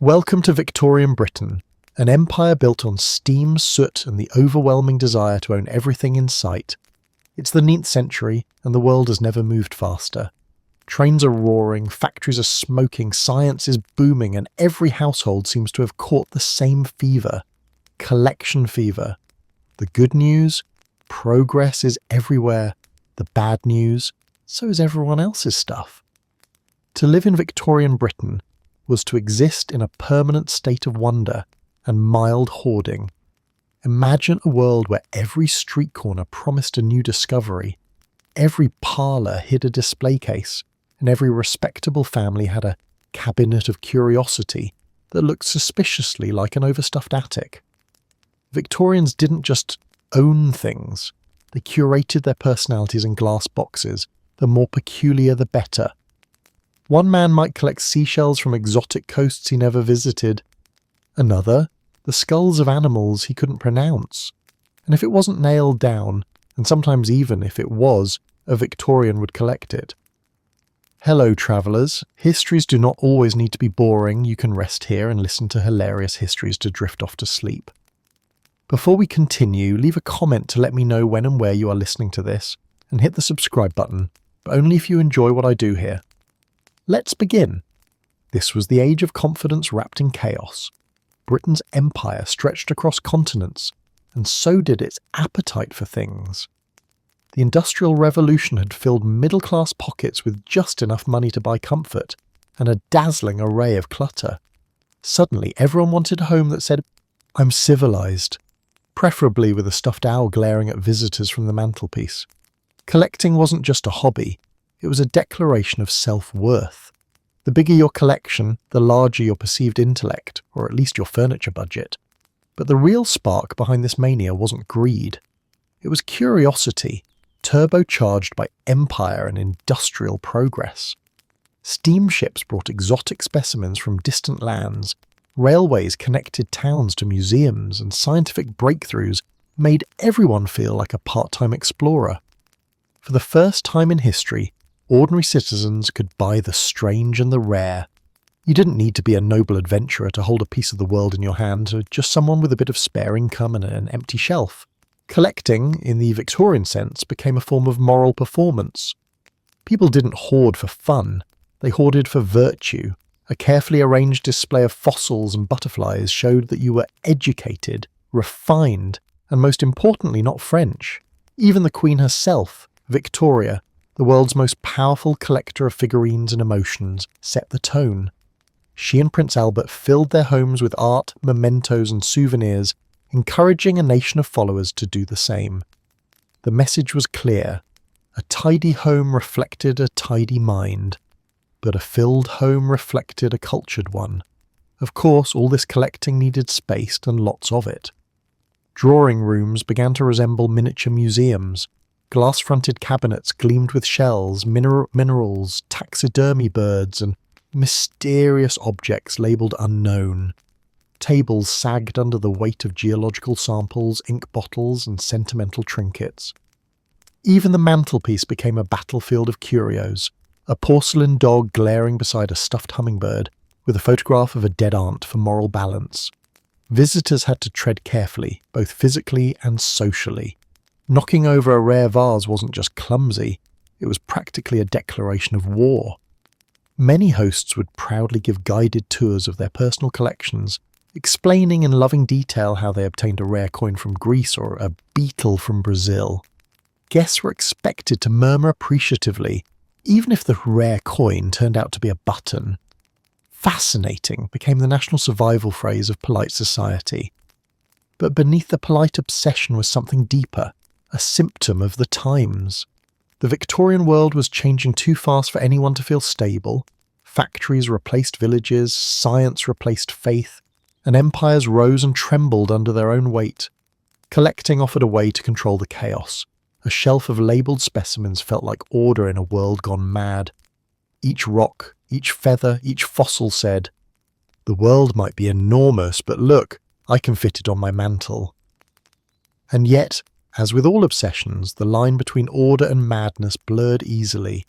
Welcome to Victorian Britain, an empire built on steam, soot, and the overwhelming desire to own everything in sight. It's the 9th century, and the world has never moved faster. Trains are roaring, factories are smoking, science is booming, and every household seems to have caught the same fever. Collection fever. The good news? Progress is everywhere. The bad news? So is everyone else's stuff. To live in Victorian Britain was to exist in a permanent state of wonder and mild hoarding. Imagine a world where every street corner promised a new discovery, every parlour hid a display case, and every respectable family had a cabinet of curiosity that looked suspiciously like an overstuffed attic. Victorians didn't just own things, they curated their personalities in glass boxes, the more peculiar the better. One man might collect seashells from exotic coasts he never visited. Another, the skulls of animals he couldn't pronounce. And if it wasn't nailed down, and sometimes even if it was, a Victorian would collect it. Hello, travellers. Histories do not always need to be boring. You can rest here and listen to hilarious histories to drift off to sleep. Before we continue, leave a comment to let me know when and where you are listening to this, and hit the subscribe button, but only if you enjoy what I do here. Let's begin. This was the age of confidence wrapped in chaos. Britain's empire stretched across continents, and so did its appetite for things. The Industrial Revolution had filled middle-class pockets with just enough money to buy comfort, and a dazzling array of clutter. Suddenly, everyone wanted a home that said, "I'm civilised," preferably with a stuffed owl glaring at visitors from the mantelpiece. Collecting wasn't just a hobby. It was a declaration of self-worth. The bigger your collection, the larger your perceived intellect, or at least your furniture budget. But the real spark behind this mania wasn't greed. It was curiosity, turbocharged by empire and industrial progress. Steamships brought exotic specimens from distant lands, railways connected towns to museums, and scientific breakthroughs made everyone feel like a part-time explorer. For the first time in history, ordinary citizens could buy the strange and the rare. You didn't need to be a noble adventurer to hold a piece of the world in your hand, just someone with a bit of spare income and an empty shelf. Collecting, in the Victorian sense, became a form of moral performance. People didn't hoard for fun, they hoarded for virtue. A carefully arranged display of fossils and butterflies showed that you were educated, refined, and most importantly not French. Even the Queen herself, Victoria, the world's most powerful collector of figurines and emotions, set the tone. She and Prince Albert filled their homes with art, mementos and souvenirs, encouraging a nation of followers to do the same. The message was clear. A tidy home reflected a tidy mind, but a filled home reflected a cultured one. Of course, all this collecting needed space and lots of it. Drawing rooms began to resemble miniature museums. Glass-fronted cabinets gleamed with shells, minerals, taxidermy birds, and mysterious objects labelled unknown. Tables sagged under the weight of geological samples, ink bottles, and sentimental trinkets. Even the mantelpiece became a battlefield of curios, a porcelain dog glaring beside a stuffed hummingbird, with a photograph of a dead aunt for moral balance. Visitors had to tread carefully, both physically and socially. Knocking over a rare vase wasn't just clumsy, it was practically a declaration of war. Many hosts would proudly give guided tours of their personal collections, explaining in loving detail how they obtained a rare coin from Greece or a beetle from Brazil. Guests were expected to murmur appreciatively, even if the rare coin turned out to be a button. Fascinating became the national survival phrase of polite society. But beneath the polite obsession was something deeper, a symptom of the times. The Victorian world was changing too fast for anyone to feel stable. Factories replaced villages, science replaced faith, and empires rose and trembled under their own weight. Collecting offered a way to control the chaos. A shelf of labelled specimens felt like order in a world gone mad. Each rock, each feather, each fossil said, "The world might be enormous, but look, I can fit it on my mantle." And yet, as with all obsessions, the line between order and madness blurred easily.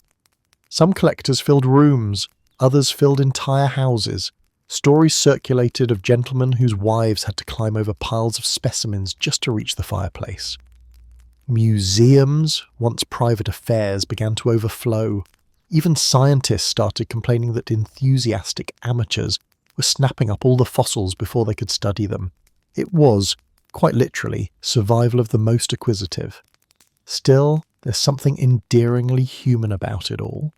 Some collectors filled rooms, others filled entire houses, Stories circulated of gentlemen whose wives had to climb over piles of specimens just to reach the fireplace. Museums, once private affairs, began to overflow. Even scientists started complaining that enthusiastic amateurs were snapping up all the fossils before they could study them. It was, quite literally, survival of the most acquisitive. Still, there's something endearingly human about it all.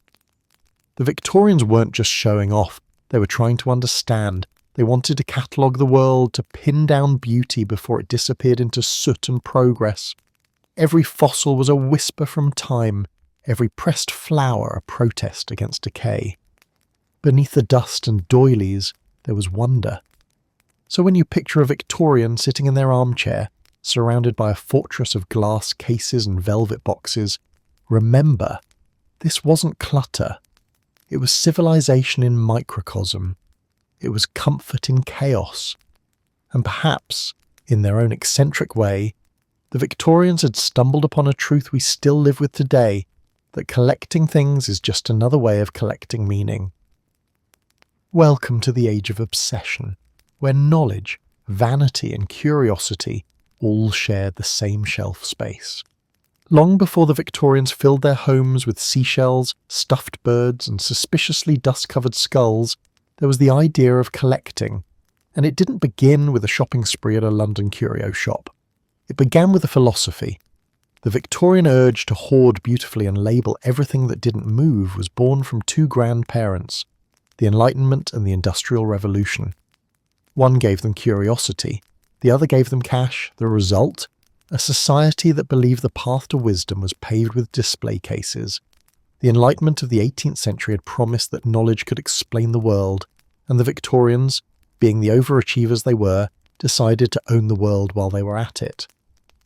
The Victorians weren't just showing off, they were trying to understand. They wanted to catalogue the world, to pin down beauty before it disappeared into soot and progress. Every fossil was a whisper from time, every pressed flower a protest against decay. Beneath the dust and doilies, there was wonder. So when you picture a Victorian sitting in their armchair, surrounded by a fortress of glass cases and velvet boxes, remember, this wasn't clutter. It was civilization in microcosm. It was comfort in chaos. And perhaps, in their own eccentric way, the Victorians had stumbled upon a truth we still live with today, that collecting things is just another way of collecting meaning. Welcome to the age of obsession, where knowledge, vanity and curiosity all shared the same shelf space. Long before the Victorians filled their homes with seashells, stuffed birds and suspiciously dust-covered skulls, there was the idea of collecting, and it didn't begin with a shopping spree at a London curio shop. It began with a philosophy. The Victorian urge to hoard beautifully and label everything that didn't move was born from two grandparents, the Enlightenment and the Industrial Revolution. One gave them curiosity, the other gave them cash. The result? A society that believed the path to wisdom was paved with display cases. The Enlightenment of the 18th century had promised that knowledge could explain the world, and the Victorians, being the overachievers they were, decided to own the world while they were at it.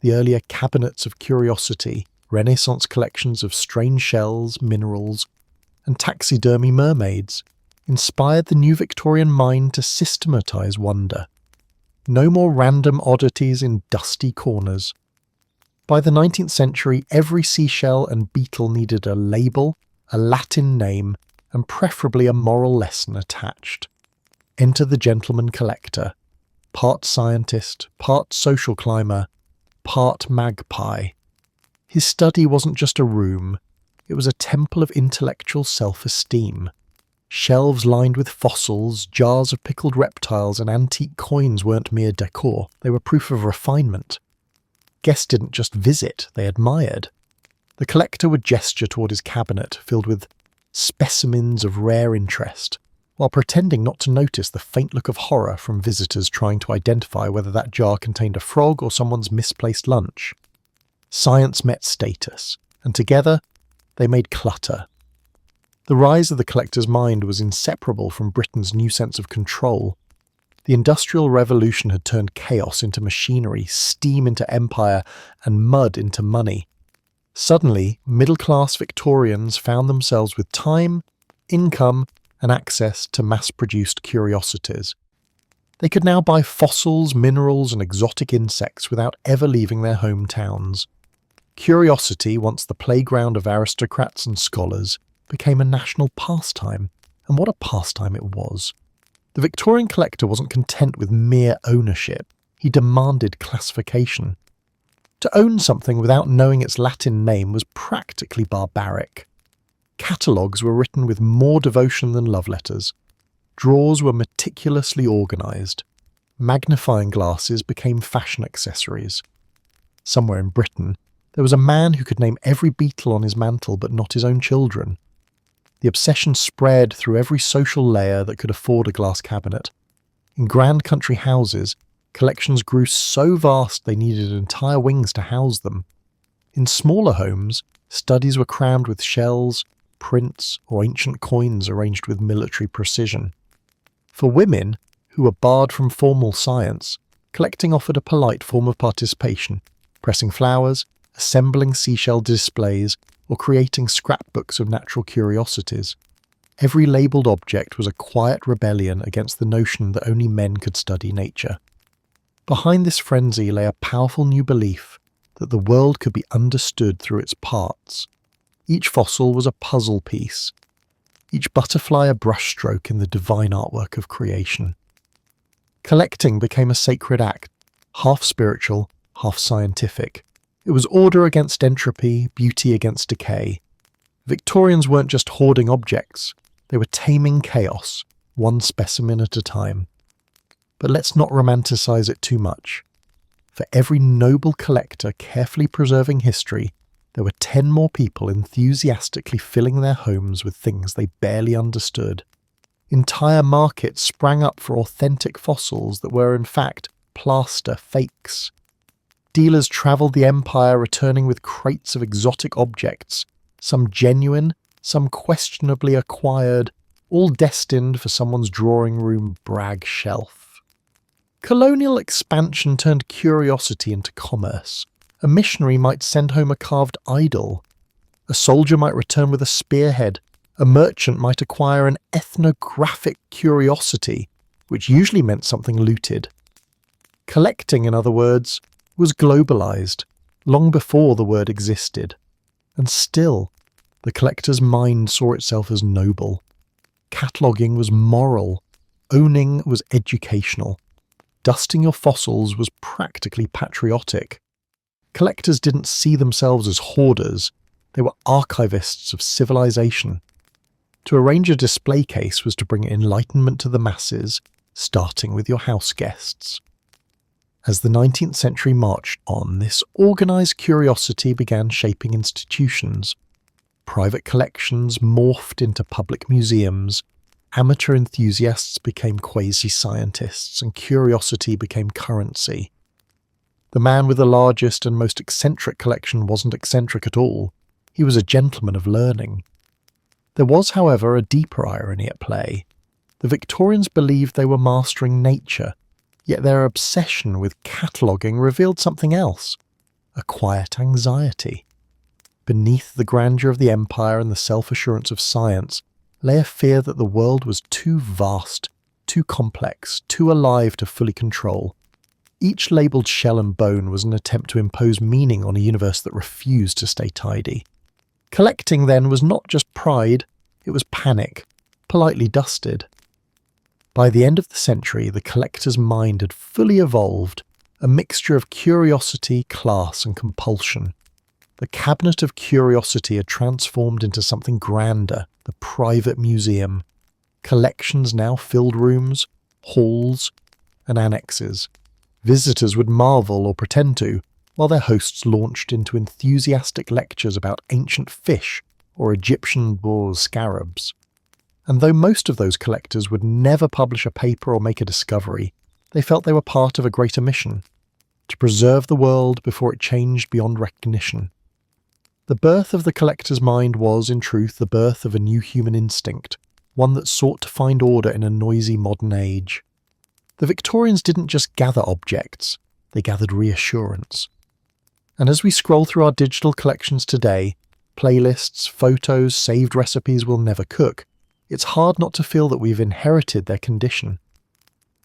The earlier cabinets of curiosity, Renaissance collections of strange shells, minerals, and taxidermy mermaids inspired the new Victorian mind to systematize wonder. No more random oddities in dusty corners. By the 19th century, every seashell and beetle needed a label, a Latin name, and preferably a moral lesson attached. Enter the gentleman collector, part scientist, part social climber, part magpie. His study wasn't just a room, it was a temple of intellectual self-esteem. Shelves lined with fossils, jars of pickled reptiles and antique coins weren't mere decor, they were proof of refinement. Guests didn't just visit, they admired. The collector would gesture toward his cabinet filled with specimens of rare interest, while pretending not to notice the faint look of horror from visitors trying to identify whether that jar contained a frog or someone's misplaced lunch. Science met status, and together they made clutter. The rise of the collector's mind was inseparable from Britain's new sense of control. The Industrial Revolution had turned chaos into machinery, steam into empire, and mud into money. Suddenly, middle-class Victorians found themselves with time, income, and access to mass-produced curiosities. They could now buy fossils, minerals, and exotic insects without ever leaving their hometowns. Curiosity, once the playground of aristocrats and scholars, became a national pastime, and what a pastime it was. The Victorian collector wasn't content with mere ownership, he demanded classification. To own something without knowing its Latin name was practically barbaric. Catalogues were written with more devotion than love letters. Drawers were meticulously organised. Magnifying glasses became fashion accessories. Somewhere in Britain, there was a man who could name every beetle on his mantle but not his own children. The obsession spread through every social layer that could afford a glass cabinet. In grand country houses, collections grew so vast they needed entire wings to house them. In smaller homes, studies were crammed with shells, prints, or ancient coins arranged with military precision. For women, who were barred from formal science, collecting offered a polite form of participation, pressing flowers, assembling seashell displays, or creating scrapbooks of natural curiosities. Every labelled object was a quiet rebellion against the notion that only men could study nature. Behind this frenzy lay a powerful new belief that the world could be understood through its parts. Each fossil was a puzzle piece. each butterfly a brushstroke in the divine artwork of creation. Collecting became a sacred act, half spiritual, half scientific. It was order against entropy, beauty against decay. Victorians weren't just hoarding objects, they were taming chaos, one specimen at a time. But let's not romanticize it too much. For every noble collector carefully preserving history, there were 10 more people enthusiastically filling their homes with things they barely understood. Entire markets sprang up for authentic fossils that were in fact plaster fakes. Dealers travelled the empire returning with crates of exotic objects, some genuine, some questionably acquired, all destined for someone's drawing room brag shelf. Colonial expansion turned curiosity into commerce. A missionary might send home a carved idol. A soldier might return with a spearhead. A merchant might acquire an ethnographic curiosity, which usually meant something looted. Collecting, in other words, was globalized, long before the word existed. And still, the collector's mind saw itself as noble. Cataloguing was moral. Owning was educational. Dusting your fossils was practically patriotic. Collectors didn't see themselves as hoarders, they were archivists of civilization. To arrange a display case was to bring enlightenment to the masses, starting with your house guests. As the 19th century marched on, this organised curiosity began shaping institutions. Private collections morphed into public museums, amateur enthusiasts became quasi-scientists, and curiosity became currency. The man with the largest and most eccentric collection wasn't eccentric at all. He was a gentleman of learning. There was, however, a deeper irony at play. The Victorians believed they were mastering nature, yet their obsession with cataloguing revealed something else, a quiet anxiety. Beneath the grandeur of the empire and the self-assurance of science lay a fear that the world was too vast, too complex, too alive to fully control. Each labelled shell and bone was an attempt to impose meaning on a universe that refused to stay tidy. Collecting, then, was not just pride, it was panic, politely dusted. By the end of the century, the collector's mind had fully evolved, a mixture of curiosity, class, and compulsion. The cabinet of curiosity had transformed into something grander, the private museum. Collections now filled rooms, halls, and annexes. Visitors would marvel or pretend to, while their hosts launched into enthusiastic lectures about ancient fish or Egyptian boar scarabs. And though most of those collectors would never publish a paper or make a discovery, they felt they were part of a greater mission, to preserve the world before it changed beyond recognition. The birth of the collector's mind was, in truth, the birth of a new human instinct, one that sought to find order in a noisy modern age. The Victorians didn't just gather objects, they gathered reassurance. And as we scroll through our digital collections today, playlists, photos, saved recipes we'll never cook, it's hard not to feel that we've inherited their condition.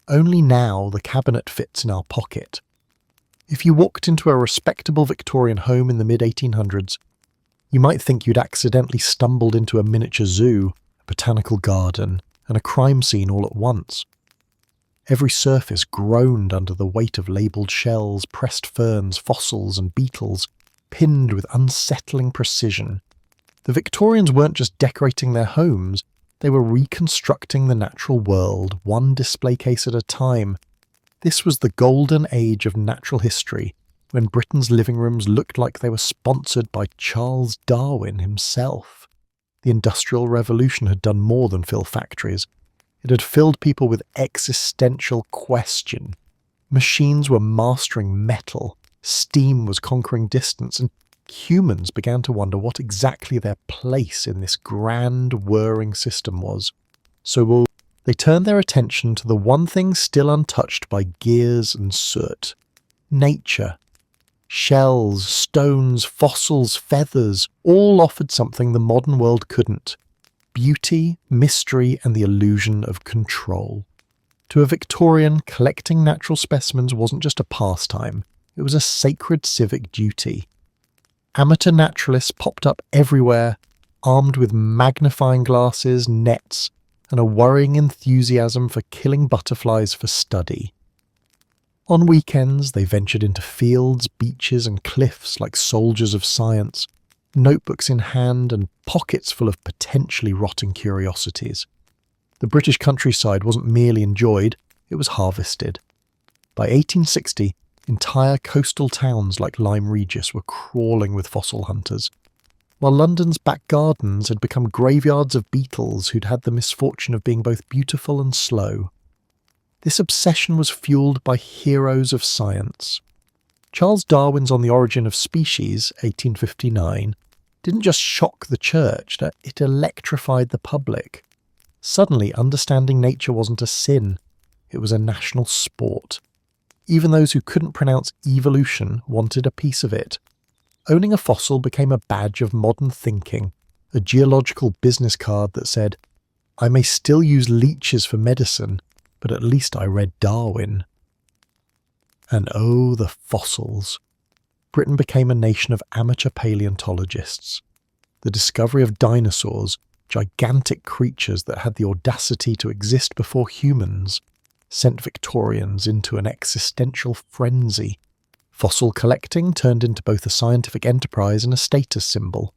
Only now the cabinet fits in our pocket. If you walked into a respectable Victorian home in the mid-1800s, you might think you'd accidentally stumbled into a miniature zoo, a botanical garden, and a crime scene all at once. Every surface groaned under the weight of labelled shells, pressed ferns, fossils, and beetles, pinned with unsettling precision. The Victorians weren't just decorating their homes, they were reconstructing the natural world, one display case at a time. This was the golden age of natural history, when Britain's living rooms looked like they were sponsored by Charles Darwin himself. The Industrial Revolution had done more than fill factories. It had filled people with existential question. Machines were mastering metal, steam was conquering distance, and humans began to wonder what exactly their place in this grand, whirring system was. So they turned their attention to the one thing still untouched by gears and soot: nature. Shells, stones, fossils, feathers, all offered something the modern world couldn't: beauty, mystery, and the illusion of control. To a Victorian, collecting natural specimens wasn't just a pastime, it was a sacred civic duty. Amateur naturalists popped up everywhere, armed with magnifying glasses, nets, and a worrying enthusiasm for killing butterflies for study. On weekends, they ventured into fields, beaches, and cliffs like soldiers of science, notebooks in hand and pockets full of potentially rotting curiosities. The British countryside wasn't merely enjoyed, it was harvested. By 1860, entire coastal towns like Lyme Regis were crawling with fossil hunters, while London's back gardens had become graveyards of beetles who'd had the misfortune of being both beautiful and slow. This obsession was fueled by heroes of science. Charles Darwin's On the Origin of Species, 1859, didn't just shock the church, it electrified the public. Suddenly, understanding nature wasn't a sin, it was a national sport. Even those who couldn't pronounce evolution wanted a piece of it. Owning a fossil became a badge of modern thinking, a geological business card that said, "I may still use leeches for medicine, but at least I read Darwin." And oh, the fossils. Britain became a nation of amateur paleontologists. The discovery of dinosaurs, gigantic creatures that had the audacity to exist before humans, sent Victorians into an existential frenzy. Fossil collecting turned into both a scientific enterprise and a status symbol.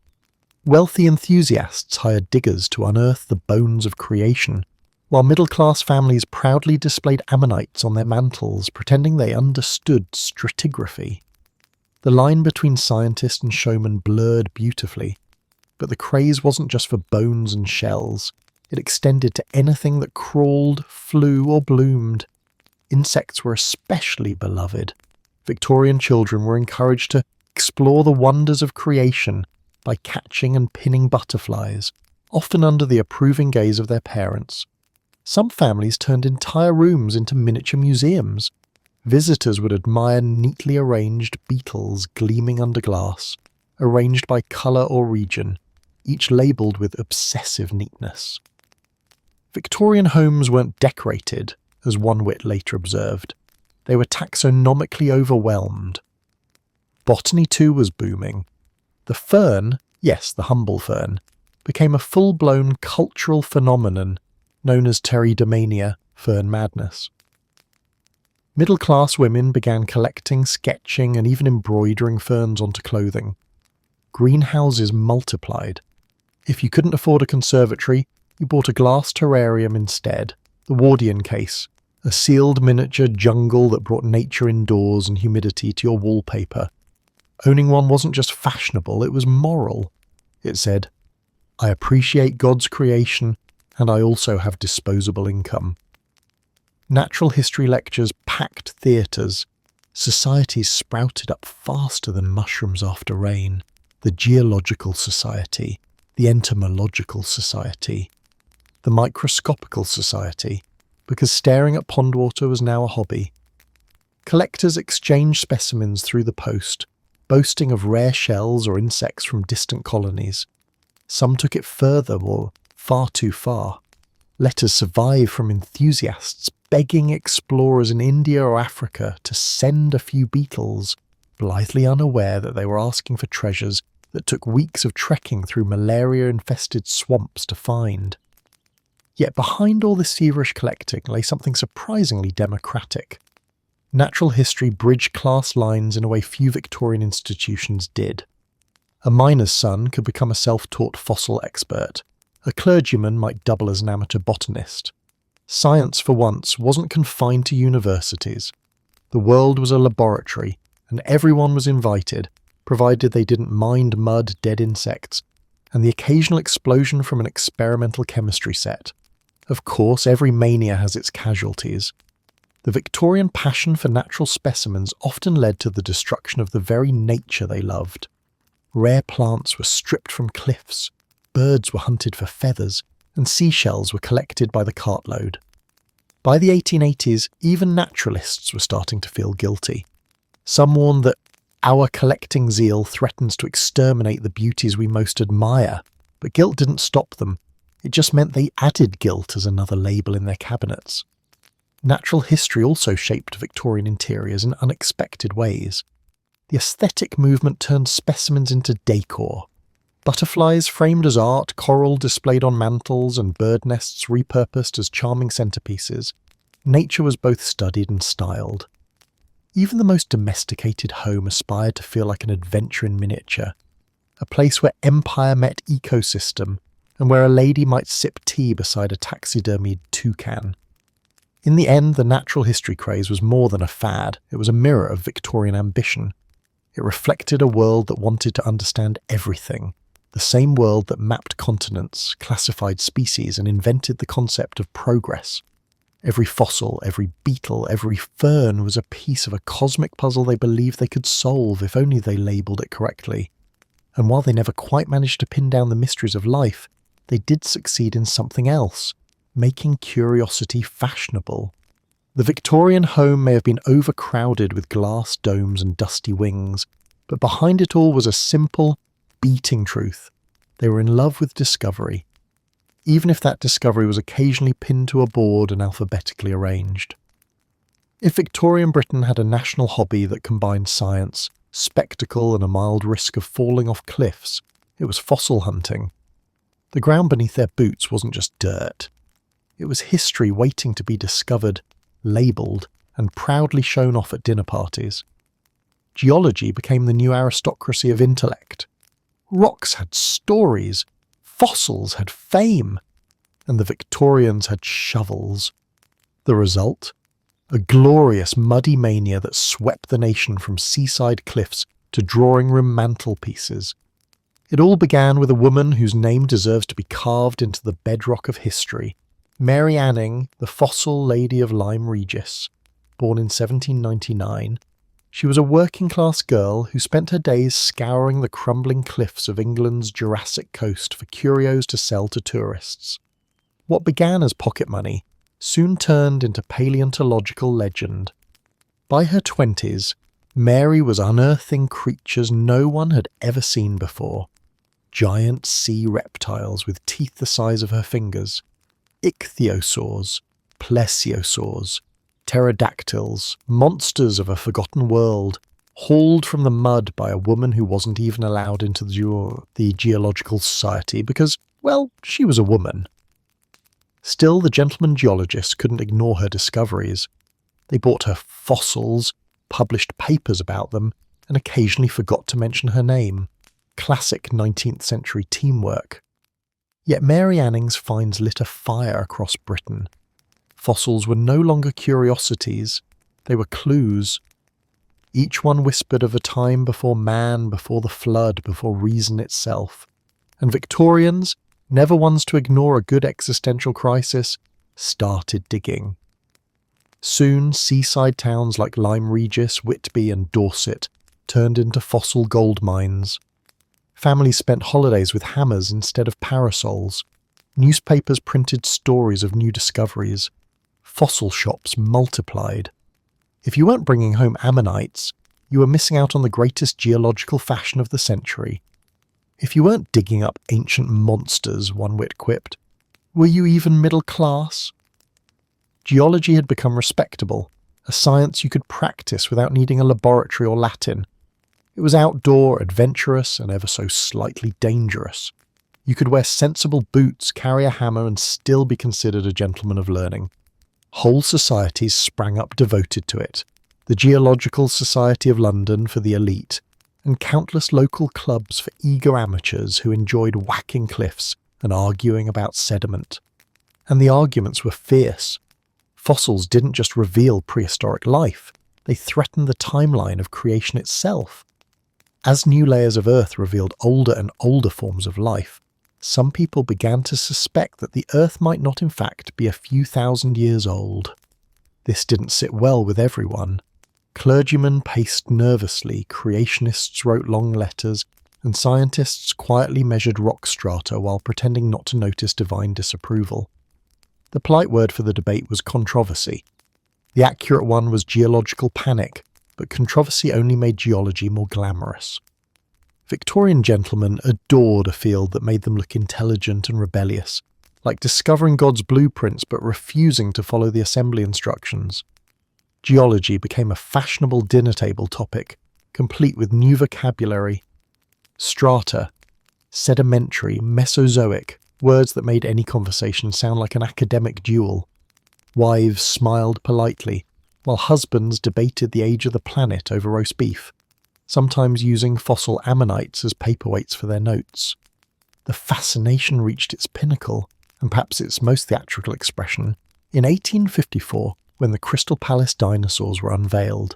Wealthy enthusiasts hired diggers to unearth the bones of creation, while middle-class families proudly displayed ammonites on their mantels, pretending they understood stratigraphy. The line between scientist and showman blurred beautifully, but the craze wasn't just for bones and shells. It extended to anything that crawled, flew, or bloomed. Insects were especially beloved. Victorian children were encouraged to explore the wonders of creation by catching and pinning butterflies, often under the approving gaze of their parents. Some families turned entire rooms into miniature museums. Visitors would admire neatly arranged beetles gleaming under glass, arranged by colour or region, each labelled with obsessive neatness. Victorian homes weren't decorated, as one wit later observed. They were taxonomically overwhelmed. Botany too was booming. The fern, yes, the humble fern, became a full-blown cultural phenomenon known as pteridamania, fern madness. Middle-class women began collecting, sketching, and even embroidering ferns onto clothing. Greenhouses multiplied. If you couldn't afford a conservatory, you bought a glass terrarium instead, the Wardian case, a sealed miniature jungle that brought nature indoors and humidity to your wallpaper. Owning one wasn't just fashionable, it was moral. It said, "I appreciate God's creation, and I also have disposable income." Natural history lectures packed theatres. Societies sprouted up faster than mushrooms after rain. The Geological Society, the Entomological Society, the Microscopical Society, because staring at pond water was now a hobby. Collectors exchanged specimens through the post, boasting of rare shells or insects from distant colonies. Some took it further or far too far. Letters survive from enthusiasts begging explorers in India or Africa to send a few beetles, blithely unaware that they were asking for treasures that took weeks of trekking through malaria-infested swamps to find. Yet behind all this feverish collecting lay something surprisingly democratic. Natural history bridged class lines in a way few Victorian institutions did. A miner's son could become a self-taught fossil expert. A clergyman might double as an amateur botanist. Science, for once, wasn't confined to universities. The world was a laboratory, and everyone was invited, provided they didn't mind mud, dead insects, and the occasional explosion from an experimental chemistry set. Of course, every mania has its casualties. The Victorian passion for natural specimens often led to the destruction of the very nature they loved. Rare plants were stripped from cliffs, birds were hunted for feathers, and seashells were collected by the cartload. By the 1880s, even naturalists were starting to feel guilty. Some warned that our collecting zeal threatens to exterminate the beauties we most admire, but guilt didn't stop them. It just meant they added guilt as another label in their cabinets. Natural history also shaped Victorian interiors in unexpected ways. The aesthetic movement turned specimens into decor. Butterflies framed as art, coral displayed on mantels, and bird nests repurposed as charming centerpieces, nature was both studied and styled. Even the most domesticated home aspired to feel like an adventure in miniature, a place where empire met ecosystem, and where a lady might sip tea beside a taxidermied toucan. In the end, the natural history craze was more than a fad, it was a mirror of Victorian ambition. It reflected a world that wanted to understand everything, the same world that mapped continents, classified species, and invented the concept of progress. Every fossil, every beetle, every fern was a piece of a cosmic puzzle they believed they could solve if only they labelled it correctly. And while they never quite managed to pin down the mysteries of life, they did succeed in something else, making curiosity fashionable. The Victorian home may have been overcrowded with glass domes and dusty wings, but behind it all was a simple, beating truth. They were in love with discovery, even if that discovery was occasionally pinned to a board and alphabetically arranged. If Victorian Britain had a national hobby that combined science, spectacle, and a mild risk of falling off cliffs, it was fossil hunting. The ground beneath their boots wasn't just dirt. It was history waiting to be discovered, labelled, and proudly shown off at dinner parties. Geology became the new aristocracy of intellect. Rocks had stories, fossils had fame, and the Victorians had shovels. The result? A glorious muddy mania that swept the nation from seaside cliffs to drawing room mantelpieces. It all began with a woman whose name deserves to be carved into the bedrock of history, Mary Anning, the fossil lady of Lyme Regis. Born in 1799, she was a working-class girl who spent her days scouring the crumbling cliffs of England's Jurassic coast for curios to sell to tourists. What began as pocket money soon turned into paleontological legend. By her 20s, Mary was unearthing creatures no one had ever seen before. Giant sea reptiles with teeth the size of her fingers, ichthyosaurs, plesiosaurs, pterodactyls, monsters of a forgotten world, hauled from the mud by a woman who wasn't even allowed into the Geological Society because, well, she was a woman. Still, the gentleman geologists couldn't ignore her discoveries. They bought her fossils, published papers about them, and occasionally forgot to mention her name. Classic 19th century teamwork. Yet Mary Anning's finds lit a fire across Britain. Fossils were no longer curiosities, they were clues. Each one whispered of a time before man, before the flood, before reason itself. And Victorians, never ones to ignore a good existential crisis, started digging. Soon, seaside towns like Lyme Regis, Whitby and Dorset turned into fossil gold mines. Families spent holidays with hammers instead of parasols. Newspapers printed stories of new discoveries. Fossil shops multiplied. If you weren't bringing home ammonites, you were missing out on the greatest geological fashion of the century. If you weren't digging up ancient monsters, one wit quipped, were you even middle class? Geology had become respectable, a science you could practice without needing a laboratory or Latin. It was outdoor, adventurous, and ever so slightly dangerous. You could wear sensible boots, carry a hammer, and still be considered a gentleman of learning. Whole societies sprang up devoted to it. The Geological Society of London for the elite, and countless local clubs for eager amateurs who enjoyed whacking cliffs and arguing about sediment. And the arguments were fierce. Fossils didn't just reveal prehistoric life, they threatened the timeline of creation itself. As new layers of Earth revealed older and older forms of life, some people began to suspect that the Earth might not in fact be a few thousand years old. This didn't sit well with everyone. Clergymen paced nervously, creationists wrote long letters, and scientists quietly measured rock strata while pretending not to notice divine disapproval. The polite word for the debate was controversy. The accurate one was geological panic, but controversy only made geology more glamorous. Victorian gentlemen adored a field that made them look intelligent and rebellious, like discovering God's blueprints but refusing to follow the assembly instructions. Geology became a fashionable dinner table topic, complete with new vocabulary. Strata, Sedimentary, Mesozoic, words that made any conversation sound like an academic duel. Wives smiled politely, while husbands debated the age of the planet over roast beef, sometimes using fossil ammonites as paperweights for their notes. The fascination reached its pinnacle, and perhaps its most theatrical expression, in 1854 when the Crystal Palace dinosaurs were unveiled.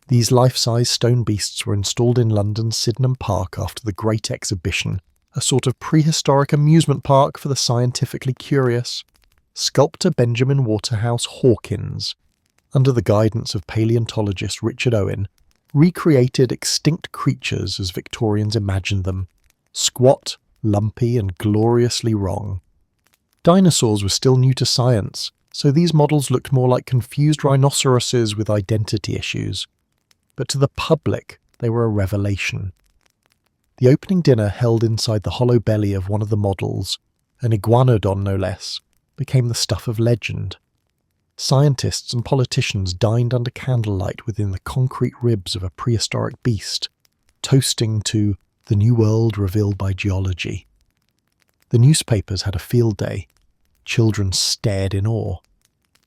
These life-size stone beasts were installed in London's Sydenham Park after the Great Exhibition, a sort of prehistoric amusement park for the scientifically curious. Sculptor Benjamin Waterhouse Hawkins, under the guidance of paleontologist Richard Owen, recreated extinct creatures as Victorians imagined them, squat, lumpy and gloriously wrong. Dinosaurs were still new to science, so these models looked more like confused rhinoceroses with identity issues. But to the public, they were a revelation. The opening dinner, held inside the hollow belly of one of the models, an iguanodon no less, became the stuff of legend. Scientists and politicians dined under candlelight within the concrete ribs of a prehistoric beast, toasting to the new world revealed by geology. The newspapers had a field day. Children stared in awe.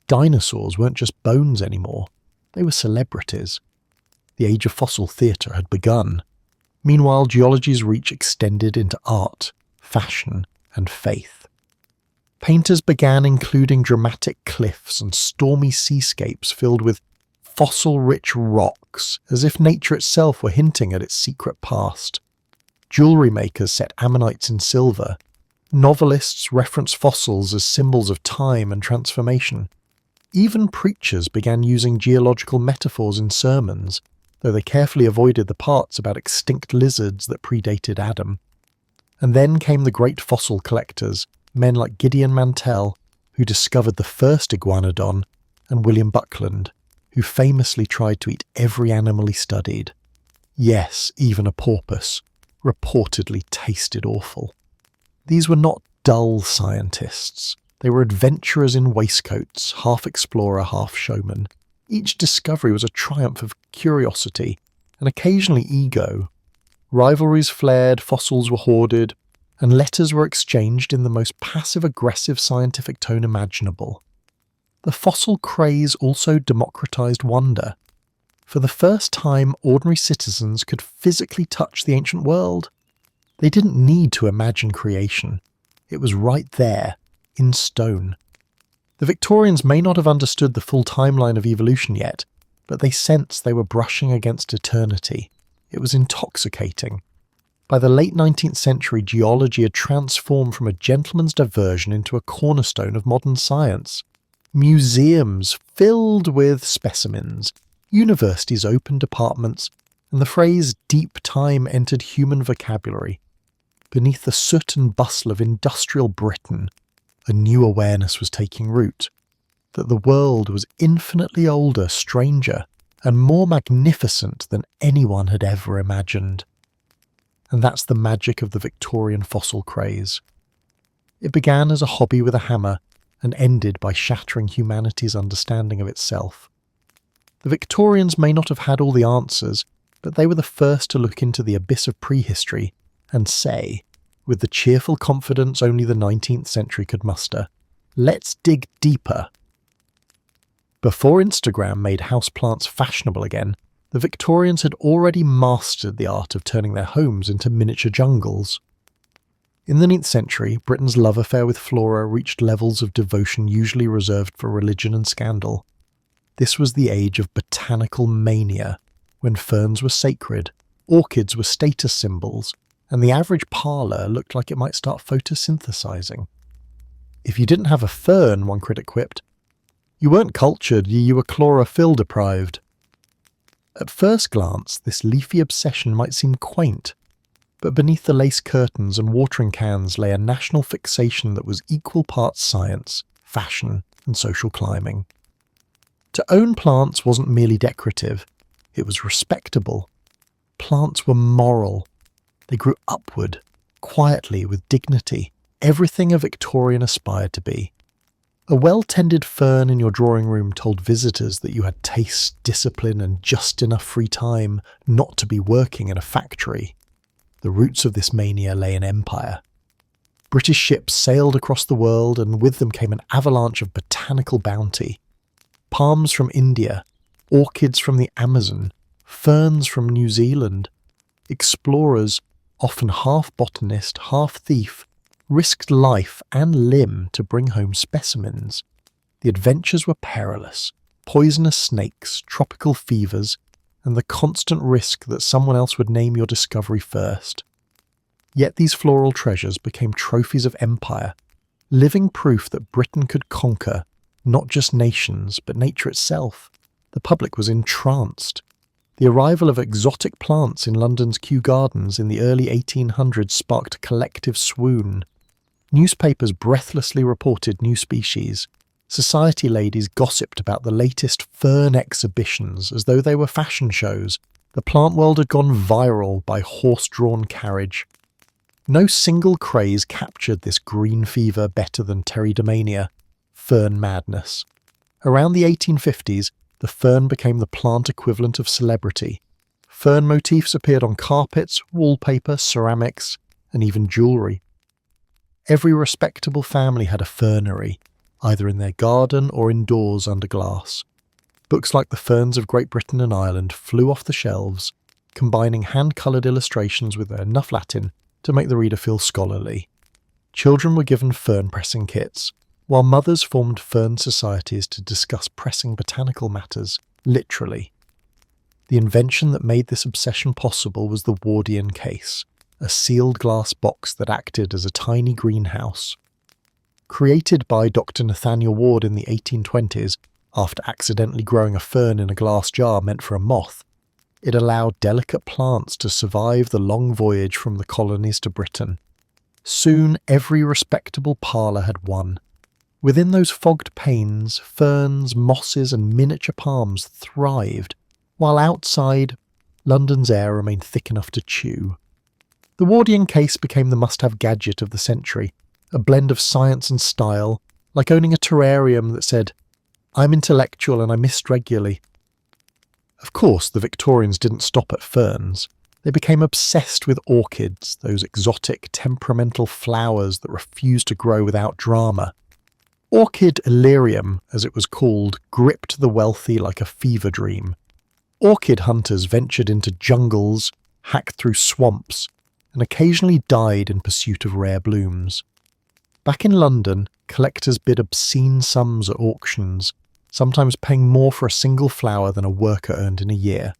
Dinosaurs weren't just bones anymore. They were celebrities. The age of fossil theatre had begun. Meanwhile, geology's reach extended into art, fashion, and faith. Painters began including dramatic cliffs and stormy seascapes filled with fossil-rich rocks, as if nature itself were hinting at its secret past. Jewellery makers set ammonites in silver. Novelists reference fossils as symbols of time and transformation. Even preachers began using geological metaphors in sermons, though they carefully avoided the parts about extinct lizards that predated Adam. And then came the great fossil collectors, men like Gideon Mantell, who discovered the first iguanodon, and William Buckland, who famously tried to eat every animal he studied. Yes, even a porpoise, reportedly tasted awful. These were not dull scientists. They were adventurers in waistcoats, half explorer, half showman. Each discovery was a triumph of curiosity, and occasionally ego. Rivalries flared, fossils were hoarded, and letters were exchanged in the most passive-aggressive scientific tone imaginable. The fossil craze also democratized wonder. For the first time, ordinary citizens could physically touch the ancient world. They didn't need to imagine creation. It was right there, in stone. The Victorians may not have understood the full timeline of evolution yet, but they sensed they were brushing against eternity. It was intoxicating. By the late 19th century, geology had transformed from a gentleman's diversion into a cornerstone of modern science. Museums filled with specimens, universities opened departments, and the phrase deep time entered human vocabulary. Beneath the soot and bustle of industrial Britain, a new awareness was taking root, that the world was infinitely older, stranger, and more magnificent than anyone had ever imagined. And that's the magic of the Victorian fossil craze. It began as a hobby with a hammer and ended by shattering humanity's understanding of itself. The Victorians may not have had all the answers, but they were the first to look into the abyss of prehistory and say, with the cheerful confidence only the 19th century could muster, let's dig deeper. Before Instagram made houseplants fashionable again, the Victorians had already mastered the art of turning their homes into miniature jungles. In the 9th century, Britain's love affair with flora reached levels of devotion usually reserved for religion and scandal. This was the age of botanical mania, when ferns were sacred, orchids were status symbols, and the average parlour looked like it might start photosynthesizing. If you didn't have a fern, one critic quipped, you weren't cultured, you were chlorophyll deprived. At first glance, this leafy obsession might seem quaint, but beneath the lace curtains and watering cans lay a national fixation that was equal parts science, fashion, and social climbing. To own plants wasn't merely decorative, it was respectable. Plants were moral. They grew upward, quietly, with dignity, everything a Victorian aspired to be. A well-tended fern in your drawing room told visitors that you had taste, discipline, and just enough free time not to be working in a factory. the roots of this mania lay in empire. British ships sailed across the world, and with them came an avalanche of botanical bounty. Palms from India, orchids from the Amazon, ferns from New Zealand. Explorers, often half botanist, half thief, risked life and limb to bring home specimens. The adventures were perilous: poisonous snakes, tropical fevers, and the constant risk that someone else would name your discovery first. Yet these floral treasures became trophies of empire, living proof that Britain could conquer not just nations, but nature itself. The public was entranced. The arrival of exotic plants in London's Kew Gardens in the early 1800s sparked a collective swoon. Newspapers breathlessly reported new species. Society ladies gossiped about the latest fern exhibitions as though they were fashion shows. The plant world had gone viral by horse-drawn carriage. No single craze captured this green fever better than pteridamania, fern madness. Around the 1850s, the fern became the plant equivalent of celebrity. Fern motifs appeared on carpets, wallpaper, ceramics, and even jewellery. Every respectable family had a fernery, either in their garden or indoors under glass. Books like The Ferns of Great Britain and Ireland flew off the shelves, combining hand-coloured illustrations with enough Latin to make the reader feel scholarly. Children were given fern pressing kits, while mothers formed fern societies to discuss pressing botanical matters, literally. The invention that made this obsession possible was the Wardian case, a sealed glass box that acted as a tiny greenhouse. Created by Dr. Nathaniel Ward in the 1820s, after accidentally growing a fern in a glass jar meant for a moth, it allowed delicate plants to survive the long voyage from the colonies to Britain. Soon every respectable parlour had one. Within those fogged panes, ferns, mosses and miniature palms thrived, while outside, London's air remained thick enough to chew. The Wardian case became the must-have gadget of the century, a blend of science and style, like owning a terrarium that said, "I'm intellectual and I mist regularly." Of course, the Victorians didn't stop at ferns. They became obsessed with orchids, those exotic, temperamental flowers that refused to grow without drama. Orchid Illyrium, as it was called, gripped the wealthy like a fever dream. Orchid hunters ventured into jungles, hacked through swamps, and occasionally died in pursuit of rare blooms. Back in London, collectors bid obscene sums at auctions, sometimes paying more for a single flower than a worker earned in a year.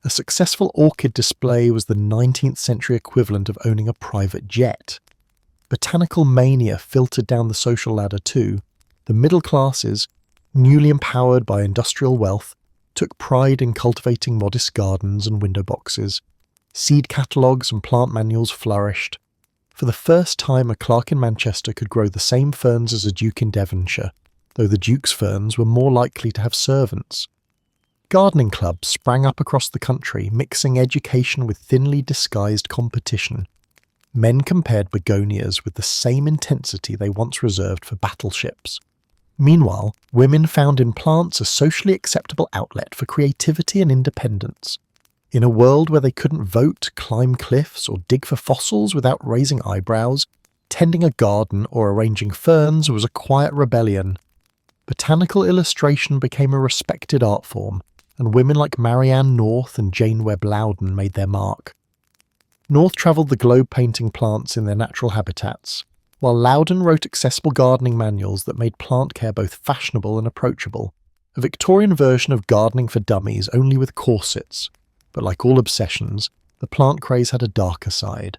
A successful orchid display was the 19th century equivalent of owning a private jet. Botanical mania filtered down the social ladder too. The middle classes, newly empowered by industrial wealth, took pride in cultivating modest gardens and window boxes. Seed catalogues and plant manuals flourished. For the first time, a clerk in Manchester could grow the same ferns as a duke in Devonshire, though the duke's ferns were more likely to have servants. Gardening clubs sprang up across the country, mixing education with thinly disguised competition. Men compared begonias with the same intensity they once reserved for battleships. Meanwhile, women found in plants a socially acceptable outlet for creativity and independence. In a world where they couldn't vote, climb cliffs, or dig for fossils without raising eyebrows, tending a garden or arranging ferns was a quiet rebellion. Botanical illustration became a respected art form, and women like Marianne North and Jane Webb Loudon made their mark. North travelled the globe painting plants in their natural habitats, while Loudon wrote accessible gardening manuals that made plant care both fashionable and approachable, a Victorian version of gardening for dummies only with corsets. But like all obsessions, the plant craze had a darker side.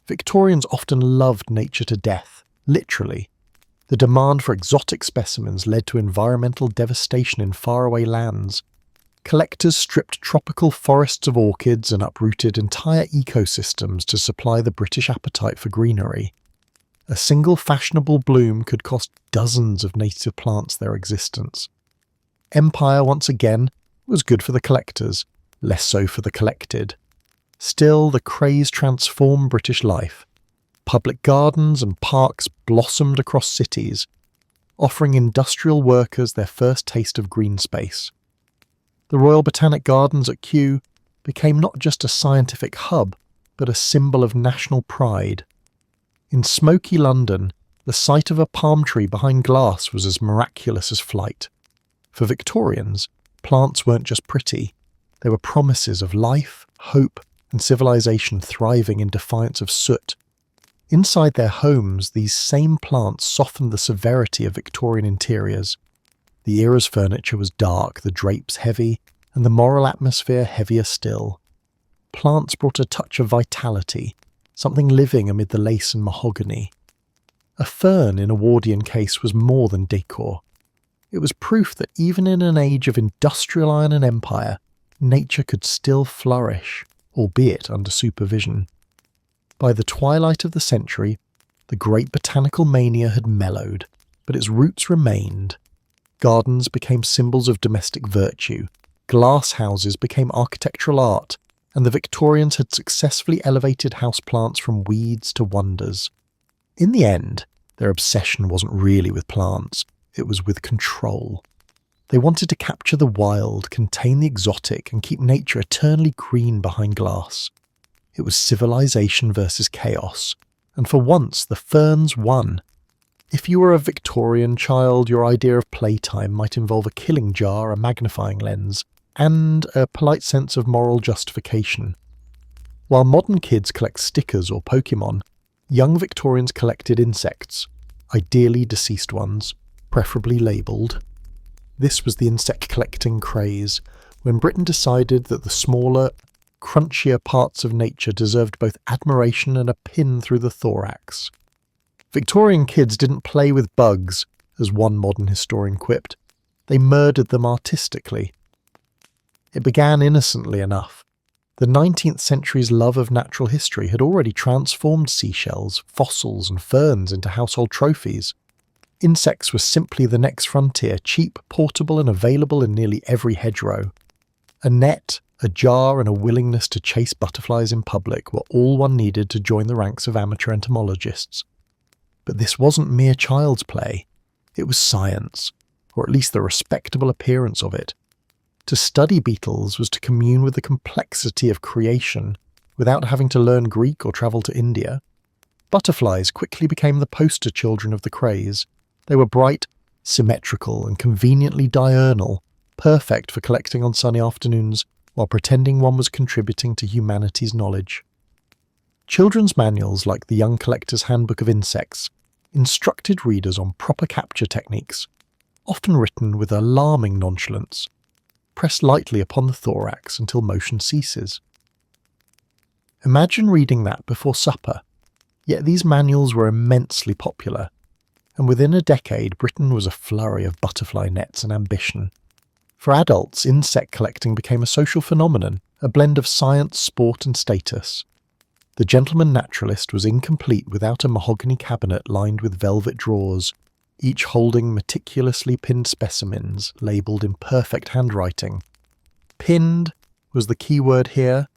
Victorians often loved nature to death, literally. The demand for exotic specimens led to environmental devastation in faraway lands. Collectors stripped tropical forests of orchids and uprooted entire ecosystems to supply the British appetite for greenery. A single fashionable bloom could cost dozens of native plants their existence. Empire, once again, was good for the collectors, less so for the collected. Still, the craze transformed British life. Public gardens and parks blossomed across cities, offering industrial workers their first taste of green space. The Royal Botanic Gardens at Kew became not just a scientific hub, but a symbol of national pride. In smoky London, the sight of a palm tree behind glass was as miraculous as flight. For Victorians, plants weren't just pretty, they were promises of life, hope, and civilization thriving in defiance of soot. Inside their homes, these same plants softened the severity of Victorian interiors. The era's furniture was dark, the drapes heavy, and the moral atmosphere heavier still. Plants brought a touch of vitality, something living amid the lace and mahogany. A fern in a Wardian case was more than decor. It was proof that even in an age of industrial iron and empire, nature could still flourish, albeit under supervision. By the twilight of the century, the great botanical mania had mellowed, but its roots remained. Gardens became symbols of domestic virtue, glass houses became architectural art, and the Victorians had successfully elevated houseplants from weeds to wonders. In the end, their obsession wasn't really with plants, it was with control. They wanted to capture the wild, contain the exotic, and keep nature eternally green behind glass. It was civilization versus chaos, and for once the ferns won. If you were a Victorian child, your idea of playtime might involve a killing jar, a magnifying lens, and a polite sense of moral justification. While modern kids collect stickers or Pokemon, young Victorians collected insects, ideally deceased ones, preferably labelled. This was the insect collecting craze, when Britain decided that the smaller, crunchier parts of nature deserved both admiration and a pin through the thorax. Victorian kids didn't play with bugs, as one modern historian quipped. They murdered them artistically. It began innocently enough. The 19th century's love of natural history had already transformed seashells, fossils, and ferns into household trophies. Insects were simply the next frontier, cheap, portable, and available in nearly every hedgerow. A net, a jar, and a willingness to chase butterflies in public were all one needed to join the ranks of amateur entomologists. But this wasn't mere child's play. It was science, or at least the respectable appearance of it. To study beetles was to commune with the complexity of creation without having to learn Greek or travel to India. Butterflies quickly became the poster children of the craze. They were bright, symmetrical, and conveniently diurnal, perfect for collecting on sunny afternoons while pretending one was contributing to humanity's knowledge. Children's manuals like the Young Collector's Handbook of Insects instructed readers on proper capture techniques, often written with alarming nonchalance. Press lightly upon the thorax until motion ceases. Imagine reading that before supper, yet these manuals were immensely popular, and within a decade Britain was a flurry of butterfly nets and ambition. For adults, insect collecting became a social phenomenon, a blend of science, sport, and status. The gentleman naturalist was incomplete without a mahogany cabinet lined with velvet drawers, each holding meticulously pinned specimens labelled in perfect handwriting. Pinned was the key word here.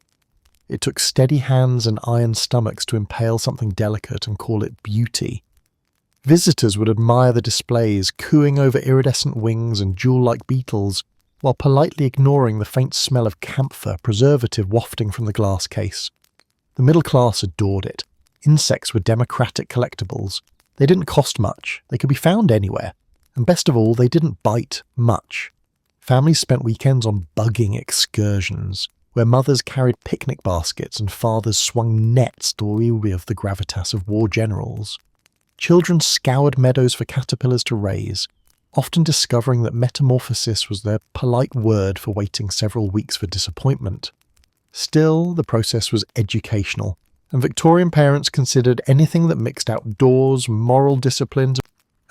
It took steady hands and iron stomachs to impale something delicate and call it beauty. Visitors would admire the displays, cooing over iridescent wings and jewel-like beetles, while politely ignoring the faint smell of camphor preservative wafting from the glass case. The middle class adored it. Insects were democratic collectibles. They didn't cost much, they could be found anywhere, and best of all, they didn't bite much. Families spent weekends on bugging excursions, where mothers carried picnic baskets and fathers swung nets weary of the gravitas of war generals. Children scoured meadows for caterpillars to raise, often discovering that metamorphosis was their polite word for waiting several weeks for disappointment. Still, the process was educational, and Victorian parents considered anything that mixed outdoors, moral disciplines,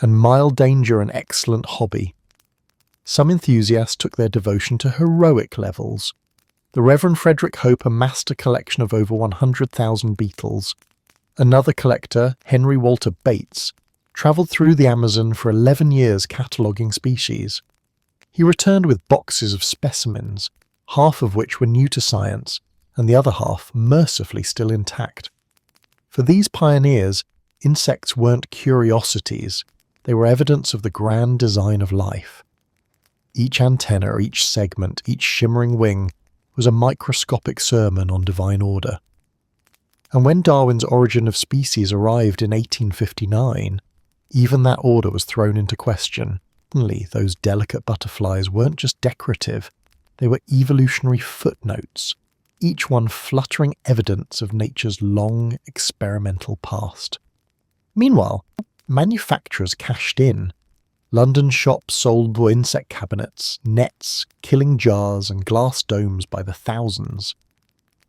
and mild danger an excellent hobby. Some enthusiasts took their devotion to heroic levels. The Reverend Frederick Hope amassed a collection of over 100,000 beetles. Another collector, Henry Walter Bates, travelled through the Amazon for 11 years cataloguing species. He returned with boxes of specimens, half of which were new to science, and the other half mercifully still intact. For these pioneers, insects weren't curiosities, they were evidence of the grand design of life. Each antenna, each segment, each shimmering wing was a microscopic sermon on divine order. And when Darwin's Origin of Species arrived in 1859, even that order was thrown into question. Suddenly, those delicate butterflies weren't just decorative, they were evolutionary footnotes, each one fluttering evidence of nature's long experimental past. Meanwhile, manufacturers cashed in. London shops sold insect cabinets, nets, killing jars, and glass domes by the thousands.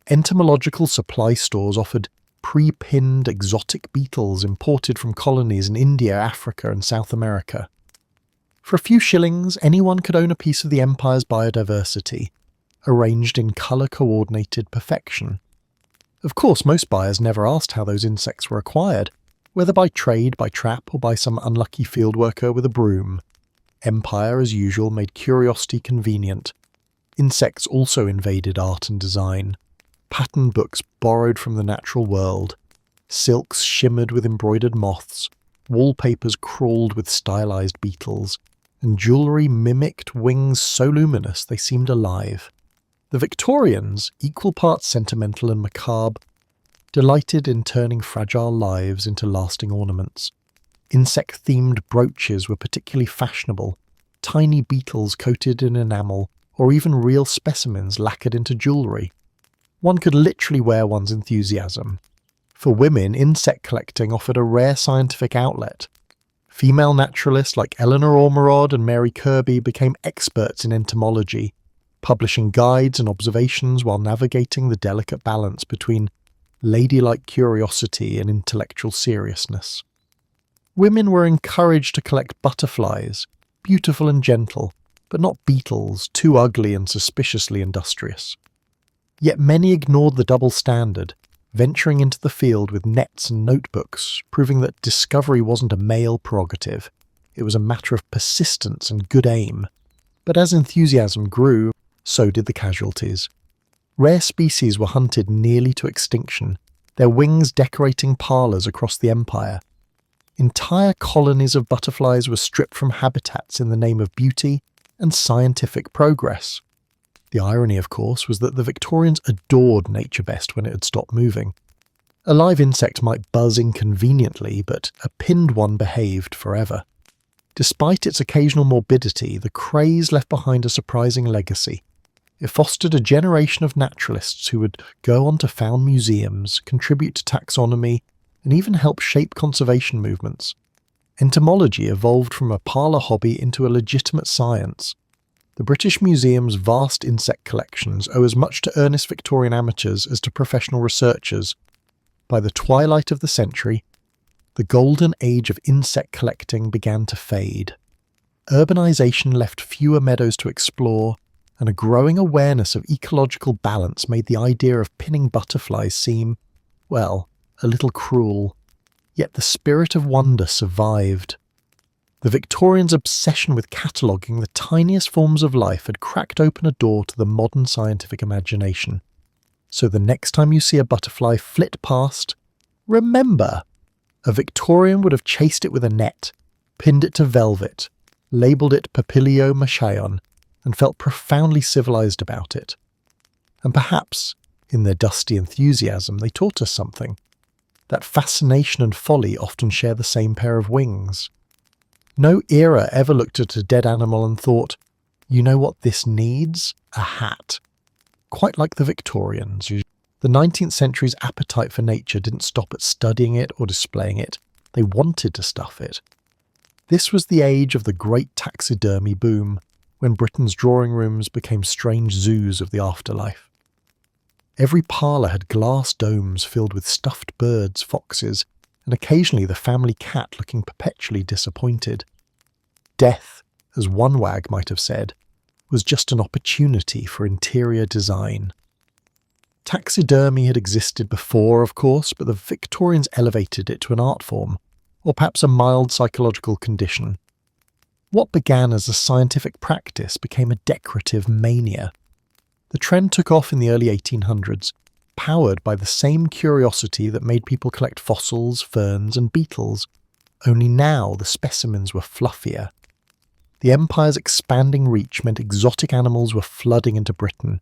Entomological supply stores offered pre-pinned exotic beetles imported from colonies in India, Africa, and South America. For a few shillings, anyone could own a piece of the empire's biodiversity, arranged in colour-coordinated perfection. Of course, most buyers never asked how those insects were acquired, whether by trade, by trap, or by some unlucky field worker with a broom. Empire, as usual, made curiosity convenient. Insects also invaded art and design. Pattern books borrowed from the natural world. Silks shimmered with embroidered moths. Wallpapers crawled with stylized beetles. And jewellery mimicked wings so luminous they seemed alive. The Victorians, equal parts sentimental and macabre, delighted in turning fragile lives into lasting ornaments. Insect-themed brooches were particularly fashionable, tiny beetles coated in enamel, or even real specimens lacquered into jewellery. One could literally wear one's enthusiasm. For women, insect collecting offered a rare scientific outlet. Female naturalists like Eleanor Ormerod and Mary Kirby became experts in entomology, publishing guides and observations while navigating the delicate balance between ladylike curiosity and intellectual seriousness. Women were encouraged to collect butterflies, beautiful and gentle, but not beetles, too ugly and suspiciously industrious. Yet many ignored the double standard, venturing into the field with nets and notebooks, proving that discovery wasn't a male prerogative. It was a matter of persistence and good aim. But as enthusiasm grew, so did the casualties. Rare species were hunted nearly to extinction, their wings decorating parlours across the empire. Entire colonies of butterflies were stripped from habitats in the name of beauty and scientific progress. The irony, of course, was that the Victorians adored nature best when it had stopped moving. A live insect might buzz inconveniently, but a pinned one behaved forever. Despite its occasional morbidity, the craze left behind a surprising legacy. It fostered a generation of naturalists who would go on to found museums, contribute to taxonomy, and even help shape conservation movements. Entomology evolved from a parlour hobby into a legitimate science. The British Museum's vast insect collections owe as much to earnest Victorian amateurs as to professional researchers. By the twilight of the century, the golden age of insect collecting began to fade. Urbanisation left fewer meadows to explore, and a growing awareness of ecological balance made the idea of pinning butterflies seem, well, a little cruel. Yet the spirit of wonder survived. The Victorians' obsession with cataloguing the tiniest forms of life had cracked open a door to the modern scientific imagination. So the next time you see a butterfly flit past, remember, a Victorian would have chased it with a net, pinned it to velvet, labelled it Papilio machaon, and felt profoundly civilised about it. And perhaps, in their dusty enthusiasm, they taught us something. That fascination and folly often share the same pair of wings. No era ever looked at a dead animal and thought, you know what this needs? A hat. Quite like the Victorians. The 19th century's appetite for nature didn't stop at studying it or displaying it. They wanted to stuff it. This was the age of the great taxidermy boom, when Britain's drawing rooms became strange zoos of the afterlife. Every parlour had glass domes filled with stuffed birds, foxes, and occasionally the family cat looking perpetually disappointed. Death, as one wag might have said, was just an opportunity for interior design. Taxidermy had existed before, of course, but the Victorians elevated it to an art form, or perhaps a mild psychological condition. What began as a scientific practice became a decorative mania. The trend took off in the early 1800s, powered by the same curiosity that made people collect fossils, ferns, and beetles, only now the specimens were fluffier. The empire's expanding reach meant exotic animals were flooding into Britain.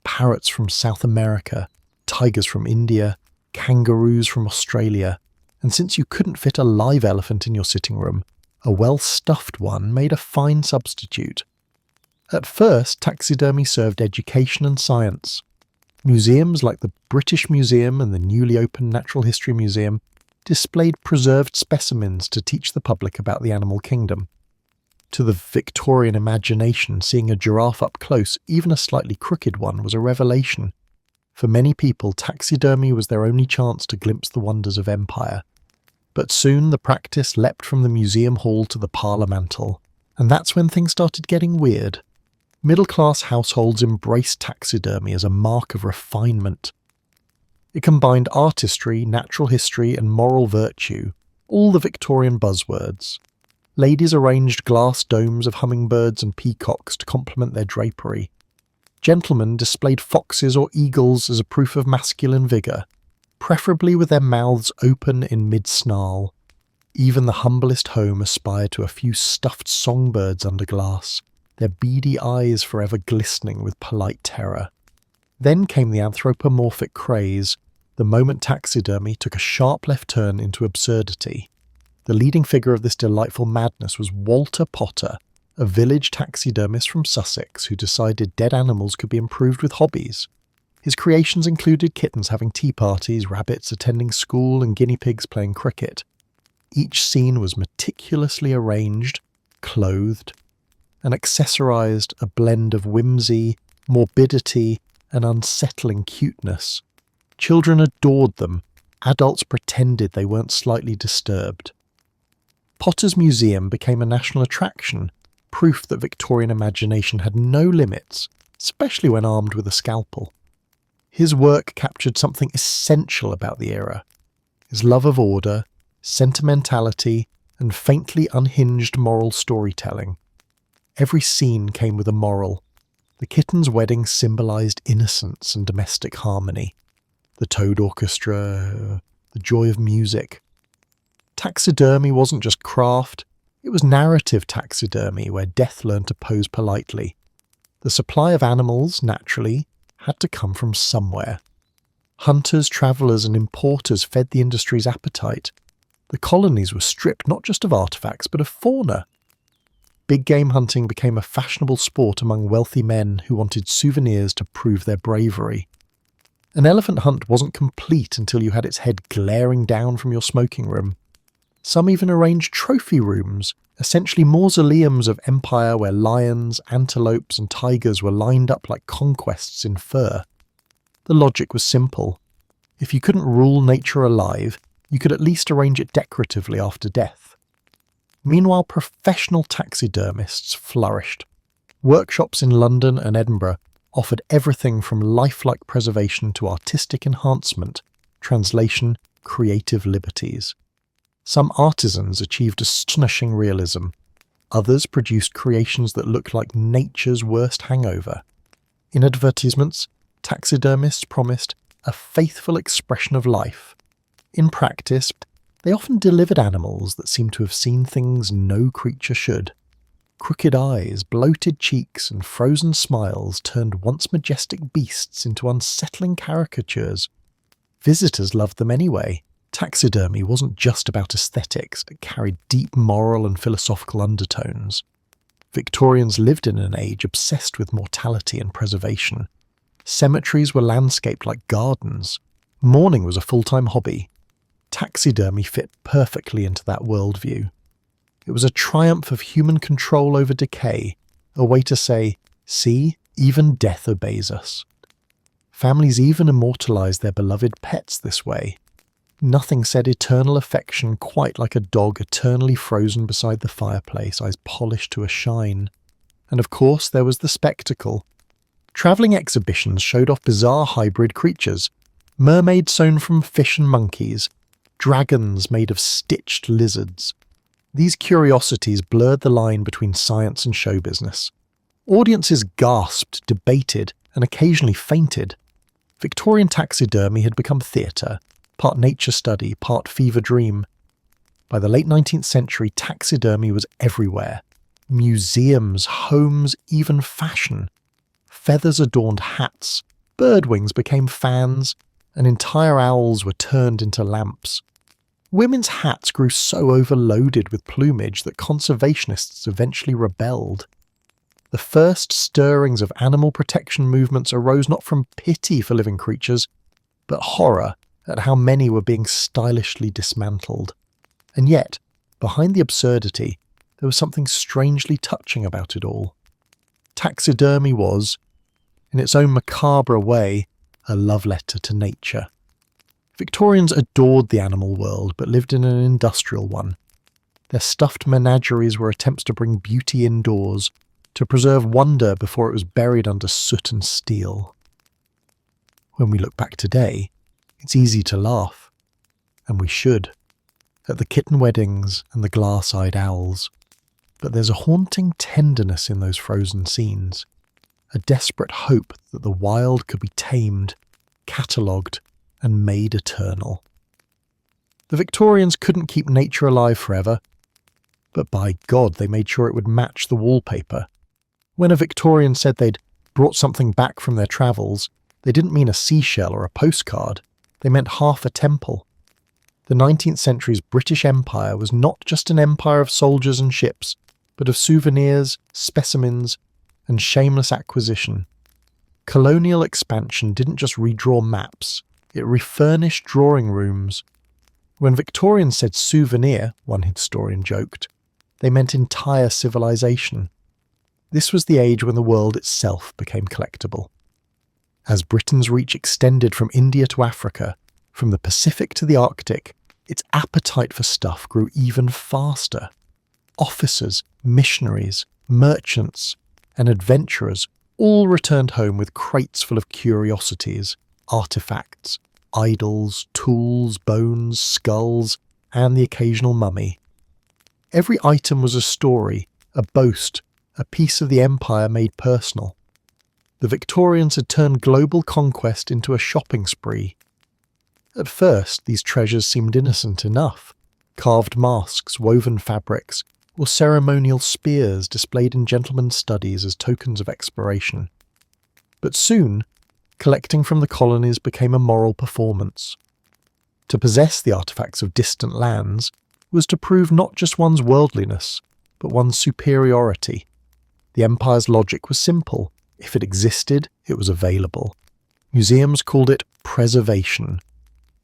Parrots from South America, tigers from India, kangaroos from Australia, and since you couldn't fit a live elephant in your sitting room, a well-stuffed one made a fine substitute. At first, taxidermy served education and science. Museums like the British Museum and the newly opened Natural History Museum displayed preserved specimens to teach the public about the animal kingdom. To the Victorian imagination, seeing a giraffe up close, even a slightly crooked one, was a revelation. For many people, taxidermy was their only chance to glimpse the wonders of empire. But soon the practice leapt from the museum hall to the parlour mantel, and that's when things started getting weird. Middle-class households embraced taxidermy as a mark of refinement. It combined artistry, natural history, and moral virtue, all the Victorian buzzwords. Ladies arranged glass domes of hummingbirds and peacocks to complement their drapery. Gentlemen displayed foxes or eagles as a proof of masculine vigour, preferably with their mouths open in mid-snarl. Even the humblest home aspired to a few stuffed songbirds under glass, their beady eyes forever glistening with polite terror. Then came the anthropomorphic craze, the moment taxidermy took a sharp left turn into absurdity. The leading figure of this delightful madness was Walter Potter, a village taxidermist from Sussex who decided dead animals could be improved with hobbies. His creations included kittens having tea parties, rabbits attending school, and guinea pigs playing cricket. Each scene was meticulously arranged, clothed, and accessorized, a blend of whimsy, morbidity, and unsettling cuteness. Children adored them. Adults pretended they weren't slightly disturbed. Potter's museum became a national attraction, proof that Victorian imagination had no limits, especially when armed with a scalpel. His work captured something essential about the era: his love of order, sentimentality, and faintly unhinged moral storytelling. Every scene came with a moral. The kitten's wedding symbolised innocence and domestic harmony. The Toad Orchestra, the joy of music. Taxidermy wasn't just craft, it was narrative taxidermy where death learned to pose politely. The supply of animals, naturally, had to come from somewhere. Hunters, travellers and importers fed the industry's appetite. The colonies were stripped not just of artefacts but of fauna. Big game hunting became a fashionable sport among wealthy men who wanted souvenirs to prove their bravery. An elephant hunt wasn't complete until you had its head glaring down from your smoking room. Some even arranged trophy rooms, essentially mausoleums of empire where lions, antelopes and tigers were lined up like conquests in fur. The logic was simple. If you couldn't rule nature alive, you could at least arrange it decoratively after death. Meanwhile, professional taxidermists flourished. Workshops in London and Edinburgh offered everything from lifelike preservation to artistic enhancement, translation, creative liberties. Some artisans achieved astonishing realism. Others produced creations that looked like nature's worst hangover. In advertisements, taxidermists promised a faithful expression of life. In practice, they often delivered animals that seemed to have seen things no creature should. Crooked eyes, bloated cheeks, and frozen smiles turned once majestic beasts into unsettling caricatures. Visitors loved them anyway. Taxidermy wasn't just about aesthetics, it carried deep moral and philosophical undertones. Victorians lived in an age obsessed with mortality and preservation. Cemeteries were landscaped like gardens. Mourning was a full-time hobby. Taxidermy fit perfectly into that worldview. It was a triumph of human control over decay, a way to say, see, even death obeys us. Families even immortalized their beloved pets this way. Nothing said eternal affection quite like a dog eternally frozen beside the fireplace, eyes polished to a shine. And of course there was the spectacle. Travelling exhibitions showed off bizarre hybrid creatures, mermaids sewn from fish and monkeys, dragons made of stitched lizards. These curiosities blurred the line between science and show business. Audiences gasped, debated, and occasionally fainted. Victorian taxidermy had become theatre, part nature study, part fever dream. By the late 19th century, taxidermy was everywhere. Museums, homes, even fashion. Feathers adorned hats, bird wings became fans, and entire owls were turned into lamps. Women's hats grew so overloaded with plumage that conservationists eventually rebelled. The first stirrings of animal protection movements arose not from pity for living creatures, but horror at how many were being stylishly dismantled. And yet, behind the absurdity, there was something strangely touching about it all. Taxidermy was, in its own macabre way, a love letter to nature. Victorians adored the animal world, but lived in an industrial one. Their stuffed menageries were attempts to bring beauty indoors, to preserve wonder before it was buried under soot and steel. When we look back today, it's easy to laugh, and we should, at the kitten weddings and the glass-eyed owls. But there's a haunting tenderness in those frozen scenes, a desperate hope that the wild could be tamed, catalogued, and made eternal. The Victorians couldn't keep nature alive forever, but by God they made sure it would match the wallpaper. When a Victorian said they'd brought something back from their travels, they didn't mean a seashell or a postcard, they meant half a temple. The 19th century's British Empire was not just an empire of soldiers and ships, but of souvenirs, specimens, and shameless acquisition. Colonial expansion didn't just redraw maps, it refurnished drawing rooms. When Victorians said souvenir, one historian joked, they meant entire civilization. This was the age when the world itself became collectible. As Britain's reach extended from India to Africa, from the Pacific to the Arctic, its appetite for stuff grew even faster. Officers, missionaries, merchants, and adventurers all returned home with crates full of curiosities, artifacts, idols, tools, bones, skulls, and the occasional mummy. Every item was a story, a boast, a piece of the empire made personal. The Victorians had turned global conquest into a shopping spree. At first, these treasures seemed innocent enough. Carved masks, woven fabrics, or ceremonial spears displayed in gentlemen's studies as tokens of exploration. But soon, collecting from the colonies became a moral performance. To possess the artifacts of distant lands was to prove not just one's worldliness, but one's superiority. The empire's logic was simple. If it existed, it was available. Museums called it preservation.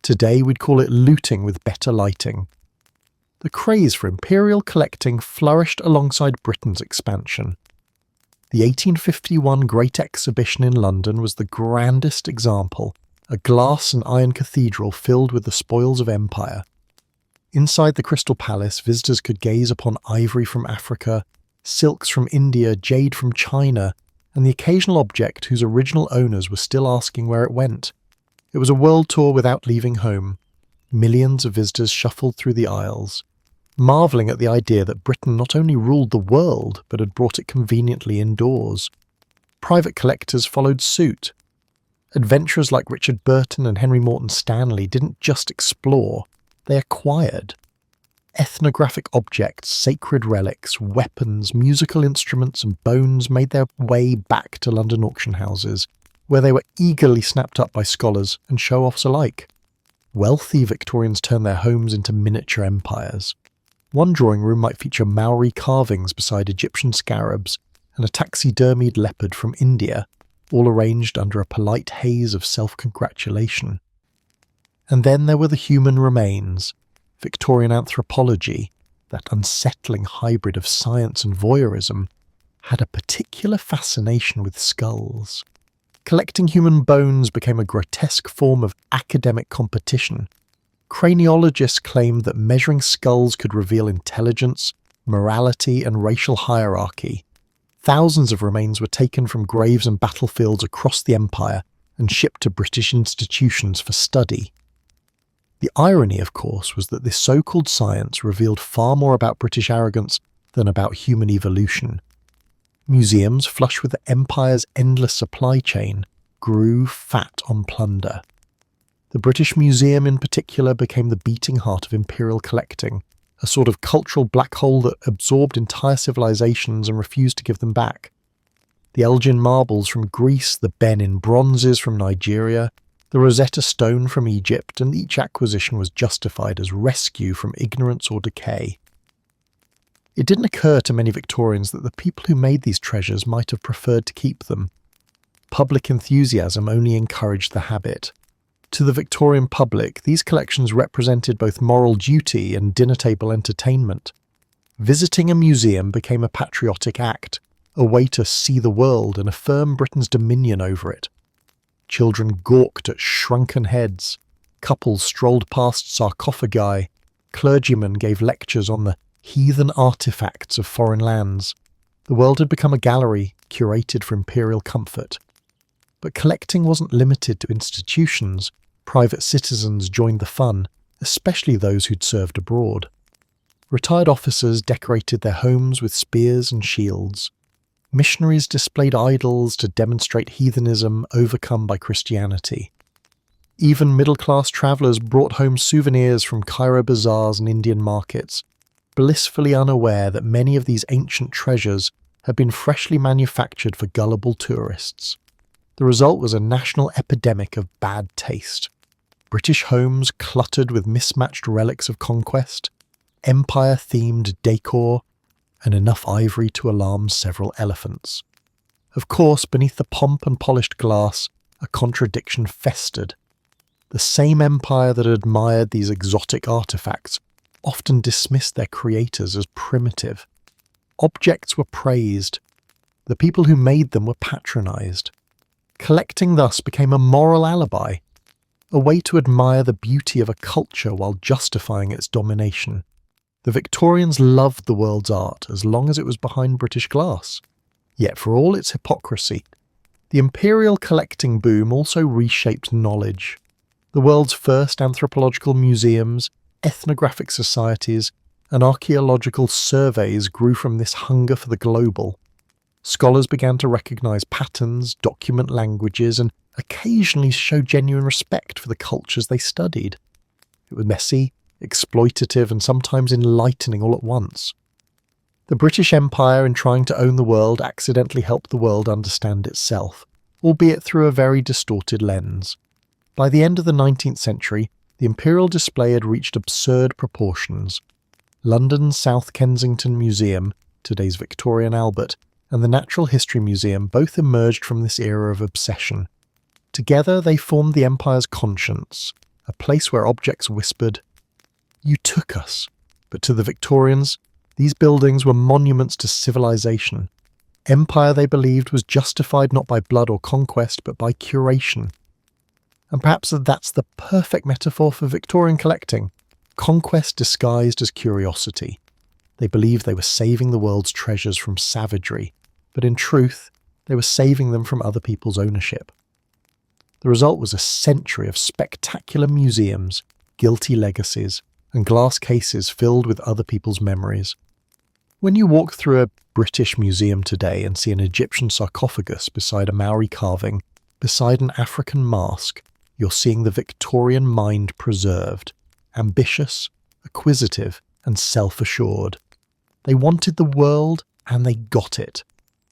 Today we'd call it looting with better lighting. The craze for imperial collecting flourished alongside Britain's expansion. The 1851 Great Exhibition in London was the grandest example, a glass and iron cathedral filled with the spoils of empire. Inside the Crystal Palace, visitors could gaze upon ivory from Africa, silks from India, jade from China, and the occasional object whose original owners were still asking where it went. It was a world tour without leaving home. Millions of visitors shuffled through the aisles, marvelling at the idea that Britain not only ruled the world, but had brought it conveniently indoors. Private collectors followed suit. Adventurers like Richard Burton and Henry Morton Stanley didn't just explore, they acquired. Ethnographic objects, sacred relics, weapons, musical instruments and bones made their way back to London auction houses, where they were eagerly snapped up by scholars and show-offs alike. Wealthy Victorians turned their homes into miniature empires. One drawing room might feature Maori carvings beside Egyptian scarabs and a taxidermied leopard from India, all arranged under a polite haze of self-congratulation. And then there were the human remains. Victorian anthropology, that unsettling hybrid of science and voyeurism, had a particular fascination with skulls. Collecting human bones became a grotesque form of academic competition. Craniologists claimed that measuring skulls could reveal intelligence, morality, and racial hierarchy. Thousands of remains were taken from graves and battlefields across the empire and shipped to British institutions for study. The irony, of course, was that this so-called science revealed far more about British arrogance than about human evolution. Museums, flush with the empire's endless supply chain, grew fat on plunder. The British Museum in particular became the beating heart of imperial collecting, a sort of cultural black hole that absorbed entire civilizations and refused to give them back. The Elgin marbles from Greece, the Benin bronzes from Nigeria, the Rosetta Stone from Egypt, and each acquisition was justified as rescue from ignorance or decay. It didn't occur to many Victorians that the people who made these treasures might have preferred to keep them. Public enthusiasm only encouraged the habit. To the Victorian public, these collections represented both moral duty and dinner-table entertainment. Visiting a museum became a patriotic act, a way to see the world and affirm Britain's dominion over it. Children gawked at shrunken heads, couples strolled past sarcophagi, clergymen gave lectures on the heathen artifacts of foreign lands. The world had become a gallery curated for imperial comfort. But collecting wasn't limited to institutions. Private citizens joined the fun, especially those who'd served abroad. Retired officers decorated their homes with spears and shields. Missionaries displayed idols to demonstrate heathenism overcome by Christianity. Even middle-class travellers brought home souvenirs from Cairo bazaars and Indian markets, blissfully unaware that many of these ancient treasures had been freshly manufactured for gullible tourists. The result was a national epidemic of bad taste. British homes cluttered with mismatched relics of conquest, empire-themed decor, and enough ivory to alarm several elephants. Of course, beneath the pomp and polished glass, a contradiction festered. The same empire that admired these exotic artifacts often dismissed their creators as primitive. Objects were praised. The people who made them were patronized. Collecting thus became a moral alibi, a way to admire the beauty of a culture while justifying its domination. The Victorians loved the world's art as long as it was behind British glass. Yet for all its hypocrisy, the Imperial collecting boom also reshaped knowledge. The world's first anthropological museums, ethnographic societies, and archaeological surveys grew from this hunger for the global. Scholars began to recognise patterns, document languages, and occasionally show genuine respect for the cultures they studied. It was messy, exploitative, and sometimes enlightening all at once. The British Empire, in trying to own the world, accidentally helped the world understand itself, albeit through a very distorted lens. By the end of the 19th century, the imperial display had reached absurd proportions. London's South Kensington Museum, today's Victorian Albert, and the Natural History Museum both emerged from this era of obsession. Together they formed the empire's conscience, a place where objects whispered, "You took us." But to the Victorians, these buildings were monuments to civilization. Empire, they believed, was justified not by blood or conquest, but by curation. And perhaps that's the perfect metaphor for Victorian collecting. Conquest disguised as curiosity. They believed they were saving the world's treasures from savagery, but in truth, they were saving them from other people's ownership. The result was a century of spectacular museums, guilty legacies, and glass cases filled with other people's memories. When you walk through a British museum today and see an Egyptian sarcophagus beside a Maori carving, beside an African mask, you're seeing the Victorian mind preserved, ambitious, acquisitive, and self-assured. They wanted the world, and they got it.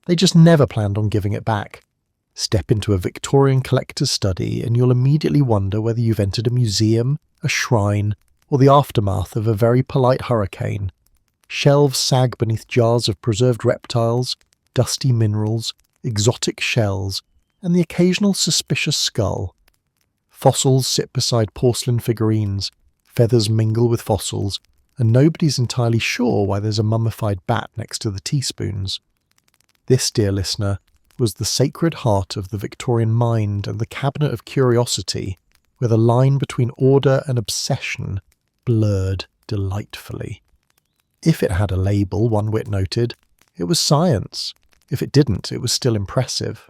They just never planned on giving it back. Step into a Victorian collector's study and you'll immediately wonder whether you've entered a museum, a shrine, or the aftermath of a very polite hurricane. Shelves sag beneath jars of preserved reptiles, dusty minerals, exotic shells, and the occasional suspicious skull. Fossils sit beside porcelain figurines, feathers mingle with fossils, and nobody's entirely sure why there's a mummified bat next to the teaspoons. This, dear listener, was the sacred heart of the Victorian mind and the cabinet of curiosity, where the line between order and obsession blurred delightfully. If it had a label, one wit noted, it was science. If it didn't, it was still impressive.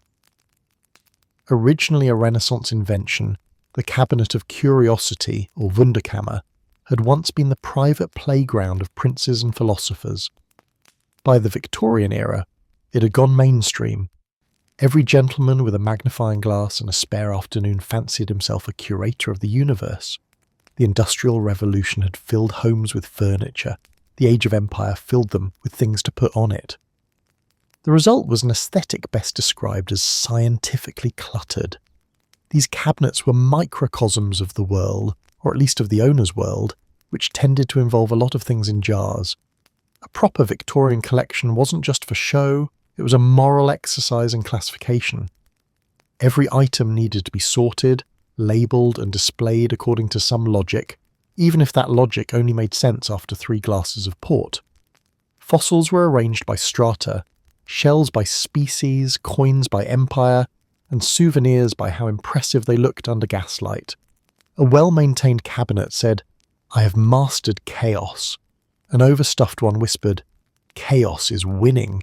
Originally a Renaissance invention, the cabinet of curiosity, or Wunderkammer, had once been the private playground of princes and philosophers. By the Victorian era, it had gone mainstream. Every gentleman with a magnifying glass and a spare afternoon fancied himself a curator of the universe. The Industrial Revolution had filled homes with furniture. The Age of Empire filled them with things to put on it. The result was an aesthetic best described as scientifically cluttered. These cabinets were microcosms of the world, or at least of the owner's world, which tended to involve a lot of things in jars. A proper Victorian collection wasn't just for show, it was a moral exercise in classification. Every item needed to be sorted, labelled and displayed according to some logic, even if that logic only made sense after 3 glasses of port. Fossils were arranged by strata, shells by species, coins by empire, and souvenirs by how impressive they looked under gaslight. A well-maintained cabinet said, "I have mastered chaos." An overstuffed one whispered, "Chaos is winning."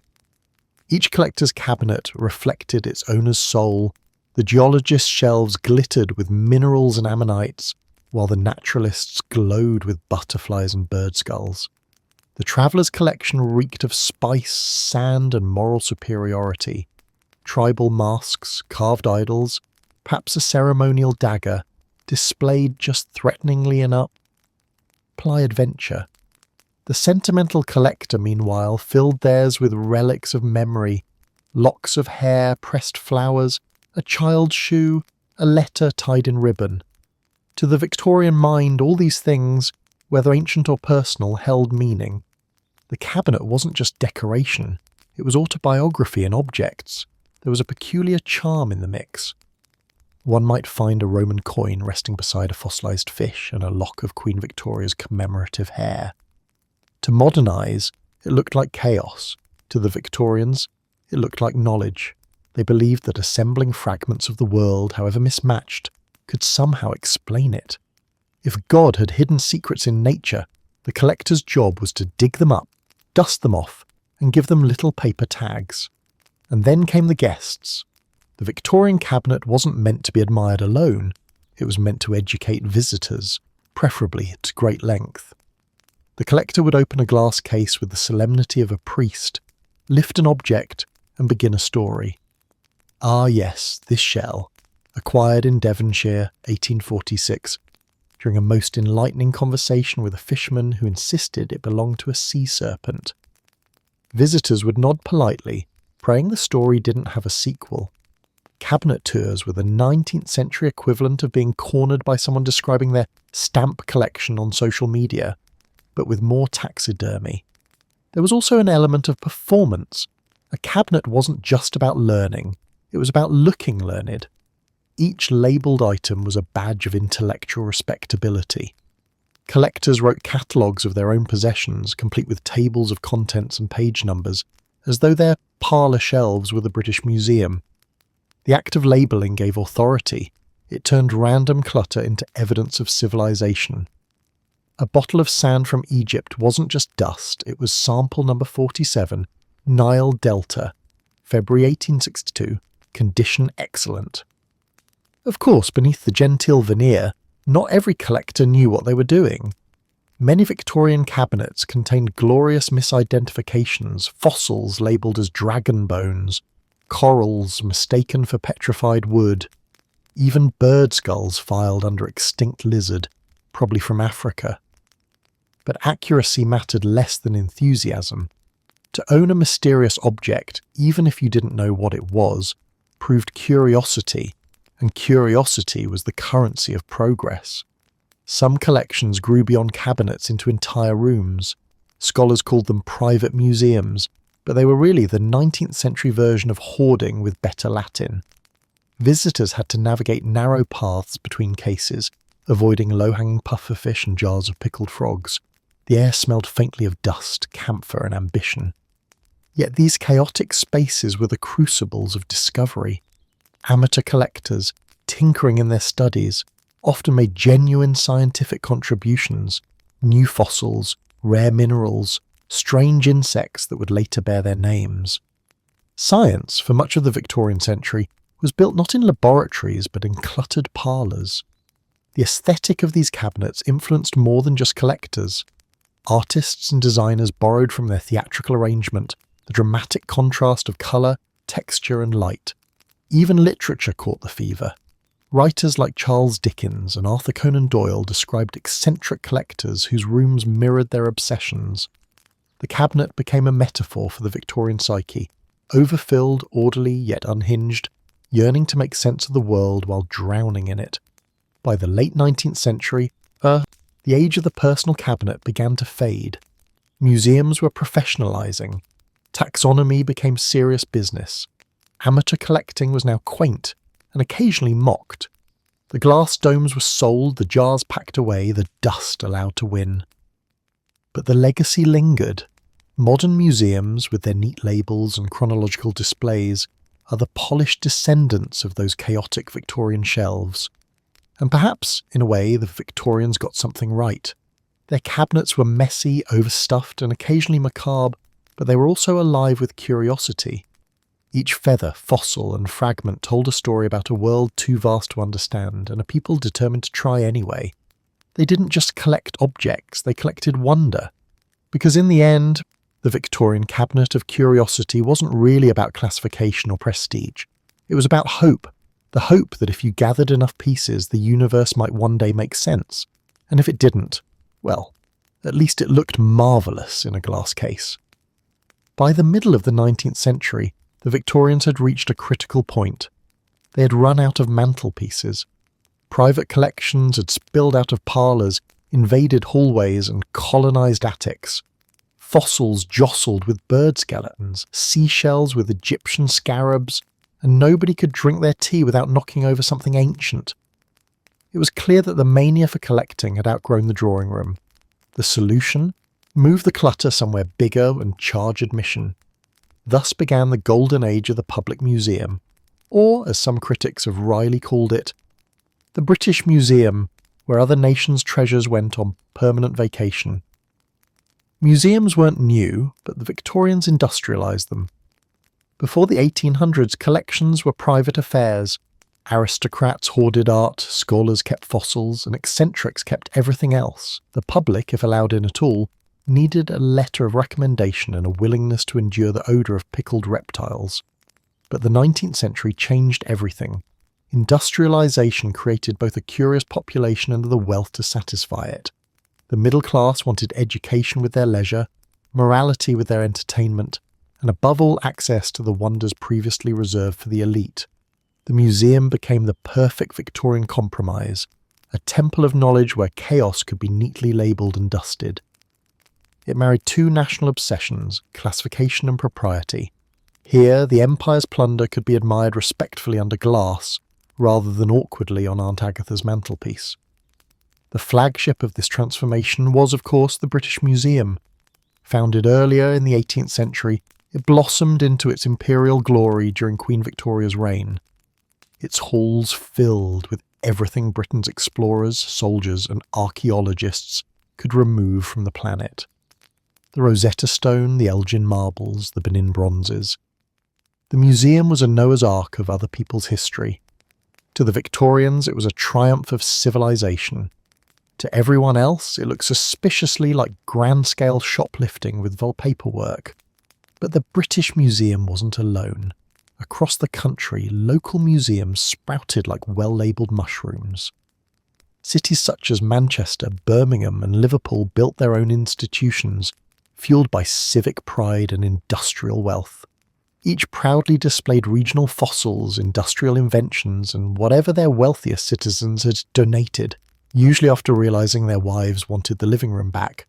Each collector's cabinet reflected its owner's soul. The geologist's shelves glittered with minerals and ammonites, while the naturalists glowed with butterflies and bird skulls. The traveller's collection reeked of spice, sand, and moral superiority. Tribal masks, carved idols, perhaps a ceremonial dagger, displayed just threateningly enough. Ply adventure. The sentimental collector, meanwhile, filled theirs with relics of memory, locks of hair, pressed flowers, a child's shoe, a letter tied in ribbon. To the Victorian mind, all these things, whether ancient or personal, held meaning. The cabinet wasn't just decoration, it was autobiography in objects. There was a peculiar charm in the mix. One might find a Roman coin resting beside a fossilised fish and a lock of Queen Victoria's commemorative hair. To modern eyes, it looked like chaos. To the Victorians, it looked like knowledge. They believed that assembling fragments of the world, however mismatched, could somehow explain it. If God had hidden secrets in nature, the collector's job was to dig them up, dust them off, and give them little paper tags. And then came the guests. The Victorian cabinet wasn't meant to be admired alone, it was meant to educate visitors, preferably at great length. The collector would open a glass case with the solemnity of a priest, lift an object, and begin a story. Ah yes, this shell, acquired in Devonshire, 1846, during a most enlightening conversation with a fisherman who insisted it belonged to a sea serpent. Visitors would nod politely, praying the story didn't have a sequel. Cabinet tours were the 19th century equivalent of being cornered by someone describing their stamp collection on social media, but with more taxidermy. There was also an element of performance. A cabinet wasn't just about learning, it was about looking learned. Each labelled item was a badge of intellectual respectability. Collectors wrote catalogues of their own possessions, complete with tables of contents and page numbers, as though their parlour shelves were the British Museum. The act of labelling gave authority. It turned random clutter into evidence of civilization. A bottle of sand from Egypt wasn't just dust, it was sample number 47, Nile Delta, February 1862, condition excellent. Of course, beneath the genteel veneer, not every collector knew what they were doing. Many Victorian cabinets contained glorious misidentifications, fossils labelled as dragon bones, corals mistaken for petrified wood, even bird skulls filed under extinct lizard, probably from Africa. But accuracy mattered less than enthusiasm. To own a mysterious object, even if you didn't know what it was, proved curiosity, and curiosity was the currency of progress. Some collections grew beyond cabinets into entire rooms. Scholars called them private museums, but they were really the 19th century version of hoarding with better Latin. Visitors had to navigate narrow paths between cases, avoiding low-hanging pufferfish and jars of pickled frogs. The air smelled faintly of dust, camphor, and ambition. Yet these chaotic spaces were the crucibles of discovery. Amateur collectors, tinkering in their studies, often made genuine scientific contributions, new fossils, rare minerals, strange insects that would later bear their names. Science, for much of the Victorian century, was built not in laboratories but in cluttered parlours. The aesthetic of these cabinets influenced more than just collectors. Artists and designers borrowed from their theatrical arrangement the dramatic contrast of colour, texture and light. Even literature caught the fever. Writers like Charles Dickens and Arthur Conan Doyle described eccentric collectors whose rooms mirrored their obsessions. The cabinet became a metaphor for the Victorian psyche, overfilled, orderly yet unhinged, yearning to make sense of the world while drowning in it. By the late 19th century, the age of the personal cabinet began to fade. Museums were professionalising. Taxonomy became serious business. Amateur collecting was now quaint and occasionally mocked. The glass domes were sold, the jars packed away, the dust allowed to win. But the legacy lingered. Modern museums, with their neat labels and chronological displays, are the polished descendants of those chaotic Victorian shelves. And perhaps, in a way, the Victorians got something right. Their cabinets were messy, overstuffed, and occasionally macabre, but they were also alive with curiosity. Each feather, fossil, and fragment told a story about a world too vast to understand, and a people determined to try anyway. They didn't just collect objects, they collected wonder. Because in the end, the Victorian cabinet of curiosity wasn't really about classification or prestige. It was about hope. The hope that if you gathered enough pieces, the universe might one day make sense. And if it didn't, well, at least it looked marvellous in a glass case. By the middle of the 19th century, the Victorians had reached a critical point. They had run out of mantelpieces. Private collections had spilled out of parlours, invaded hallways, and colonised attics. Fossils jostled with bird skeletons, seashells with Egyptian scarabs, and nobody could drink their tea without knocking over something ancient. It was clear that the mania for collecting had outgrown the drawing room. The solution? Move the clutter somewhere bigger and charge admission. Thus began the golden age of the public museum, or, as some critics have wryly called it, the British Museum, where other nations' treasures went on permanent vacation. Museums weren't new, but the Victorians industrialised them. Before the 1800s, collections were private affairs. Aristocrats hoarded art, scholars kept fossils, and eccentrics kept everything else. The public, if allowed in at all, needed a letter of recommendation and a willingness to endure the odour of pickled reptiles. But the 19th century changed everything. Industrialisation created both a curious population and the wealth to satisfy it. The middle class wanted education with their leisure, morality with their entertainment, and above all access to the wonders previously reserved for the elite. The museum became the perfect Victorian compromise, a temple of knowledge where chaos could be neatly labelled and dusted. It married two national obsessions, classification and propriety. Here, the empire's plunder could be admired respectfully under glass, rather than awkwardly on Aunt Agatha's mantelpiece. The flagship of this transformation was, of course, the British Museum. Founded earlier in the 18th century, it blossomed into its imperial glory during Queen Victoria's reign. Its halls filled with everything Britain's explorers, soldiers, and archaeologists could remove from the planet. The Rosetta Stone, the Elgin marbles, the Benin bronzes. The museum was a Noah's Ark of other people's history. To the Victorians, it was a triumph of civilization. To everyone else, it looked suspiciously like grand-scale shoplifting with wallpaperwork. But the British Museum wasn't alone. Across the country, local museums sprouted like well-labelled mushrooms. Cities such as Manchester, Birmingham, and Liverpool built their own institutions, fueled by civic pride and industrial wealth. Each proudly displayed regional fossils, industrial inventions, and whatever their wealthiest citizens had donated, usually after realising their wives wanted the living room back.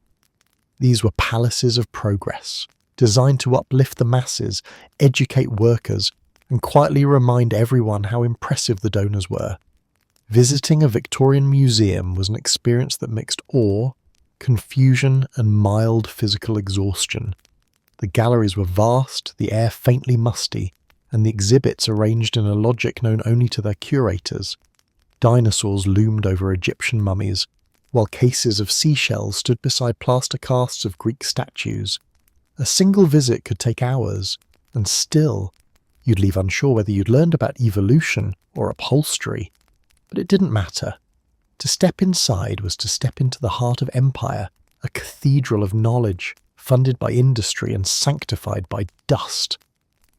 These were palaces of progress, designed to uplift the masses, educate workers, and quietly remind everyone how impressive the donors were. Visiting a Victorian museum was an experience that mixed awe, confusion, and mild physical exhaustion. The galleries were vast, the air faintly musty, and the exhibits arranged in a logic known only to their curators. Dinosaurs loomed over Egyptian mummies, while cases of seashells stood beside plaster casts of Greek statues. A single visit could take hours, and still, you'd leave unsure whether you'd learned about evolution or upholstery. But it didn't matter. To step inside was to step into the heart of empire, a cathedral of knowledge, funded by industry and sanctified by dust.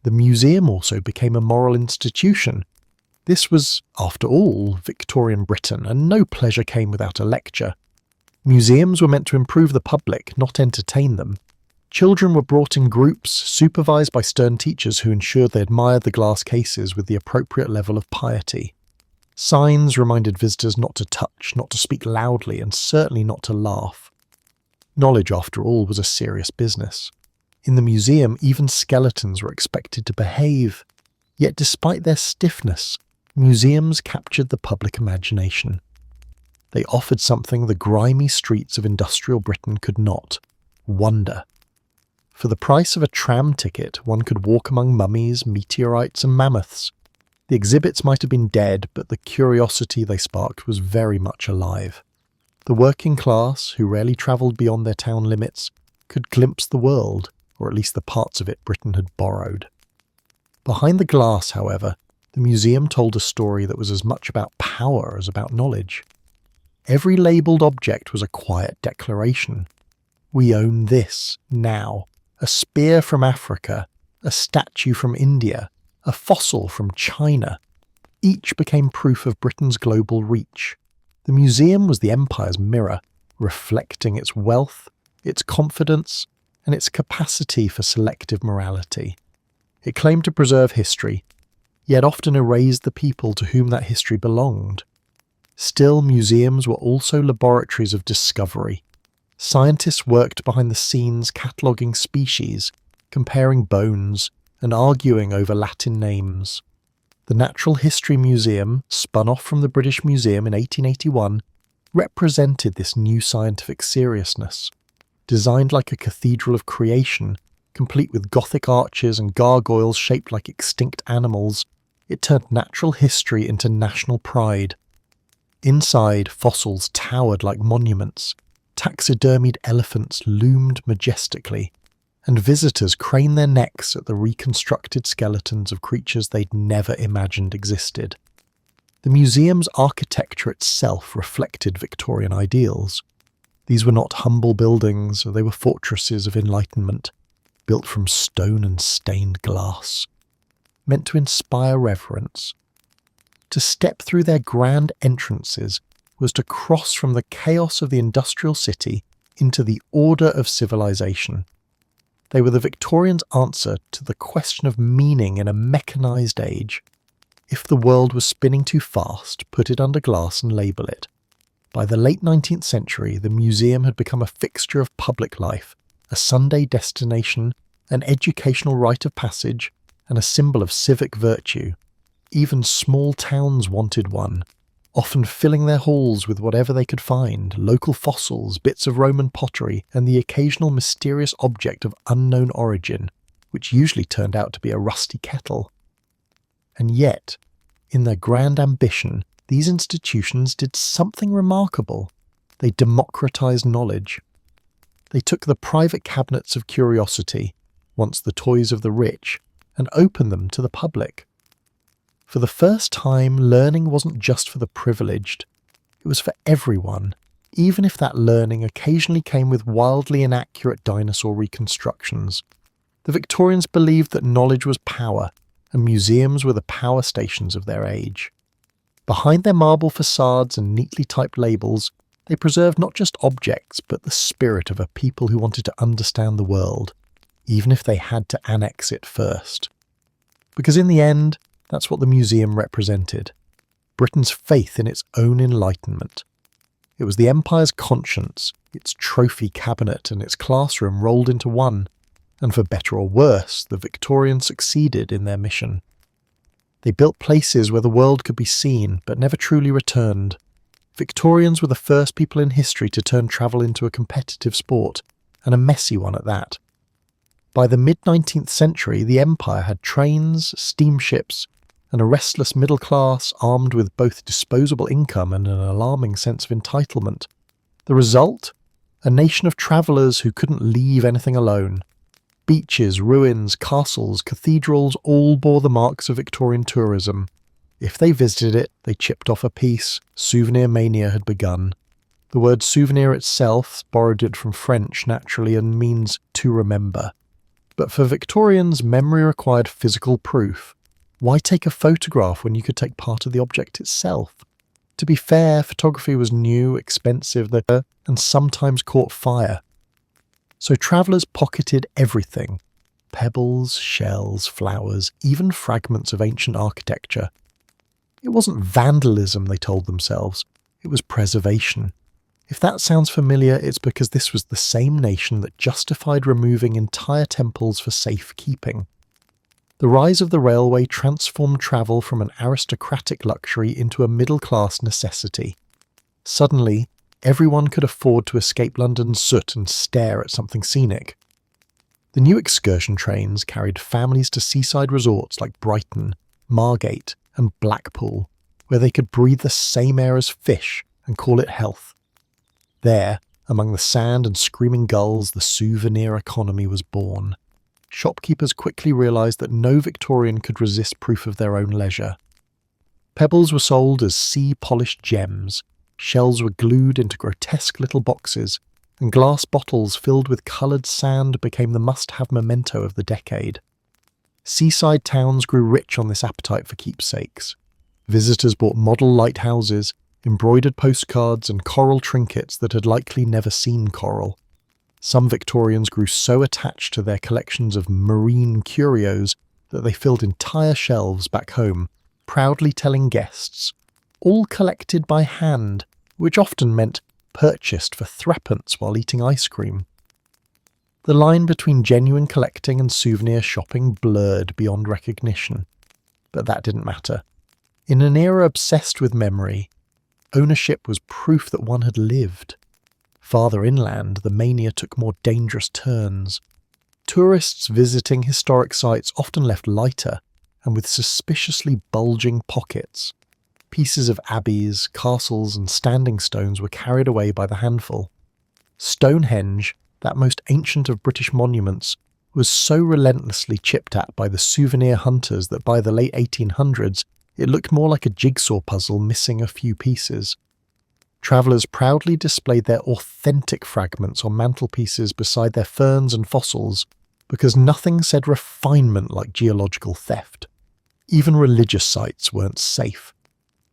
The museum also became a moral institution. This was, after all, Victorian Britain, and no pleasure came without a lecture. Museums were meant to improve the public, not entertain them. Children were brought in groups, supervised by stern teachers who ensured they admired the glass cases with the appropriate level of piety. Signs reminded visitors not to touch, not to speak loudly, and certainly not to laugh. Knowledge, after all, was a serious business. In the museum, even skeletons were expected to behave. Yet despite their stiffness, museums captured the public imagination. They offered something the grimy streets of industrial Britain could not: wonder. For the price of a tram ticket, one could walk among mummies, meteorites, and mammoths. The exhibits might have been dead, but the curiosity they sparked was very much alive. The working class, who rarely travelled beyond their town limits, could glimpse the world, or at least the parts of it Britain had borrowed. Behind the glass, however, the museum told a story that was as much about power as about knowledge. Every labelled object was a quiet declaration. We own this, now. A spear from Africa, a statue from India, a fossil from China. Each became proof of Britain's global reach. The museum was the empire's mirror, reflecting its wealth, its confidence, and its capacity for selective morality. It claimed to preserve history, yet often erased the people to whom that history belonged. Still, museums were also laboratories of discovery. Scientists worked behind the scenes cataloguing species, comparing bones, and arguing over Latin names. The Natural History Museum, spun off from the British Museum in 1881, represented this new scientific seriousness. Designed like a cathedral of creation, complete with Gothic arches and gargoyles shaped like extinct animals, it turned natural history into national pride. Inside, fossils towered like monuments. Taxidermied elephants loomed majestically, and visitors craned their necks at the reconstructed skeletons of creatures they'd never imagined existed. The museum's architecture itself reflected Victorian ideals. These were not humble buildings, they were fortresses of Enlightenment, built from stone and stained glass, meant to inspire reverence. To step through their grand entrances was to cross from the chaos of the industrial city into the order of civilization. They were the Victorians' answer to the question of meaning in a mechanised age. If the world was spinning too fast, put it under glass and label it. By the late 19th century, the museum had become a fixture of public life, a Sunday destination, an educational rite of passage, and a symbol of civic virtue. Even small towns wanted one, often filling their halls with whatever they could find: local fossils, bits of Roman pottery, and the occasional mysterious object of unknown origin, which usually turned out to be a rusty kettle. And yet, in their grand ambition, these institutions did something remarkable. They democratized knowledge. They took the private cabinets of curiosity, once the toys of the rich, and opened them to the public. For the first time, learning wasn't just for the privileged. It was for everyone, even if that learning occasionally came with wildly inaccurate dinosaur reconstructions. The Victorians believed that knowledge was power, and museums were the power stations of their age. Behind their marble facades and neatly typed labels, they preserved not just objects, but the spirit of a people who wanted to understand the world, even if they had to annex it first. Because in the end, that's what the museum represented: Britain's faith in its own enlightenment. It was the empire's conscience, its trophy cabinet and its classroom rolled into one, and for better or worse, the Victorians succeeded in their mission. They built places where the world could be seen, but never truly returned. Victorians were the first people in history to turn travel into a competitive sport, and a messy one at that. By the mid-19th century, the empire had trains, steamships, and a restless middle class armed with both disposable income and an alarming sense of entitlement. The result? A nation of travellers who couldn't leave anything alone. Beaches, ruins, castles, cathedrals all bore the marks of Victorian tourism. If they visited it, they chipped off a piece. Souvenir mania had begun. The word souvenir itself borrowed it from French naturally and means to remember. But for Victorians, memory required physical proof. Why take a photograph when you could take part of the object itself? To be fair, photography was new, expensive, and sometimes caught fire. So travellers pocketed everything: pebbles, shells, flowers, even fragments of ancient architecture. It wasn't vandalism, they told themselves, it was preservation. If that sounds familiar, it's because this was the same nation that justified removing entire temples for safekeeping. The rise of the railway transformed travel from an aristocratic luxury into a middle-class necessity. Suddenly, everyone could afford to escape London's soot and stare at something scenic. The new excursion trains carried families to seaside resorts like Brighton, Margate, and Blackpool, where they could breathe the same air as fish and call it health. There, among the sand and screaming gulls, the souvenir economy was born. Shopkeepers quickly realised that no Victorian could resist proof of their own leisure. Pebbles were sold as sea-polished gems, shells were glued into grotesque little boxes, and glass bottles filled with coloured sand became the must-have memento of the decade. Seaside towns grew rich on this appetite for keepsakes. Visitors bought model lighthouses, embroidered postcards, and coral trinkets that had likely never seen coral. Some Victorians grew so attached to their collections of marine curios that they filled entire shelves back home, proudly telling guests, all collected by hand, which often meant purchased for threepence while eating ice cream. The line between genuine collecting and souvenir shopping blurred beyond recognition. But that didn't matter. In an era obsessed with memory, ownership was proof that one had lived. Farther inland, the mania took more dangerous turns. Tourists visiting historic sites often left lighter and with suspiciously bulging pockets. Pieces of abbeys, castles, and standing stones were carried away by the handful. Stonehenge, that most ancient of British monuments, was so relentlessly chipped at by the souvenir hunters that by the late 1800s it looked more like a jigsaw puzzle missing a few pieces. Travellers proudly displayed their authentic fragments on mantelpieces beside their ferns and fossils, because nothing said refinement like geological theft. Even religious sites weren't safe.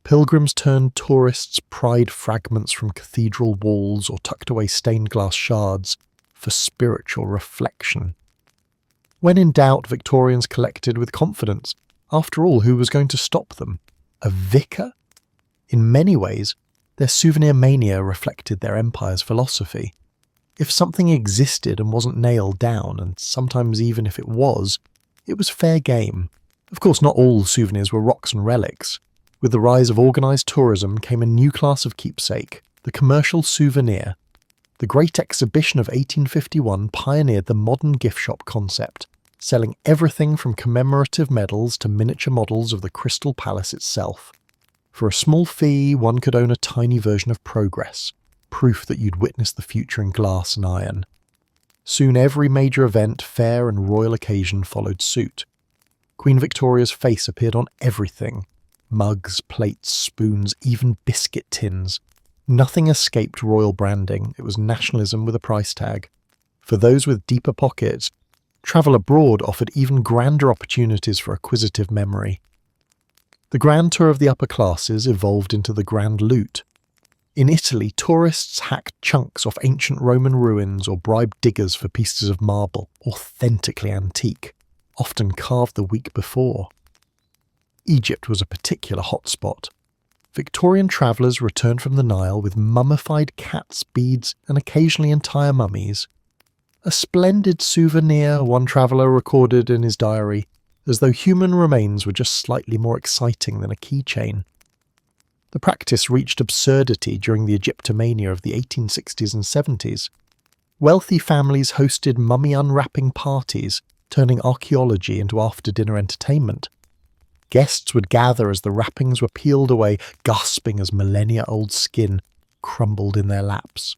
Pilgrims turned tourists' pried fragments from cathedral walls or tucked away stained glass shards for spiritual reflection. When in doubt, Victorians collected with confidence. After all, who was going to stop them? A vicar? In many ways, their souvenir mania reflected their empire's philosophy. If something existed and wasn't nailed down, and sometimes even if it was fair game. Of course, not all souvenirs were rocks and relics. With the rise of organised tourism came a new class of keepsake, the commercial souvenir. The Great Exhibition of 1851 pioneered the modern gift shop concept, selling everything from commemorative medals to miniature models of the Crystal Palace itself. For a small fee, one could own a tiny version of progress, proof that you'd witnessed the future in glass and iron. Soon every major event, fair and royal occasion followed suit. Queen Victoria's face appeared on everything. Mugs, plates, spoons, even biscuit tins. Nothing escaped royal branding. It was nationalism with a price tag. For those with deeper pockets, travel abroad offered even grander opportunities for acquisitive memory. The grand tour of the upper classes evolved into the grand loot. In Italy, tourists hacked chunks off ancient Roman ruins or bribed diggers for pieces of marble, authentically antique, often carved the week before. Egypt was a particular hotspot. Victorian travellers returned from the Nile with mummified cats, beads, and occasionally entire mummies. A splendid souvenir, one traveller recorded in his diary, as though human remains were just slightly more exciting than a keychain. The practice reached absurdity during the Egyptomania of the 1860s and 70s. Wealthy families hosted mummy unwrapping parties, turning archaeology into after-dinner entertainment. Guests would gather as the wrappings were peeled away, gasping as millennia-old skin crumbled in their laps.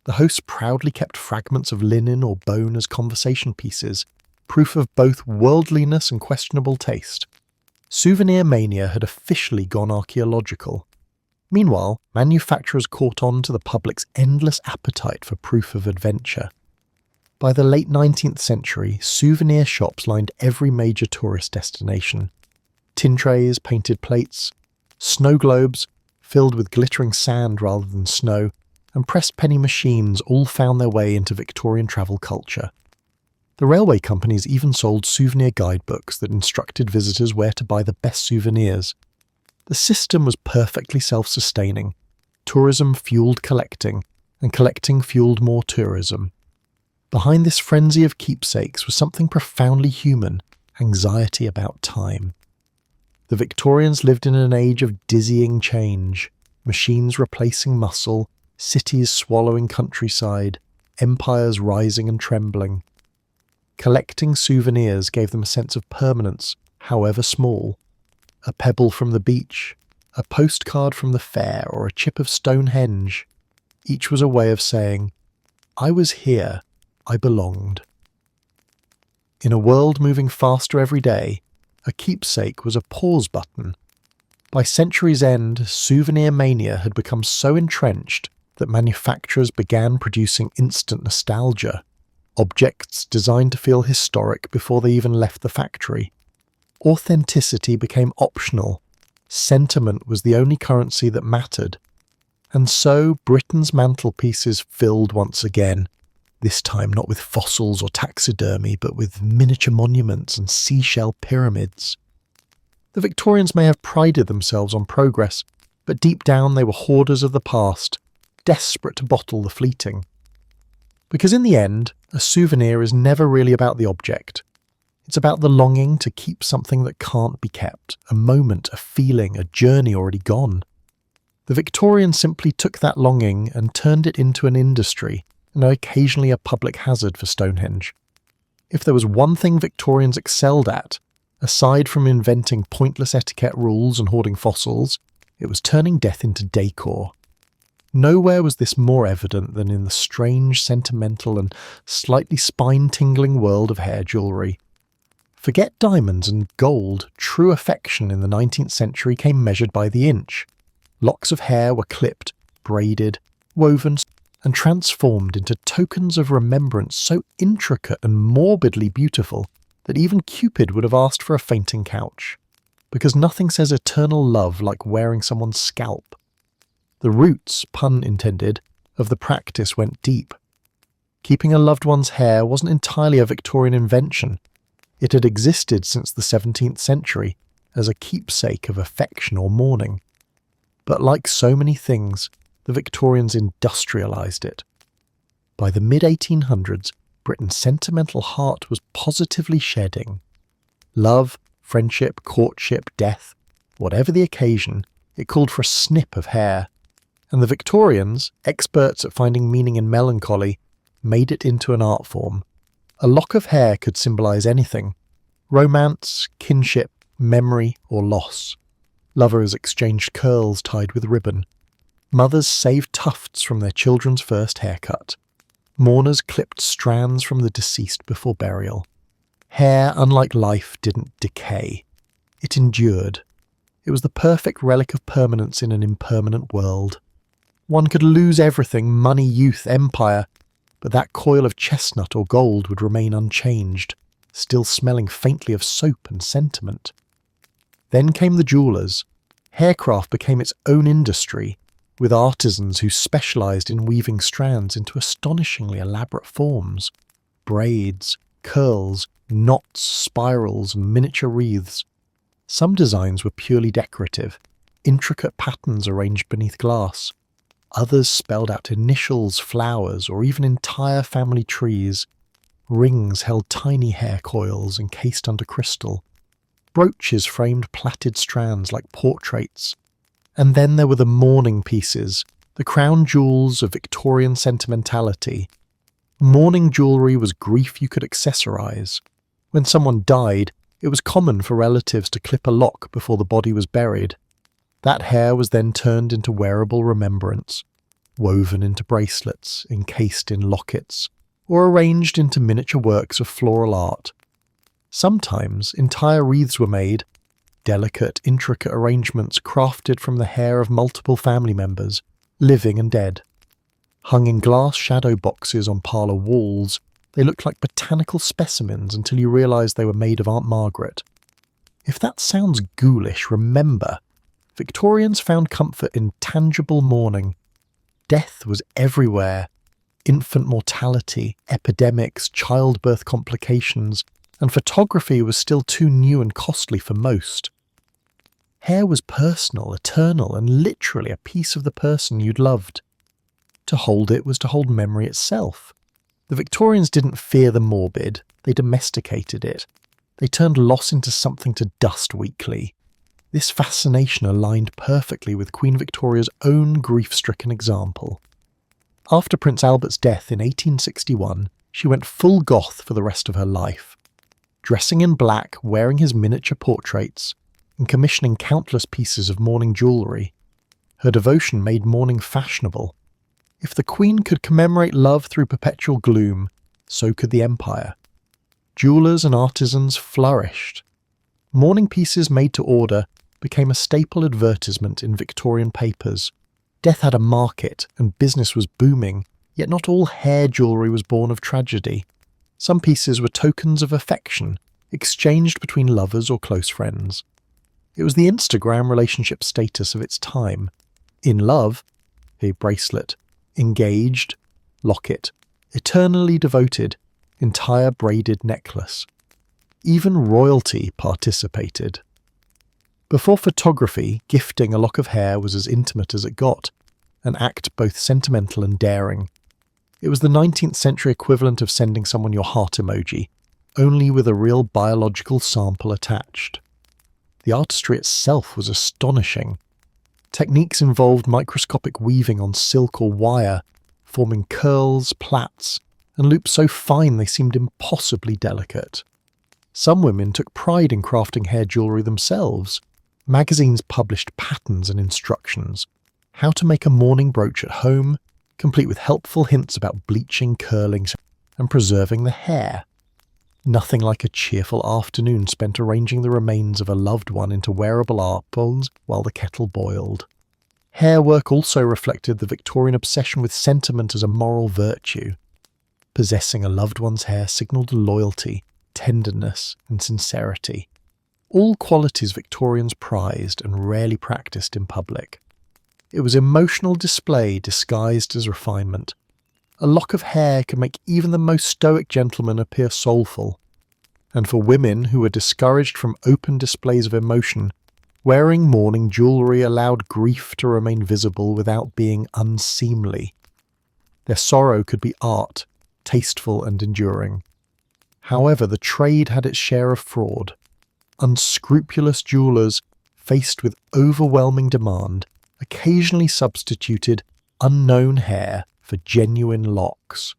The hosts proudly kept fragments of linen or bone as conversation pieces, proof of both worldliness and questionable taste. Souvenir mania had officially gone archaeological. Meanwhile, manufacturers caught on to the public's endless appetite for proof of adventure. By the late 19th century, souvenir shops lined every major tourist destination. Tin trays, painted plates, snow globes, filled with glittering sand rather than snow, and pressed penny machines all found their way into Victorian travel culture. The railway companies even sold souvenir guidebooks that instructed visitors where to buy the best souvenirs. The system was perfectly self-sustaining. Tourism fueled collecting, and collecting fueled more tourism. Behind this frenzy of keepsakes was something profoundly human: anxiety about time. The Victorians lived in an age of dizzying change, machines replacing muscle, cities swallowing countryside, empires rising and trembling. Collecting souvenirs gave them a sense of permanence, however small. A pebble from the beach, a postcard from the fair, or a chip of Stonehenge. Each was a way of saying, "I was here, I belonged." In a world moving faster every day, a keepsake was a pause button. By century's end, souvenir mania had become so entrenched that manufacturers began producing instant nostalgia, objects designed to feel historic before they even left the factory. Authenticity became optional. Sentiment was the only currency that mattered. And so Britain's mantelpieces filled once again, this time not with fossils or taxidermy, but with miniature monuments and seashell pyramids. The Victorians may have prided themselves on progress, but deep down they were hoarders of the past, desperate to bottle the fleeting. Because in the end, a souvenir is never really about the object. It's about the longing to keep something that can't be kept, a moment, a feeling, a journey already gone. The Victorians simply took that longing and turned it into an industry, and occasionally a public hazard for Stonehenge. If there was one thing Victorians excelled at, aside from inventing pointless etiquette rules and hoarding fossils, it was turning death into decor. Nowhere was this more evident than in the strange, sentimental and slightly spine-tingling world of hair jewellery. Forget diamonds and gold, true affection in the 19th century came measured by the inch. Locks of hair were clipped, braided, woven, and transformed into tokens of remembrance so intricate and morbidly beautiful that even Cupid would have asked for a fainting couch. Because nothing says eternal love like wearing someone's scalp. The roots, pun intended, of the practice went deep. Keeping a loved one's hair wasn't entirely a Victorian invention. It had existed since the 17th century as a keepsake of affection or mourning. But like so many things, the Victorians industrialised it. By the mid-1800s, Britain's sentimental heart was positively shedding. Love, friendship, courtship, death, whatever the occasion, it called for a snip of hair. And the Victorians, experts at finding meaning in melancholy, made it into an art form. A lock of hair could symbolise anything: romance, kinship, memory, or loss. Lovers exchanged curls tied with ribbon. Mothers saved tufts from their children's first haircut. Mourners clipped strands from the deceased before burial. Hair, unlike life, didn't decay. It endured. It was the perfect relic of permanence in an impermanent world. One could lose everything, money, youth, empire, but that coil of chestnut or gold would remain unchanged, still smelling faintly of soap and sentiment. Then came the jewellers. Haircraft became its own industry, with artisans who specialised in weaving strands into astonishingly elaborate forms: braids, curls, knots, spirals, and miniature wreaths. Some designs were purely decorative, intricate patterns arranged beneath glass. Others spelled out initials, flowers, or even entire family trees. Rings held tiny hair coils encased under crystal. Brooches framed plaited strands like portraits. And then there were the mourning pieces, the crown jewels of Victorian sentimentality. Mourning jewellery was grief you could accessorise. When someone died, it was common for relatives to clip a lock before the body was buried. That hair was then turned into wearable remembrance, woven into bracelets, encased in lockets, or arranged into miniature works of floral art. Sometimes entire wreaths were made, delicate, intricate arrangements crafted from the hair of multiple family members, living and dead. Hung in glass shadow boxes on parlour walls, they looked like botanical specimens until you realised they were made of Aunt Margaret. If that sounds ghoulish, remember, Victorians found comfort in tangible mourning. Death was everywhere. Infant mortality, epidemics, childbirth complications, and photography was still too new and costly for most. Hair was personal, eternal, and literally a piece of the person you'd loved. To hold it was to hold memory itself. The Victorians didn't fear the morbid, they domesticated it. They turned loss into something to dust weekly. This fascination aligned perfectly with Queen Victoria's own grief-stricken example. After Prince Albert's death in 1861, she went full goth for the rest of her life. Dressing in black, wearing his miniature portraits, and commissioning countless pieces of mourning jewellery. Her devotion made mourning fashionable. If the Queen could commemorate love through perpetual gloom, so could the Empire. Jewellers and artisans flourished. Mourning pieces made to order became a staple advertisement in Victorian papers. Death had a market and business was booming, yet not all hair jewellery was born of tragedy. Some pieces were tokens of affection, exchanged between lovers or close friends. It was the Instagram relationship status of its time. In love, a bracelet. Engaged, locket. Eternally devoted, entire braided necklace. Even royalty participated. Before photography, gifting a lock of hair was as intimate as it got, an act both sentimental and daring. It was the 19th century equivalent of sending someone your heart emoji, only with a real biological sample attached. The artistry itself was astonishing. Techniques involved microscopic weaving on silk or wire, forming curls, plaits, and loops so fine they seemed impossibly delicate. Some women took pride in crafting hair jewellery themselves. Magazines published patterns and instructions. How to make a mourning brooch at home, complete with helpful hints about bleaching, curling, and preserving the hair. Nothing like a cheerful afternoon spent arranging the remains of a loved one into wearable artfuls while the kettle boiled. Hair work also reflected the Victorian obsession with sentiment as a moral virtue. Possessing a loved one's hair signalled loyalty, tenderness, and sincerity. All qualities Victorians prized and rarely practiced in public. It was emotional display disguised as refinement. A lock of hair could make even the most stoic gentleman appear soulful. And for women who were discouraged from open displays of emotion, wearing mourning jewellery allowed grief to remain visible without being unseemly. Their sorrow could be art, tasteful and enduring. However, the trade had its share of fraud. Unscrupulous jewellers, faced with overwhelming demand, occasionally substituted unknown hair for genuine locks.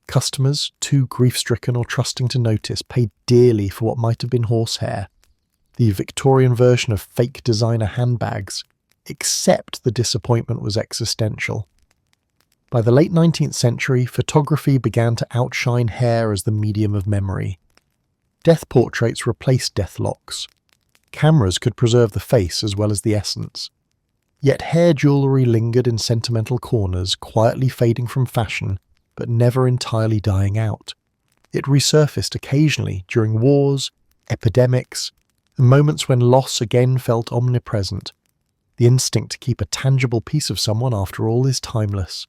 Customers, too grief-stricken or trusting to notice, paid dearly for what might have been horsehair, the Victorian version of fake designer handbags, except the disappointment was existential. By the late 19th century, photography began to outshine hair as the medium of memory. Death portraits replaced death locks. Cameras could preserve the face as well as the essence. Yet hair jewellery lingered in sentimental corners, quietly fading from fashion, but never entirely dying out. It resurfaced occasionally during wars, epidemics, and moments when loss again felt omnipresent. The instinct to keep a tangible piece of someone, after all, is timeless.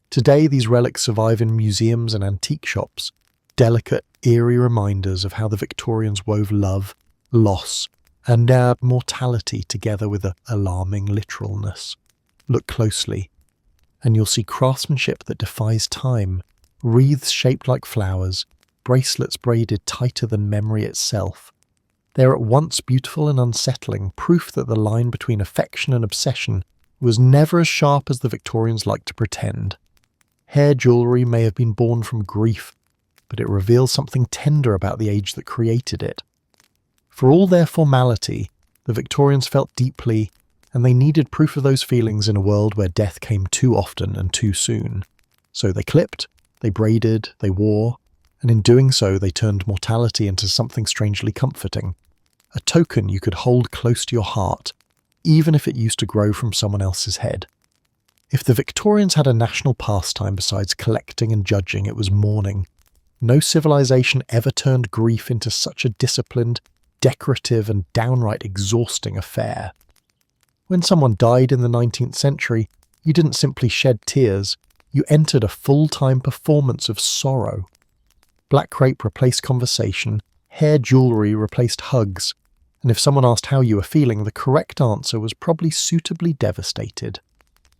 Today these relics survive in museums and antique shops, delicate, eerie reminders of how the Victorians wove love, loss, and mortality together with an alarming literalness. Look closely, and you'll see craftsmanship that defies time, wreaths shaped like flowers, bracelets braided tighter than memory itself. They're at once beautiful and unsettling, proof that the line between affection and obsession was never as sharp as the Victorians liked to pretend. Hair jewellery may have been born from grief, but it reveals something tender about the age that created it. For all their formality, the Victorians felt deeply, and they needed proof of those feelings in a world where death came too often and too soon. So they clipped, they braided, they wore, and in doing so they turned mortality into something strangely comforting. A token you could hold close to your heart, even if it used to grow from someone else's head. If the Victorians had a national pastime besides collecting and judging, it was mourning. No civilization ever turned grief into such a disciplined, decorative and downright exhausting affair. When someone died in the 19th century, You didn't simply shed tears, you entered a full-time performance of sorrow. Black crepe replaced conversation, hair jewellery replaced hugs, and if someone asked how you were feeling, the correct answer was probably suitably devastated.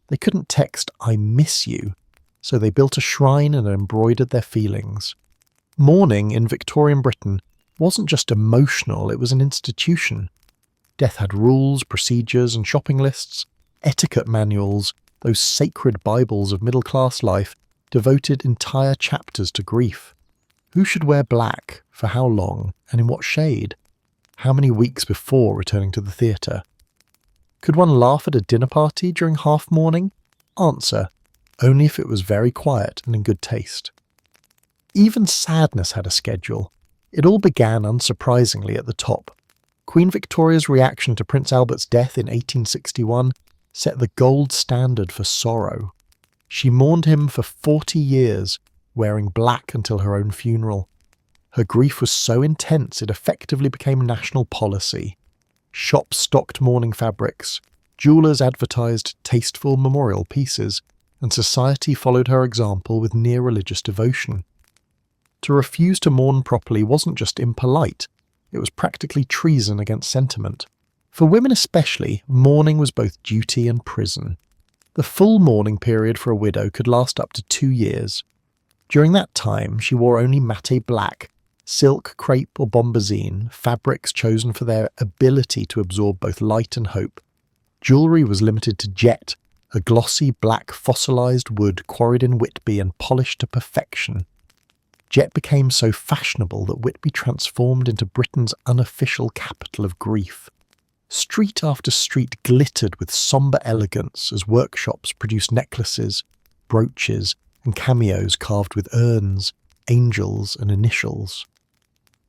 They couldn't text, "I miss you," so they built a shrine and embroidered their feelings. Mourning in Victorian Britain wasn't just emotional, it was an institution. Death had rules, procedures, and shopping lists, etiquette manuals, those sacred Bibles of middle-class life devoted entire chapters to grief. Who should wear black, for how long, and in what shade? How many weeks before returning to the theatre? Could one laugh at a dinner party during half-mourning? Answer: only if it was very quiet and in good taste. Even sadness had a schedule. It all began, unsurprisingly, at the top. Queen Victoria's reaction to Prince Albert's death in 1861 set the gold standard for sorrow. She mourned him for 40 years, wearing black until her own funeral. Her grief was so intense it effectively became national policy. Shops stocked mourning fabrics, jewellers advertised tasteful memorial pieces, and society followed her example with near religious devotion. To refuse to mourn properly wasn't just impolite, it was practically treason against sentiment. For women especially, mourning was both duty and prison. The full mourning period for a widow could last up to 2 years. During that time, she wore only matte black, silk, crepe or bombazine, fabrics chosen for their ability to absorb both light and hope. Jewellery was limited to jet, a glossy black fossilised wood quarried in Whitby and polished to perfection. Jet became so fashionable that Whitby transformed into Britain's unofficial capital of grief. Street after street glittered with sombre elegance as workshops produced necklaces, brooches, and cameos carved with urns, angels, and initials.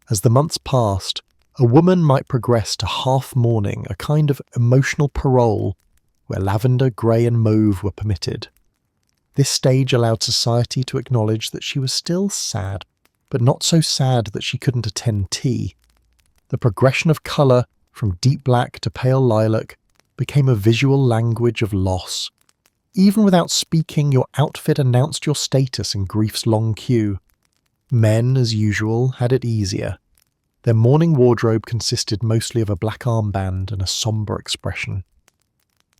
As the months passed, a woman might progress to half-mourning, a kind of emotional parole, where lavender, grey, and mauve were permitted. This stage allowed society to acknowledge that she was still sad, but not so sad that she couldn't attend tea. The progression of colour, from deep black to pale lilac, became a visual language of loss. Even without speaking, your outfit announced your status in grief's long queue. Men, as usual, had it easier. Their mourning wardrobe consisted mostly of a black armband and a sombre expression.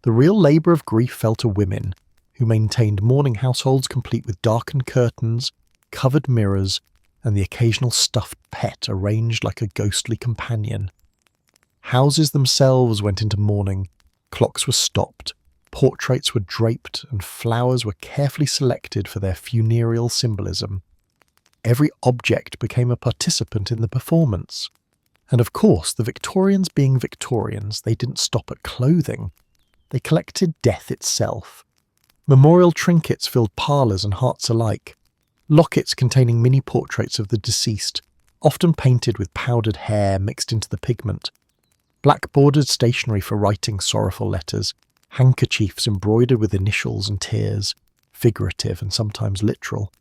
The real labour of grief fell to women, who maintained mourning households complete with darkened curtains, covered mirrors, and the occasional stuffed pet arranged like a ghostly companion. Houses themselves went into mourning, clocks were stopped, portraits were draped, and flowers were carefully selected for their funereal symbolism. Every object became a participant in the performance. And of course, the Victorians being Victorians, they didn't stop at clothing. They collected death itself. Memorial trinkets filled parlours and hearts alike. Lockets containing mini portraits of the deceased, often painted with powdered hair mixed into the pigment. Black-bordered stationery for writing sorrowful letters, handkerchiefs embroidered with initials and tears, figurative and sometimes literal.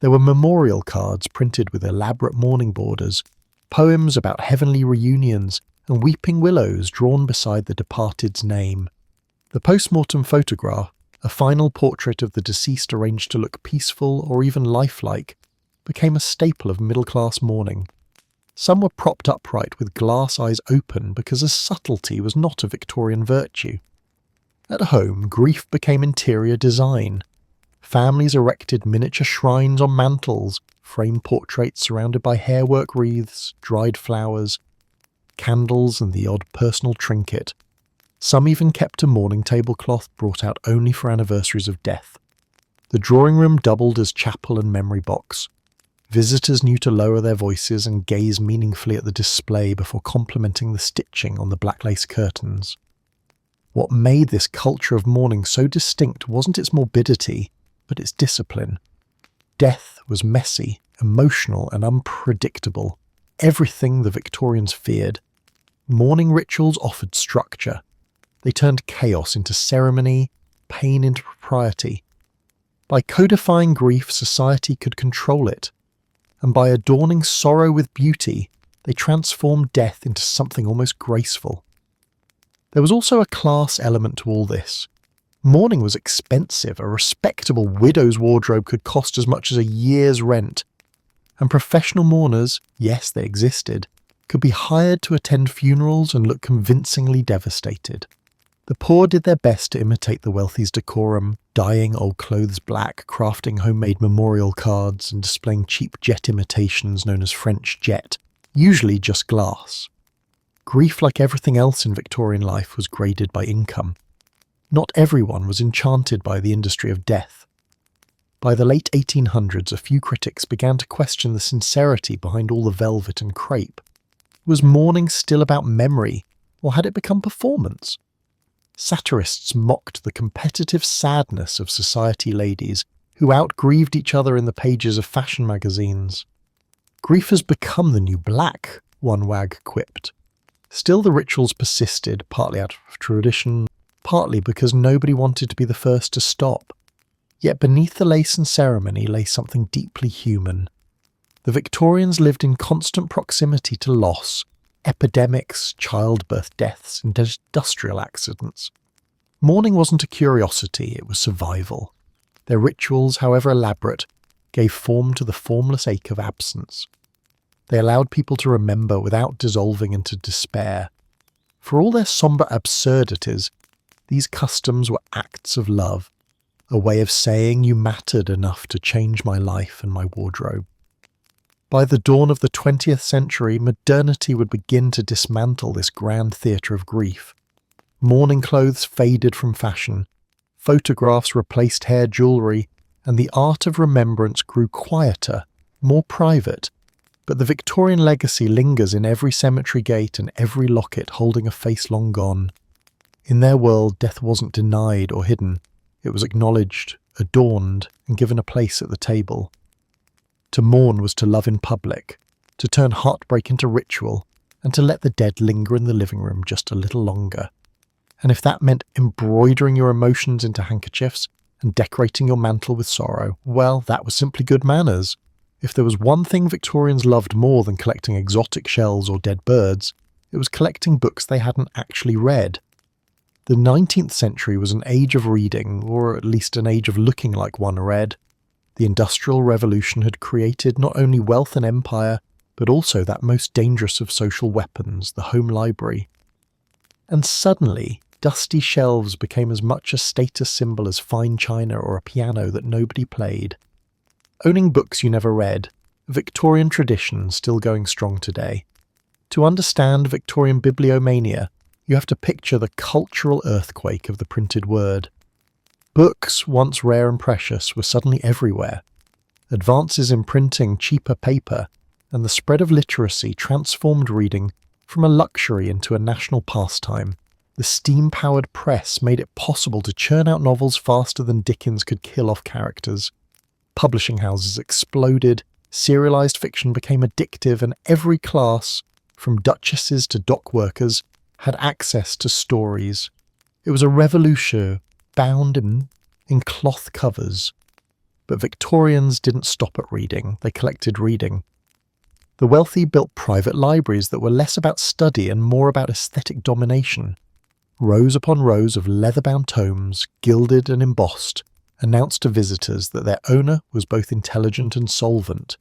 There were memorial cards printed with elaborate mourning borders, poems about heavenly reunions, and weeping willows drawn beside the departed's name. The post-mortem photograph, a final portrait of the deceased arranged to look peaceful or even lifelike, became a staple of middle-class mourning. Some were propped upright with glass eyes open because a subtlety was not a Victorian virtue. At home, grief became interior design. Families erected miniature shrines on mantels, framed portraits surrounded by hairwork wreaths, dried flowers, candles, and the odd personal trinket. Some even kept a mourning tablecloth brought out only for anniversaries of death. The drawing room doubled as chapel and memory box. Visitors knew to lower their voices and gaze meaningfully at the display before complimenting the stitching on the black lace curtains. What made this culture of mourning so distinct wasn't its morbidity, but its discipline. Death was messy, emotional, and unpredictable. Everything the Victorians feared. Mourning rituals offered structure. They turned chaos into ceremony, pain into propriety. By codifying grief, society could control it. And by adorning sorrow with beauty, they transformed death into something almost graceful. There was also a class element to all this. Mourning was expensive. A respectable widow's wardrobe could cost as much as a year's rent. And professional mourners, yes, they existed, could be hired to attend funerals and look convincingly devastated. The poor did their best to imitate the wealthy's decorum, dyeing old clothes black, crafting homemade memorial cards, and displaying cheap jet imitations known as French jet, usually just glass. Grief, like everything else in Victorian life, was graded by income. Not everyone was enchanted by the industry of death. By the late 1800s, a few critics began to question the sincerity behind all the velvet and crepe. Was mourning still about memory, or had it become performance? Satirists mocked the competitive sadness of society ladies who outgrieved each other in the pages of fashion magazines. Grief has become the new black, one wag quipped. Still, the rituals persisted, partly out of tradition, partly because nobody wanted to be the first to stop. Yet beneath the lace and ceremony lay something deeply human. The Victorians lived in constant proximity to loss, epidemics, childbirth deaths, and industrial accidents. Mourning wasn't a curiosity, it was survival. Their rituals, however elaborate, gave form to the formless ache of absence. They allowed people to remember without dissolving into despair. For all their sombre absurdities, these customs were acts of love, a way of saying you mattered enough to change my life and my wardrobe. By the dawn of the 20th century, modernity would begin to dismantle this grand theatre of grief. Mourning clothes faded from fashion, photographs replaced hair jewellery, and the art of remembrance grew quieter, more private. But the Victorian legacy lingers in every cemetery gate and every locket holding a face long gone. In their world, death wasn't denied or hidden. It was acknowledged, adorned, and given a place at the table. To mourn was to love in public, to turn heartbreak into ritual, and to let the dead linger in the living room just a little longer. And if that meant embroidering your emotions into handkerchiefs and decorating your mantle with sorrow, well, that was simply good manners. If there was one thing Victorians loved more than collecting exotic shells or dead birds, it was collecting books they hadn't actually read. The 19th century was an age of reading, or at least an age of looking like one read. The Industrial Revolution had created not only wealth and empire, but also that most dangerous of social weapons, the home library. And suddenly, dusty shelves became as much a status symbol as fine china or a piano that nobody played. Owning books you never read, Victorian tradition still going strong today. To understand Victorian Biblomania, you have to picture the cultural earthquake of the printed word. Books, once rare and precious, were suddenly everywhere. Advances in printing cheaper paper, and the spread of literacy transformed reading from a luxury into a national pastime. The steam-powered press made it possible to churn out novels faster than Dickens could kill off characters. Publishing houses exploded, serialised fiction became addictive, and every class, from duchesses to dock workers, had access to stories. It was a revolution bound in cloth covers. But Victorians didn't stop at reading, they collected reading. The wealthy built private libraries that were less about study and more about aesthetic domination. Rows upon rows of leather-bound tomes, gilded and embossed, announced to visitors that their owner was both intelligent and solvent.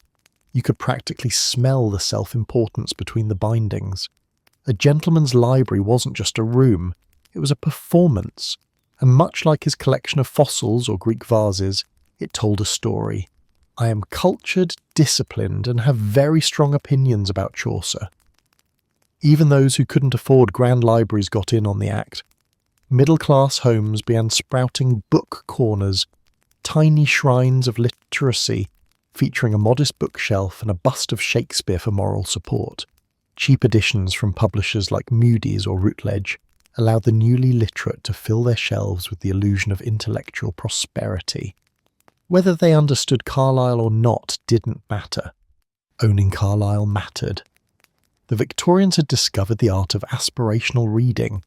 You could practically smell the self-importance between the bindings. A gentleman's library wasn't just a room, it was a performance, and much like his collection of fossils or Greek vases, it told a story. I am cultured, disciplined, and have very strong opinions about Chaucer. Even those who couldn't afford grand libraries got in on the act. Middle-class homes began sprouting book corners, tiny shrines of literacy, featuring a modest bookshelf and a bust of Shakespeare for moral support. Cheap editions from publishers like Moody's or Routledge allowed the newly literate to fill their shelves with the illusion of intellectual prosperity. Whether they understood Carlyle or not didn't matter. Owning Carlyle mattered. The Victorians had discovered the art of aspirational reading.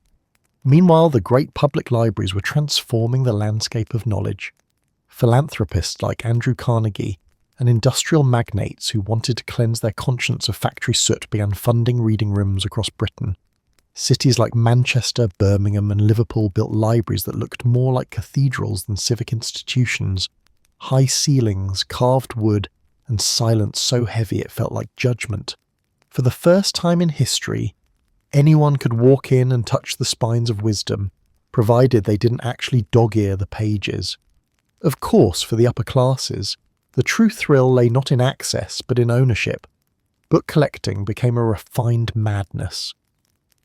Meanwhile, the great public libraries were transforming the landscape of knowledge. Philanthropists like Andrew Carnegie and industrial magnates who wanted to cleanse their conscience of factory soot began funding reading rooms across Britain. Cities like Manchester, Birmingham and Liverpool built libraries that looked more like cathedrals than civic institutions. High ceilings, carved wood, and silence so heavy it felt like judgment. For the first time in history, anyone could walk in and touch the spines of wisdom, provided they didn't actually dog-ear the pages. Of course, for the upper classes, the true thrill lay not in access, but in ownership. Book collecting became a refined madness.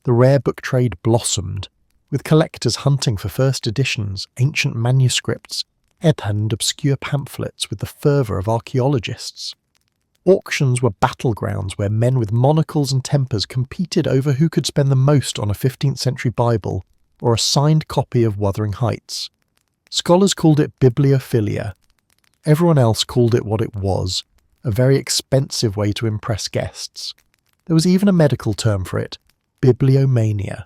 The rare book trade blossomed, with collectors hunting for first editions, ancient manuscripts, and obscure pamphlets with the fervour of archaeologists. Auctions were battlegrounds where men with monocles and tempers competed over who could spend the most on a 15th century Bible or a signed copy of Wuthering Heights. Scholars called it bibliophilia. Everyone else called it what it was, a very expensive way to impress guests. There was even a medical term for it, bibliomania.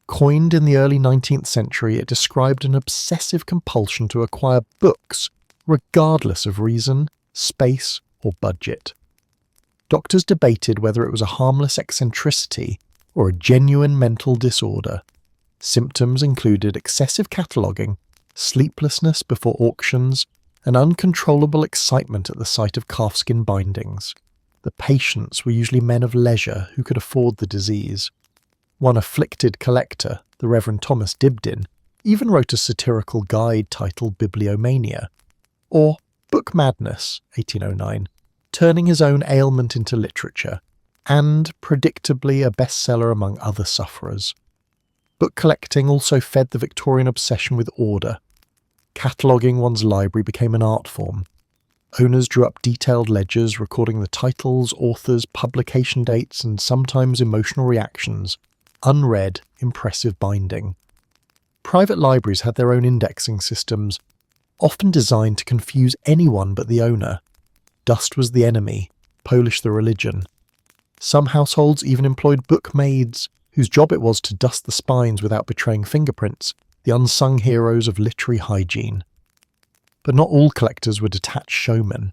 Coined in the early 19th century, it described an obsessive compulsion to acquire books, regardless of reason, space, or budget. Doctors debated whether it was a harmless eccentricity or a genuine mental disorder. Symptoms included excessive cataloguing, sleeplessness before auctions, and uncontrollable excitement at the sight of calfskin bindings. The patients were usually men of leisure who could afford the disease. One afflicted collector, the Reverend Thomas Dibdin, even wrote a satirical guide titled Bibliomania, or Book Madness, 1809, turning his own ailment into literature, and, predictably, a bestseller among other sufferers. Book collecting also fed the Victorian obsession with order. Cataloguing one's library became an art form. Owners drew up detailed ledgers recording the titles, authors, publication dates, and sometimes emotional reactions. Unread, impressive binding. Private libraries had their own indexing systems, often designed to confuse anyone but the owner. Dust was the enemy, polish the religion. Some households even employed bookmaids, whose job it was to dust the spines without betraying fingerprints, the unsung heroes of literary hygiene. But not all collectors were detached showmen.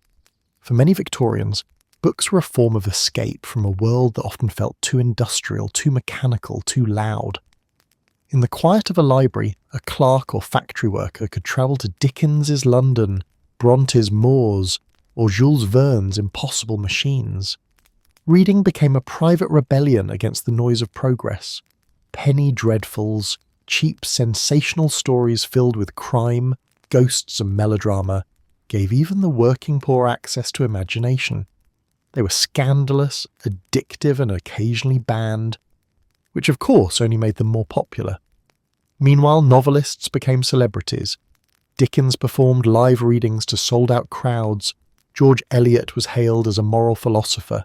For many Victorians, books were a form of escape from a world that often felt too industrial, too mechanical, too loud. In the quiet of a library, a clerk or factory worker could travel to Dickens's London, Bronte's Moors, or Jules Verne's impossible machines. Reading became a private rebellion against the noise of progress. Penny dreadfuls, cheap, sensational stories filled with crime, ghosts and melodrama gave even the working poor access to imagination. They were scandalous, addictive and occasionally banned, which of course only made them more popular. Meanwhile, novelists became celebrities. Dickens performed live readings to sold-out crowds, George Eliot was hailed as a moral philosopher,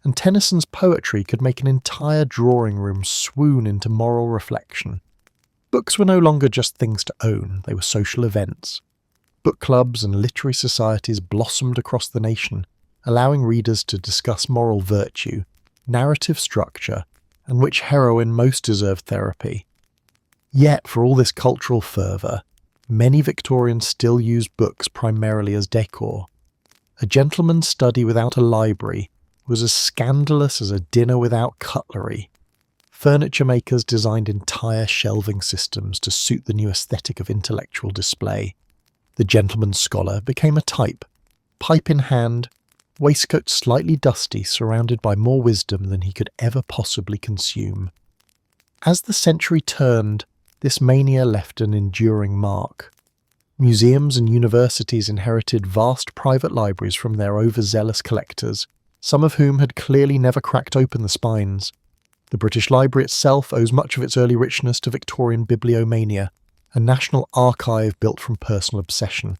and Tennyson's poetry could make an entire drawing room swoon into moral reflection. Books were no longer just things to own, they were social events. Book clubs and literary societies blossomed across the nation, allowing readers to discuss moral virtue, narrative structure, and which heroine most deserved therapy. Yet, for all this cultural fervour, many Victorians still used books primarily as decor. A gentleman's study without a library was as scandalous as a dinner without cutlery. Furniture makers designed entire shelving systems to suit the new aesthetic of intellectual display. The gentleman's scholar became a type, pipe in hand, waistcoat slightly dusty, surrounded by more wisdom than he could ever possibly consume. As the century turned, this mania left an enduring mark. Museums and universities inherited vast private libraries from their overzealous collectors, some of whom had clearly never cracked open the spines. The British Library itself owes much of its early richness to Victorian bibliomania, a national archive built from personal obsession.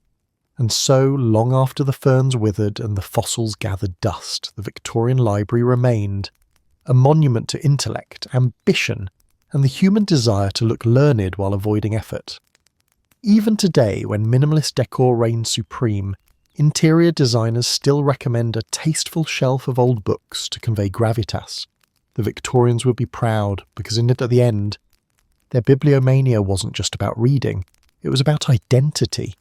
And so, long after the ferns withered and the fossils gathered dust, the Victorian Library remained, a monument to intellect, ambition, and the human desire to look learned while avoiding effort. Even today, when minimalist decor reigns supreme, interior designers still recommend a tasteful shelf of old books to convey gravitas. The Victorians would be proud, because in it at the end, their bibliomania wasn't just about reading, it was about identity.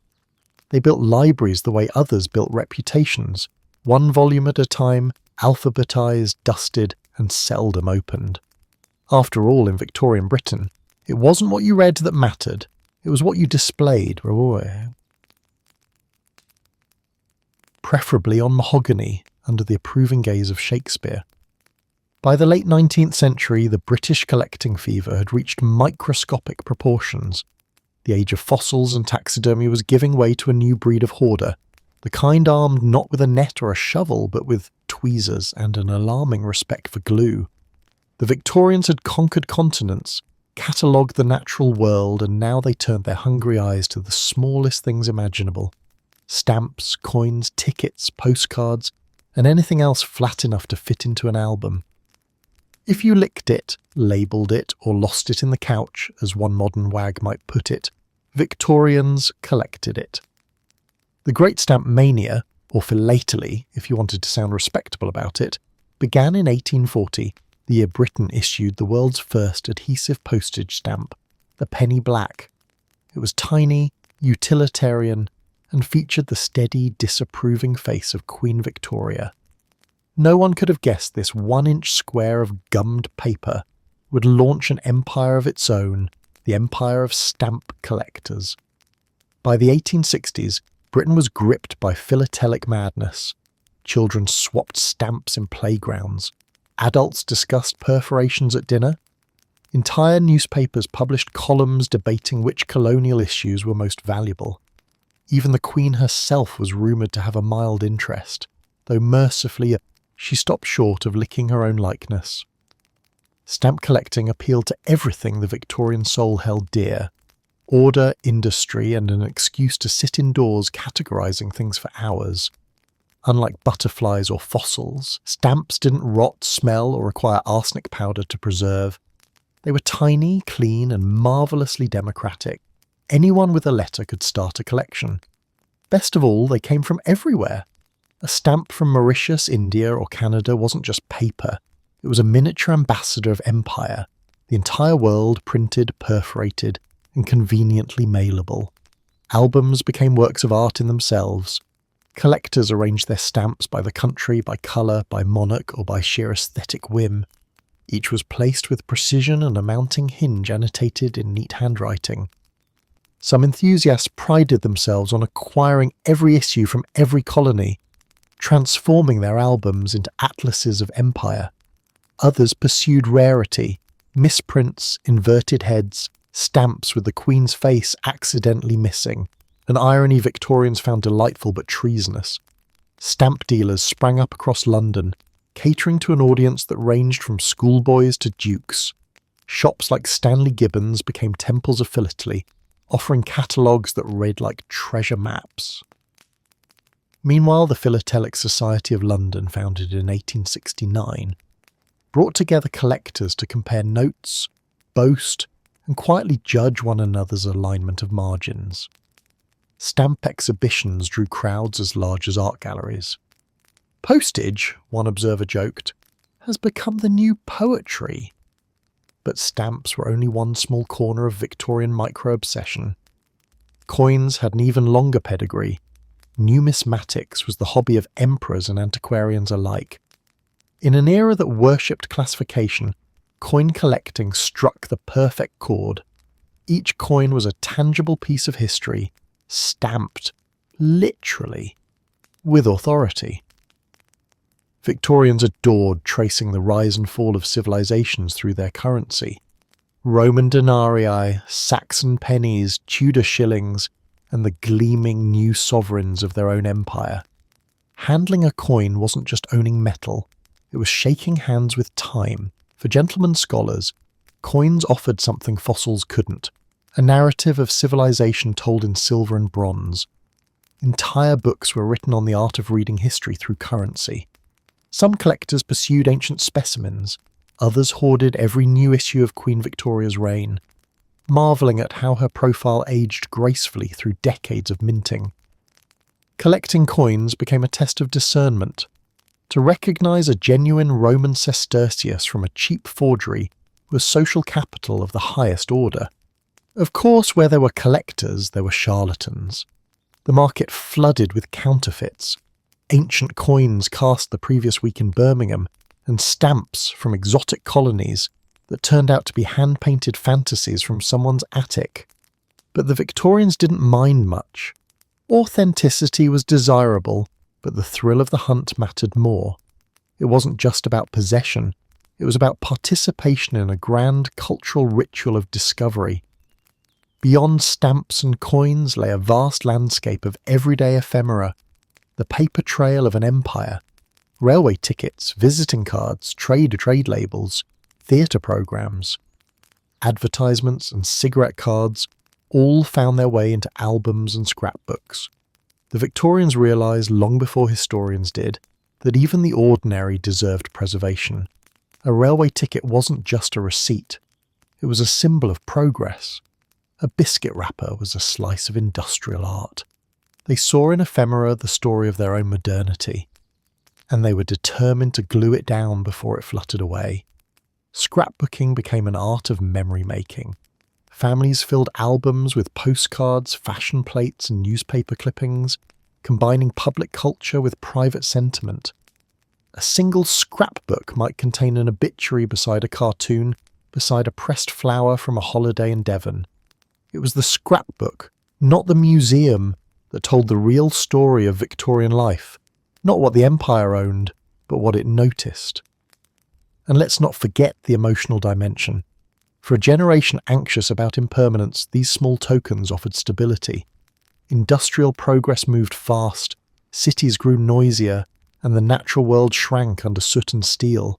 They built libraries the way others built reputations, one volume at a time, alphabetized, dusted, and seldom opened. After all, in Victorian Britain, it wasn't what you read that mattered, it was what you displayed, preferably on mahogany under the approving gaze of Shakespeare. By the late 19th century, the British collecting fever had reached microscopic proportions. The age of fossils and taxidermy was giving way to a new breed of hoarder, the kind armed not with a net or a shovel, but with tweezers and an alarming respect for glue. The Victorians had conquered continents, catalogued the natural world, and now they turned their hungry eyes to the smallest things imaginable. Stamps, coins, tickets, postcards, and anything else flat enough to fit into an album. If you licked it, labelled it, or lost it in the couch, as one modern wag might put it, Victorians collected it. The Great Stamp Mania, or philately, if you wanted to sound respectable about it, began in 1840, the year Britain issued the world's first adhesive postage stamp, the penny black. It was tiny, utilitarian, and featured the steady, disapproving face of Queen Victoria. No one could have guessed this 1-inch square of gummed paper would launch an empire of its own, the empire of stamp collectors. By the 1860s, Britain was gripped by philatelic madness. Children swapped stamps in playgrounds. Adults discussed perforations at dinner. Entire newspapers published columns debating which colonial issues were most valuable. Even the Queen herself was rumoured to have a mild interest, though mercifully she stopped short of licking her own likeness. Stamp collecting appealed to everything the Victorian soul held dear: order, industry, and an excuse to sit indoors categorising things for hours. Unlike butterflies or fossils, stamps didn't rot, smell, or require arsenic powder to preserve. They were tiny, clean, and marvellously democratic. Anyone with a letter could start a collection. Best of all, they came from everywhere. A stamp from Mauritius, India, or Canada wasn't just paper. It was a miniature ambassador of empire, the entire world printed, perforated, and conveniently mailable. Albums became works of art in themselves. Collectors arranged their stamps by the country, by colour, by monarch, or by sheer aesthetic whim. Each was placed with precision and a mounting hinge annotated in neat handwriting. Some enthusiasts prided themselves on acquiring every issue from every colony, transforming their albums into atlases of empire. Others pursued rarity, misprints, inverted heads, stamps with the Queen's face accidentally missing, an irony Victorians found delightful but treasonous. Stamp dealers sprang up across London, catering to an audience that ranged from schoolboys to dukes. Shops like Stanley Gibbons became temples of philately, offering catalogues that read like treasure maps. Meanwhile, the Philatelic Society of London, founded in 1869, brought together collectors to compare notes, boast, and quietly judge one another's alignment of margins. Stamp exhibitions drew crowds as large as art galleries. Postage, one observer joked, has become the new poetry. But stamps were only one small corner of Victorian micro-obsession. Coins had an even longer pedigree. Numismatics was the hobby of emperors and antiquarians alike. In an era that worshipped classification, coin collecting struck the perfect chord. Each coin was a tangible piece of history, stamped, literally, with authority. Victorians adored tracing the rise and fall of civilizations through their currency. Roman denarii, Saxon pennies, Tudor shillings, and the gleaming new sovereigns of their own empire. Handling a coin wasn't just owning metal, it was shaking hands with time. For gentlemen scholars, coins offered something fossils couldn't, a narrative of civilization told in silver and bronze. Entire books were written on the art of reading history through currency. Some collectors pursued ancient specimens, others hoarded every new issue of Queen Victoria's reign, marvelling at how her profile aged gracefully through decades of minting. Collecting coins became a test of discernment. To recognise a genuine Roman sestertius from a cheap forgery was social capital of the highest order. Of course, where there were collectors, there were charlatans. The market flooded with counterfeits. Ancient coins cast the previous week in Birmingham, and stamps from exotic colonies that turned out to be hand-painted fantasies from someone's attic. But the Victorians didn't mind much. Authenticity was desirable, but the thrill of the hunt mattered more. It wasn't just about possession, it was about participation in a grand cultural ritual of discovery. Beyond stamps and coins lay a vast landscape of everyday ephemera, the paper trail of an empire. Railway tickets, visiting cards, trade labels, theatre programmes, advertisements and cigarette cards all found their way into albums and scrapbooks. The Victorians realised long before historians did that even the ordinary deserved preservation. A railway ticket wasn't just a receipt, it was a symbol of progress. A biscuit wrapper was a slice of industrial art. They saw in ephemera the story of their own modernity, and they were determined to glue it down before it fluttered away. Scrapbooking became an art of memory-making. Families filled albums with postcards, fashion plates and newspaper clippings, combining public culture with private sentiment. A single scrapbook might contain an obituary beside a cartoon, beside a pressed flower from a holiday in Devon. It was the scrapbook, not the museum, that told the real story of Victorian life, not what the empire owned, but what it noticed. And let's not forget the emotional dimension. For a generation anxious about impermanence, these small tokens offered stability. Industrial progress moved fast, cities grew noisier, and the natural world shrank under soot and steel.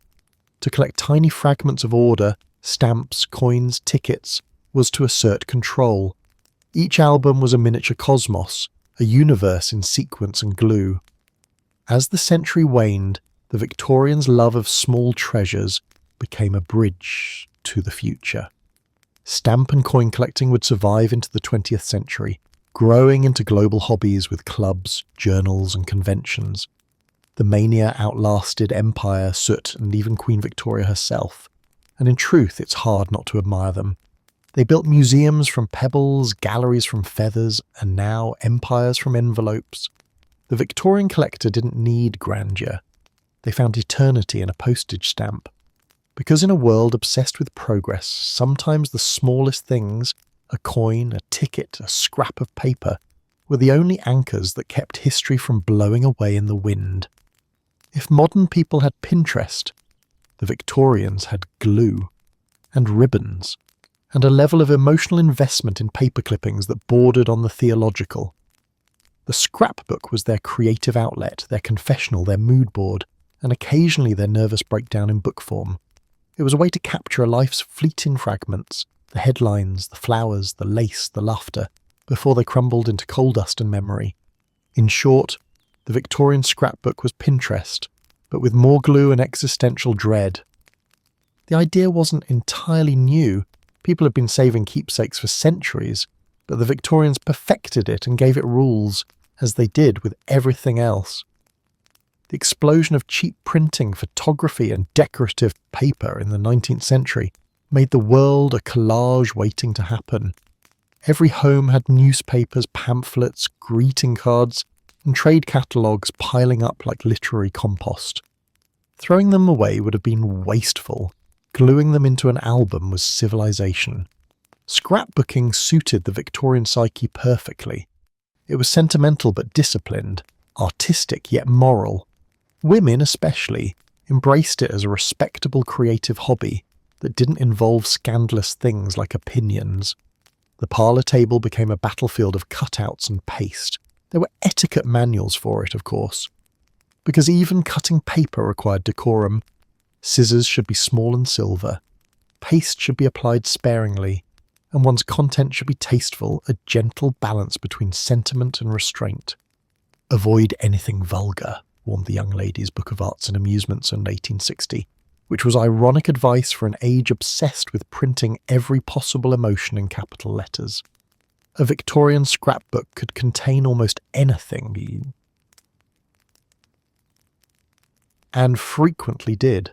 To collect tiny fragments of order, stamps, coins, tickets, was to assert control. Each album was a miniature cosmos, a universe in sequence and glue. As the century waned, the Victorians' love of small treasures became a bridge to the future. Stamp and coin collecting would survive into the 20th century, growing into global hobbies with clubs, journals and conventions. The mania outlasted empire, soot and even Queen Victoria herself, and in truth it's hard not to admire them. They built museums from pebbles, galleries from feathers, and now empires from envelopes. The Victorian collector didn't need grandeur. They found eternity in a postage stamp. Because in a world obsessed with progress, sometimes the smallest things, a coin, a ticket, a scrap of paper, were the only anchors that kept history from blowing away in the wind. If modern people had Pinterest, the Victorians had glue, and ribbons, and a level of emotional investment in paper clippings that bordered on the theological. The scrapbook was their creative outlet, their confessional, their mood board, and occasionally their nervous breakdown in book form. It was a way to capture a life's fleeting fragments, the headlines, the flowers, the lace, the laughter, before they crumbled into coal dust and memory. In short, the Victorian scrapbook was Pinterest, but with more glue and existential dread. The idea wasn't entirely new. People had been saving keepsakes for centuries, but the Victorians perfected it and gave it rules, as they did with everything else. The explosion of cheap printing, photography and decorative paper in the 19th century made the world a collage waiting to happen. Every home had newspapers, pamphlets, greeting cards, and trade catalogues piling up like literary compost. Throwing them away would have been wasteful. Gluing them into an album was civilization. Scrapbooking suited the Victorian psyche perfectly. It was sentimental but disciplined, artistic yet moral. Women especially embraced it as a respectable creative hobby that didn't involve scandalous things like opinions. The parlour table became a battlefield of cutouts and paste. There were etiquette manuals for it, of course. Because even cutting paper required decorum. Scissors should be small and silver. Paste should be applied sparingly. And one's content should be tasteful, a gentle balance between sentiment and restraint. Avoid anything vulgar, warned the Young Ladies' Book of Arts and Amusements in 1860, which was ironic advice for an age obsessed with printing every possible emotion in capital letters. A Victorian scrapbook could contain almost anything, and frequently did.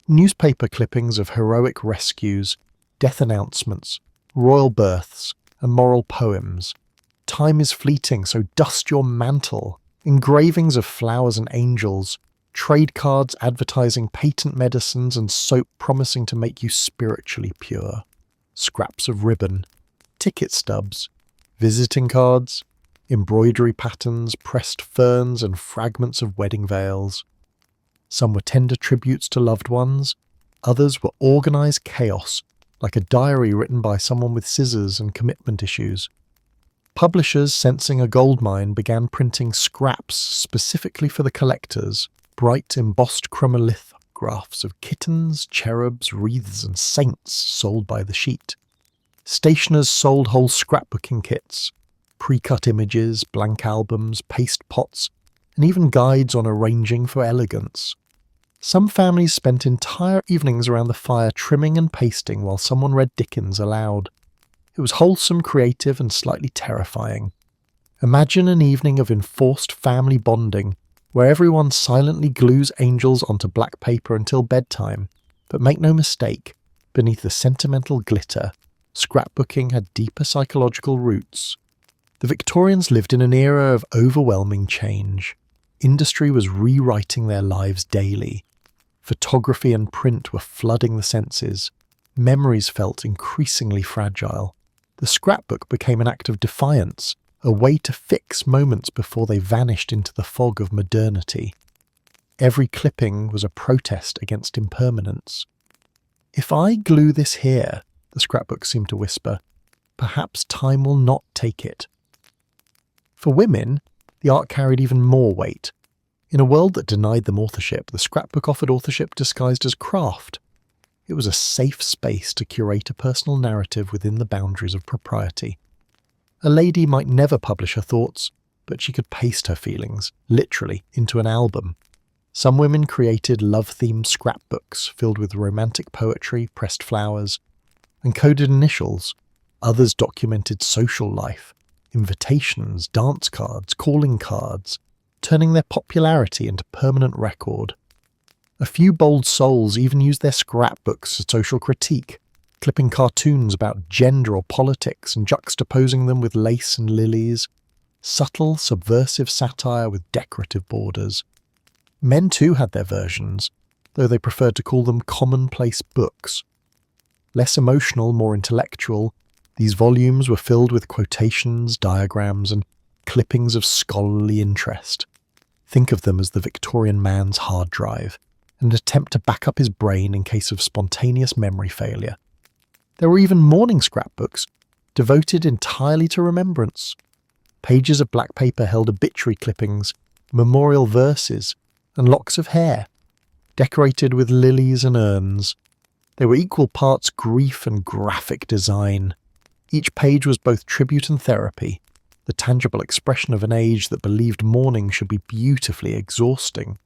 Newspaper clippings of heroic rescues, death announcements, royal births, and moral poems. Time is fleeting, so dust your mantle. Engravings of flowers and angels, trade cards advertising patent medicines and soap promising to make you spiritually pure, scraps of ribbon, ticket stubs, visiting cards, embroidery patterns, pressed ferns and fragments of wedding veils. Some were tender tributes to loved ones, others were organised chaos, like a diary written by someone with scissors and commitment issues. Publishers, sensing a goldmine, began printing scraps specifically for the collectors, bright embossed chromolithographs of kittens, cherubs, wreaths and saints sold by the sheet. Stationers sold whole scrapbooking kits, pre-cut images, blank albums, paste pots, and even guides on arranging for elegance. Some families spent entire evenings around the fire trimming and pasting while someone read Dickens aloud. It was wholesome, creative, and slightly terrifying. Imagine an evening of enforced family bonding, where everyone silently glues angels onto black paper until bedtime. But make no mistake, beneath the sentimental glitter, scrapbooking had deeper psychological roots. The Victorians lived in an era of overwhelming change. Industry was rewriting their lives daily. Photography and print were flooding the senses. Memories felt increasingly fragile. The scrapbook became an act of defiance, a way to fix moments before they vanished into the fog of modernity. Every clipping was a protest against impermanence. "If I glue this here," the scrapbook seemed to whisper, "perhaps time will not take it." For women, the art carried even more weight. In a world that denied them authorship, the scrapbook offered authorship disguised as craft. It was a safe space to curate a personal narrative within the boundaries of propriety. A lady might never publish her thoughts, but she could paste her feelings, literally, into an album. Some women created love-themed scrapbooks filled with romantic poetry, pressed flowers, and coded initials. Others documented social life, invitations, dance cards, calling cards, turning their popularity into permanent record. A few bold souls even used their scrapbooks for social critique, clipping cartoons about gender or politics and juxtaposing them with lace and lilies, subtle, subversive satire with decorative borders. Men too had their versions, though they preferred to call them commonplace books. Less emotional, more intellectual, these volumes were filled with quotations, diagrams, and clippings of scholarly interest. Think of them as the Victorian man's hard drive, an attempt to back up his brain in case of spontaneous memory failure. There were even mourning scrapbooks, devoted entirely to remembrance. Pages of black paper held obituary clippings, memorial verses, and locks of hair, decorated with lilies and urns. They were equal parts grief and graphic design. Each page was both tribute and therapy, the tangible expression of an age that believed mourning should be beautifully exhausting.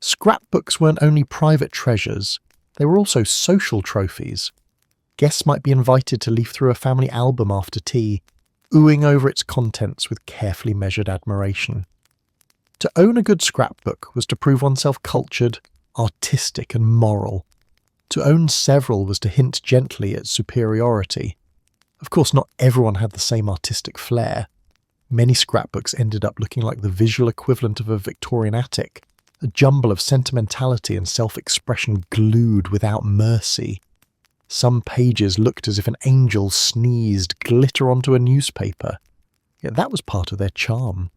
Scrapbooks weren't only private treasures, they were also social trophies. Guests might be invited to leaf through a family album after tea, oohing over its contents with carefully measured admiration. To own a good scrapbook was to prove oneself cultured, artistic and moral. To own several was to hint gently at superiority. Of course, not everyone had the same artistic flair. Many scrapbooks ended up looking like the visual equivalent of a Victorian attic, a jumble of sentimentality and self-expression glued without mercy. Some pages looked as if an angel sneezed glitter onto a newspaper, yet that was part of their charm.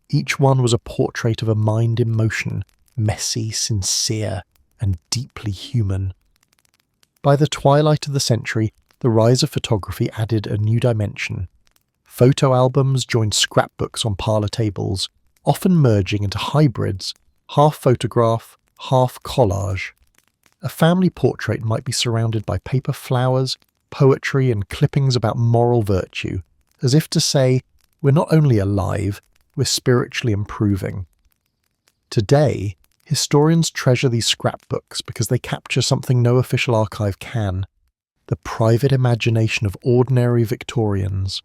Each one was a portrait of a mind in motion, messy, sincere, and deeply human. By the twilight of the century, the rise of photography added a new dimension. Photo albums joined scrapbooks on parlour tables, often merging into hybrids, half photograph, half collage. A family portrait might be surrounded by paper flowers, poetry, and clippings about moral virtue, as if to say, we're not only alive, we're spiritually improving. Today, historians treasure these scrapbooks because they capture something no official archive can: the private imagination of ordinary Victorians.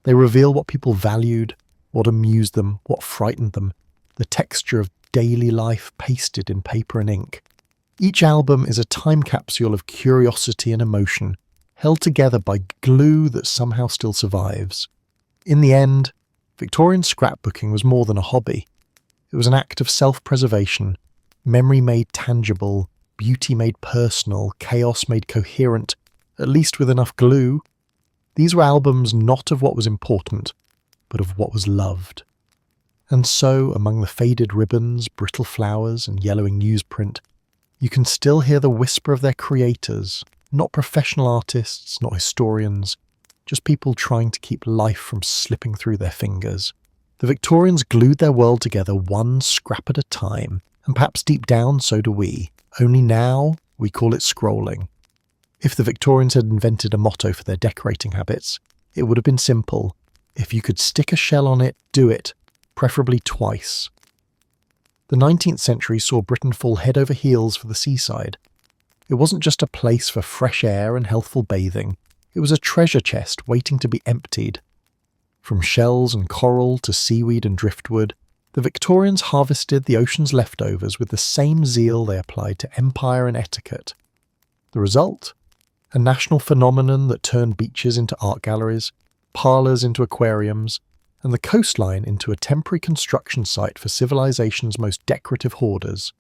They reveal what people valued, what amused them, what frightened them, the texture of daily life pasted in paper and ink. Each album is a time capsule of curiosity and emotion, held together by glue that somehow still survives. In the end, Victorian scrapbooking was more than a hobby. It was an act of self-preservation, memory made tangible, beauty made personal, chaos made coherent, at least with enough glue. These were albums not of what was important, but of what was loved. And so, among the faded ribbons, brittle flowers, and yellowing newsprint, you can still hear the whisper of their creators, not professional artists, not historians, just people trying to keep life from slipping through their fingers. The Victorians glued their world together one scrap at a time, and perhaps deep down so do we, only now we call it scrolling. If the Victorians had invented a motto for their decorating habits, it would have been simple. If you could stick a shell on it, do it, preferably twice. The 19th century saw Britain fall head over heels for the seaside. It wasn't just a place for fresh air and healthful bathing, it was a treasure chest waiting to be emptied. From shells and coral to seaweed and driftwood, the Victorians harvested the ocean's leftovers with the same zeal they applied to empire and etiquette. The result? A national phenomenon that turned beaches into art galleries, parlours into aquariums, and the coastline into a temporary construction site for civilization's most decorative hoarders.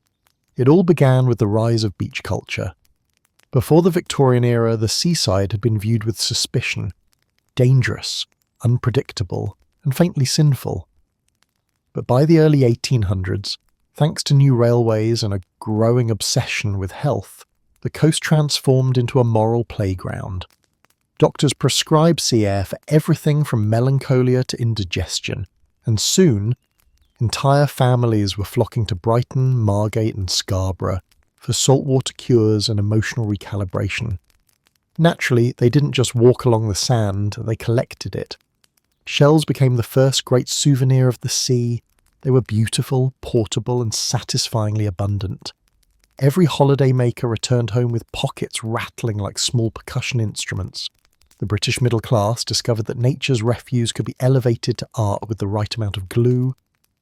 It all began with the rise of beach culture. Before the Victorian era, the seaside had been viewed with suspicion, dangerous, unpredictable, and faintly sinful. But by the early 1800s, thanks to new railways and a growing obsession with health, the coast transformed into a moral playground. Doctors prescribed sea air for everything from melancholia to indigestion, and soon, entire families were flocking to Brighton, Margate and Scarborough for saltwater cures and emotional recalibration. Naturally, they didn't just walk along the sand, they collected it. Shells became the first great souvenir of the sea. They were beautiful, portable and satisfyingly abundant. Every holidaymaker returned home with pockets rattling like small percussion instruments. The British middle class discovered that nature's refuse could be elevated to art with the right amount of glue,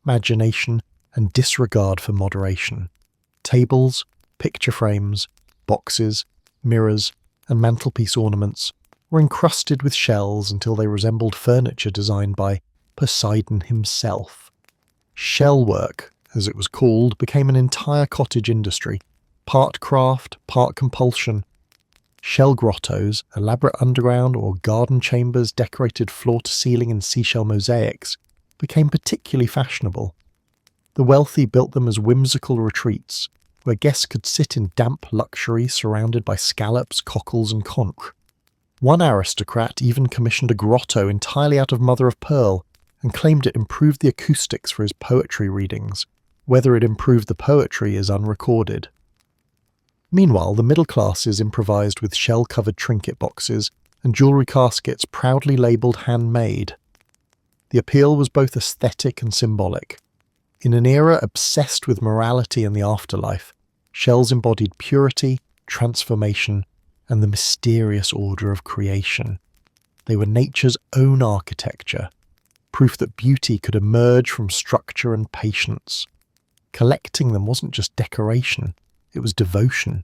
imagination, and disregard for moderation. Tables, picture frames, boxes, mirrors, and mantelpiece ornaments were encrusted with shells until they resembled furniture designed by Poseidon himself. Shell work, as it was called, became an entire cottage industry, part craft, part compulsion. Shell grottos, elaborate underground or garden chambers decorated floor to ceiling in seashell mosaics, became particularly fashionable. The wealthy built them as whimsical retreats, where guests could sit in damp luxury surrounded by scallops, cockles and conch. One aristocrat even commissioned a grotto entirely out of mother of pearl and claimed it improved the acoustics for his poetry readings. Whether it improved the poetry is unrecorded. Meanwhile, the middle classes improvised with shell-covered trinket boxes and jewellery caskets proudly labelled handmade. The appeal was both aesthetic and symbolic. In an era obsessed with morality and the afterlife, shells embodied purity, transformation, and the mysterious order of creation. They were nature's own architecture, proof that beauty could emerge from structure and patience. Collecting them wasn't just decoration, it was devotion.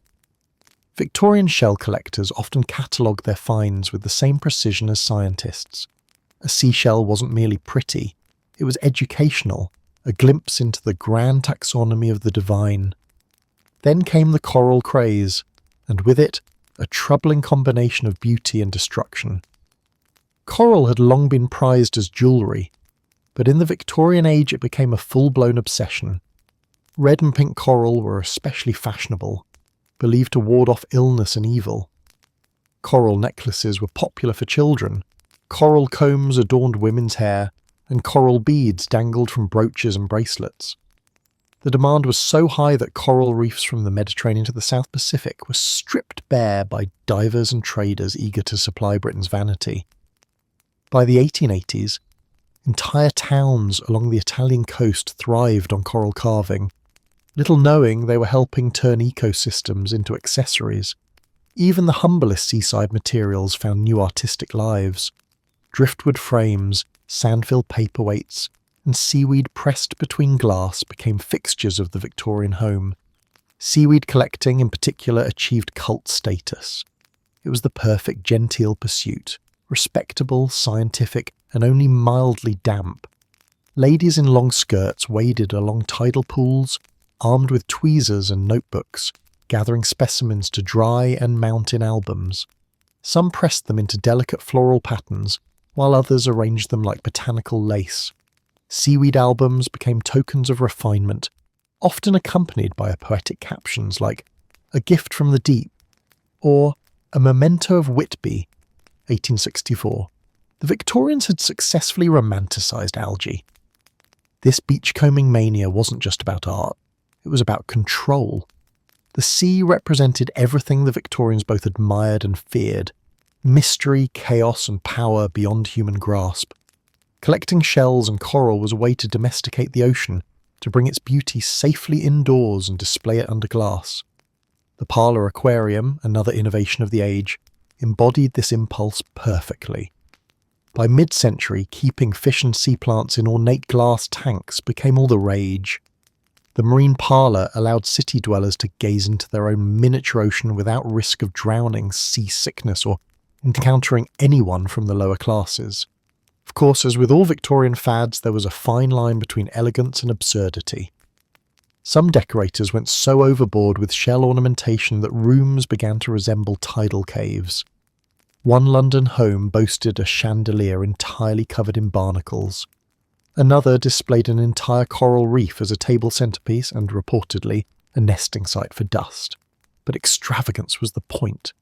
Victorian shell collectors often catalogued their finds with the same precision as scientists. A seashell wasn't merely pretty, it was educational, a glimpse into the grand taxonomy of the divine. Then came the coral craze, and with it, a troubling combination of beauty and destruction. Coral had long been prized as jewellery, but in the Victorian age it became a full-blown obsession. Red and pink coral were especially fashionable, believed to ward off illness and evil. Coral necklaces were popular for children, coral combs adorned women's hair, and coral beads dangled from brooches and bracelets. The demand was so high that coral reefs from the Mediterranean to the South Pacific were stripped bare by divers and traders eager to supply Britain's vanity. By the 1880s, entire towns along the Italian coast thrived on coral carving, little knowing they were helping turn ecosystems into accessories. Even the humblest seaside materials found new artistic lives. Driftwood frames, sand-filled paperweights, and seaweed pressed between glass became fixtures of the Victorian home. Seaweed collecting in particular achieved cult status. It was the perfect genteel pursuit, respectable, scientific, and only mildly damp. Ladies in long skirts waded along tidal pools, armed with tweezers and notebooks, gathering specimens to dry and mount in albums. Some pressed them into delicate floral patterns, while others arranged them like botanical lace. Seaweed albums became tokens of refinement, often accompanied by poetic captions like "A gift from the deep" or "A memento of Whitby, 1864. The Victorians had successfully romanticised algae. This beachcombing mania wasn't just about art, it was about control. The sea represented everything the Victorians both admired and feared: mystery, chaos, and power beyond human grasp. Collecting shells and coral was a way to domesticate the ocean, to bring its beauty safely indoors and display it under glass. The parlour aquarium, another innovation of the age, embodied this impulse perfectly. By mid-century, keeping fish and sea plants in ornate glass tanks became all the rage. The marine parlour allowed city dwellers to gaze into their own miniature ocean without risk of drowning, seasickness, or encountering anyone from the lower classes. Of course, as with all Victorian fads, there was a fine line between elegance and absurdity. Some decorators went so overboard with shell ornamentation that rooms began to resemble tidal caves. One London home boasted a chandelier entirely covered in barnacles. Another displayed an entire coral reef as a table centrepiece and, reportedly, a nesting site for dust. But extravagance was the point.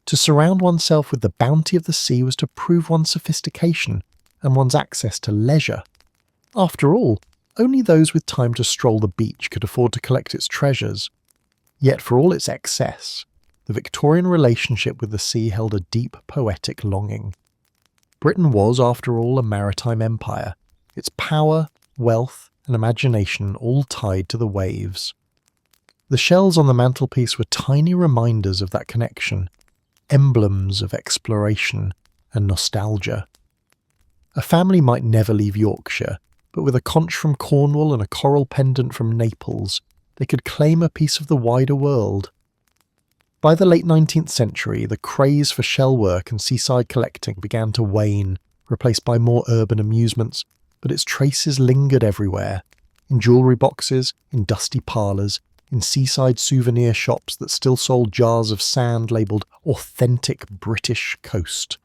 To surround oneself with the bounty of the sea was to prove one's sophistication and one's access to leisure. After all, only those with time to stroll the beach could afford to collect its treasures. Yet for all its excess, the Victorian relationship with the sea held a deep poetic longing. Britain was, after all, a maritime empire, its power, wealth, and imagination all tied to the waves. The shells on the mantelpiece were tiny reminders of that connection, emblems of exploration and nostalgia. A family might never leave Yorkshire, but with a conch from Cornwall and a coral pendant from Naples, they could claim a piece of the wider world. By the late 19th century, the craze for shell work and seaside collecting began to wane, replaced by more urban amusements, but its traces lingered everywhere, in jewellery boxes, in dusty parlours, in seaside souvenir shops that still sold jars of sand labelled "authentic British coast."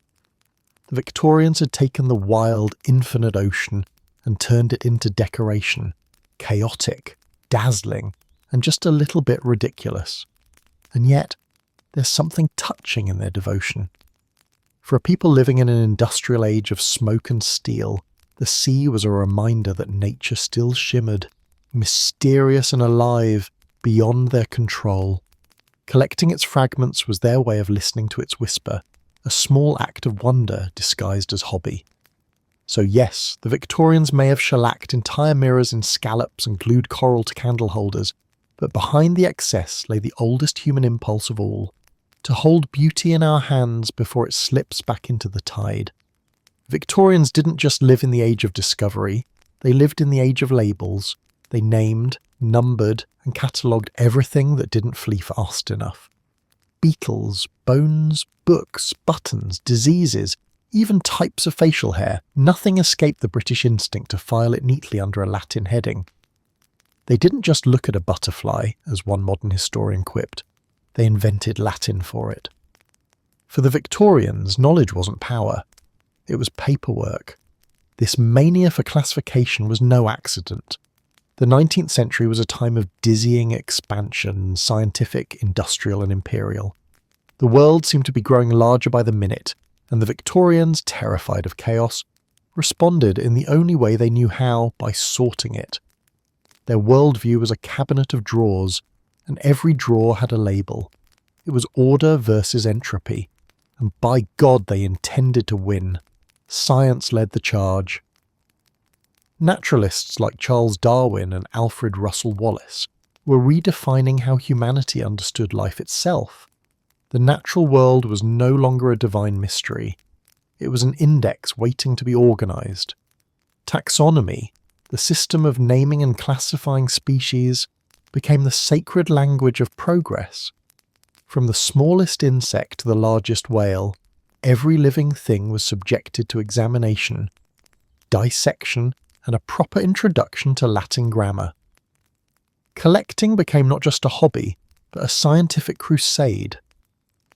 The Victorians had taken the wild, infinite ocean and turned it into decoration, chaotic, dazzling, and just a little bit ridiculous. And yet, there's something touching in their devotion. For a people living in an industrial age of smoke and steel, the sea was a reminder that nature still shimmered, mysterious and alive, beyond their control. Collecting its fragments was their way of listening to its whisper, a small act of wonder disguised as hobby. So yes, the Victorians may have shellacked entire mirrors in scallops and glued coral to candle holders, but behind the excess lay the oldest human impulse of all, to hold beauty in our hands before it slips back into the tide. Victorians didn't just live in the age of discovery, they lived in the age of labels. They named, numbered, and catalogued everything that didn't flee fast enough. Beetles, bones, books, buttons, diseases, even types of facial hair, nothing escaped the British instinct to file it neatly under a Latin heading. They didn't just look at a butterfly, as one modern historian quipped. They invented Latin for it. For the Victorians, knowledge wasn't power. It was paperwork. This mania for classification was no accident. The 19th century was a time of dizzying expansion, scientific, industrial, and imperial. The world seemed to be growing larger by the minute, and the Victorians, terrified of chaos, responded in the only way they knew how, by sorting it. Their worldview was a cabinet of drawers, and every drawer had a label. It was order versus entropy, and by God they intended to win. Science led the charge. Naturalists like Charles Darwin and Alfred Russel Wallace were redefining how humanity understood life itself. The natural world was no longer a divine mystery. It was an index waiting to be organised. Taxonomy, the system of naming and classifying species, became the sacred language of progress. From the smallest insect to the largest whale, every living thing was subjected to examination, dissection, and a proper introduction to Latin grammar. Collecting became not just a hobby, but a scientific crusade.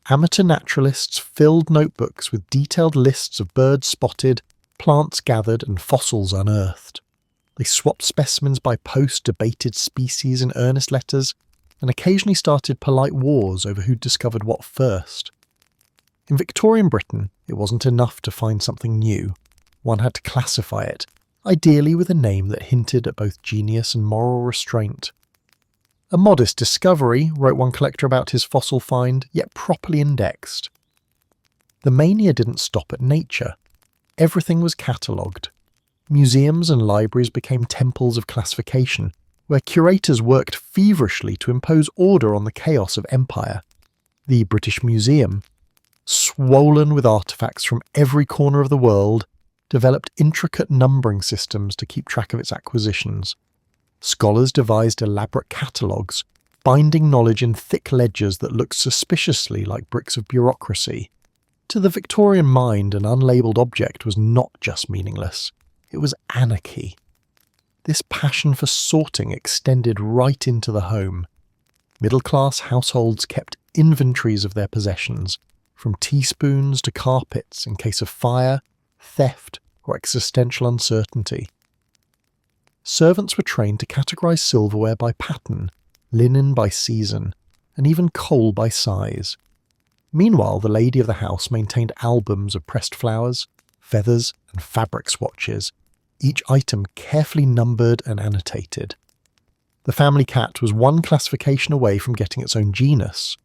Amateur naturalists filled notebooks with detailed lists of birds spotted, plants gathered, and fossils unearthed. They swapped specimens by post, debated species in earnest letters, and occasionally started polite wars over who discovered what first. In Victorian Britain, it wasn't enough to find something new. One had to classify it, ideally with a name that hinted at both genius and moral restraint. A modest discovery, wrote one collector about his fossil find, yet properly indexed. The mania didn't stop at nature. Everything was catalogued. Museums and libraries became temples of classification, where curators worked feverishly to impose order on the chaos of empire. The British Museum, swollen with artefacts from every corner of the world, developed intricate numbering systems to keep track of its acquisitions. Scholars devised elaborate catalogues, binding knowledge in thick ledgers that looked suspiciously like bricks of bureaucracy. To the Victorian mind, an unlabelled object was not just meaningless, it was anarchy. This passion for sorting extended right into the home. Middle-class households kept inventories of their possessions, from teaspoons to carpets in case of fire, theft, or existential uncertainty. Servants were trained to categorise silverware by pattern, linen by season, and even coal by size. Meanwhile, the lady of the house maintained albums of pressed flowers, feathers, and fabric swatches, each item carefully numbered and annotated. The family cat was one classification away from getting its own genus.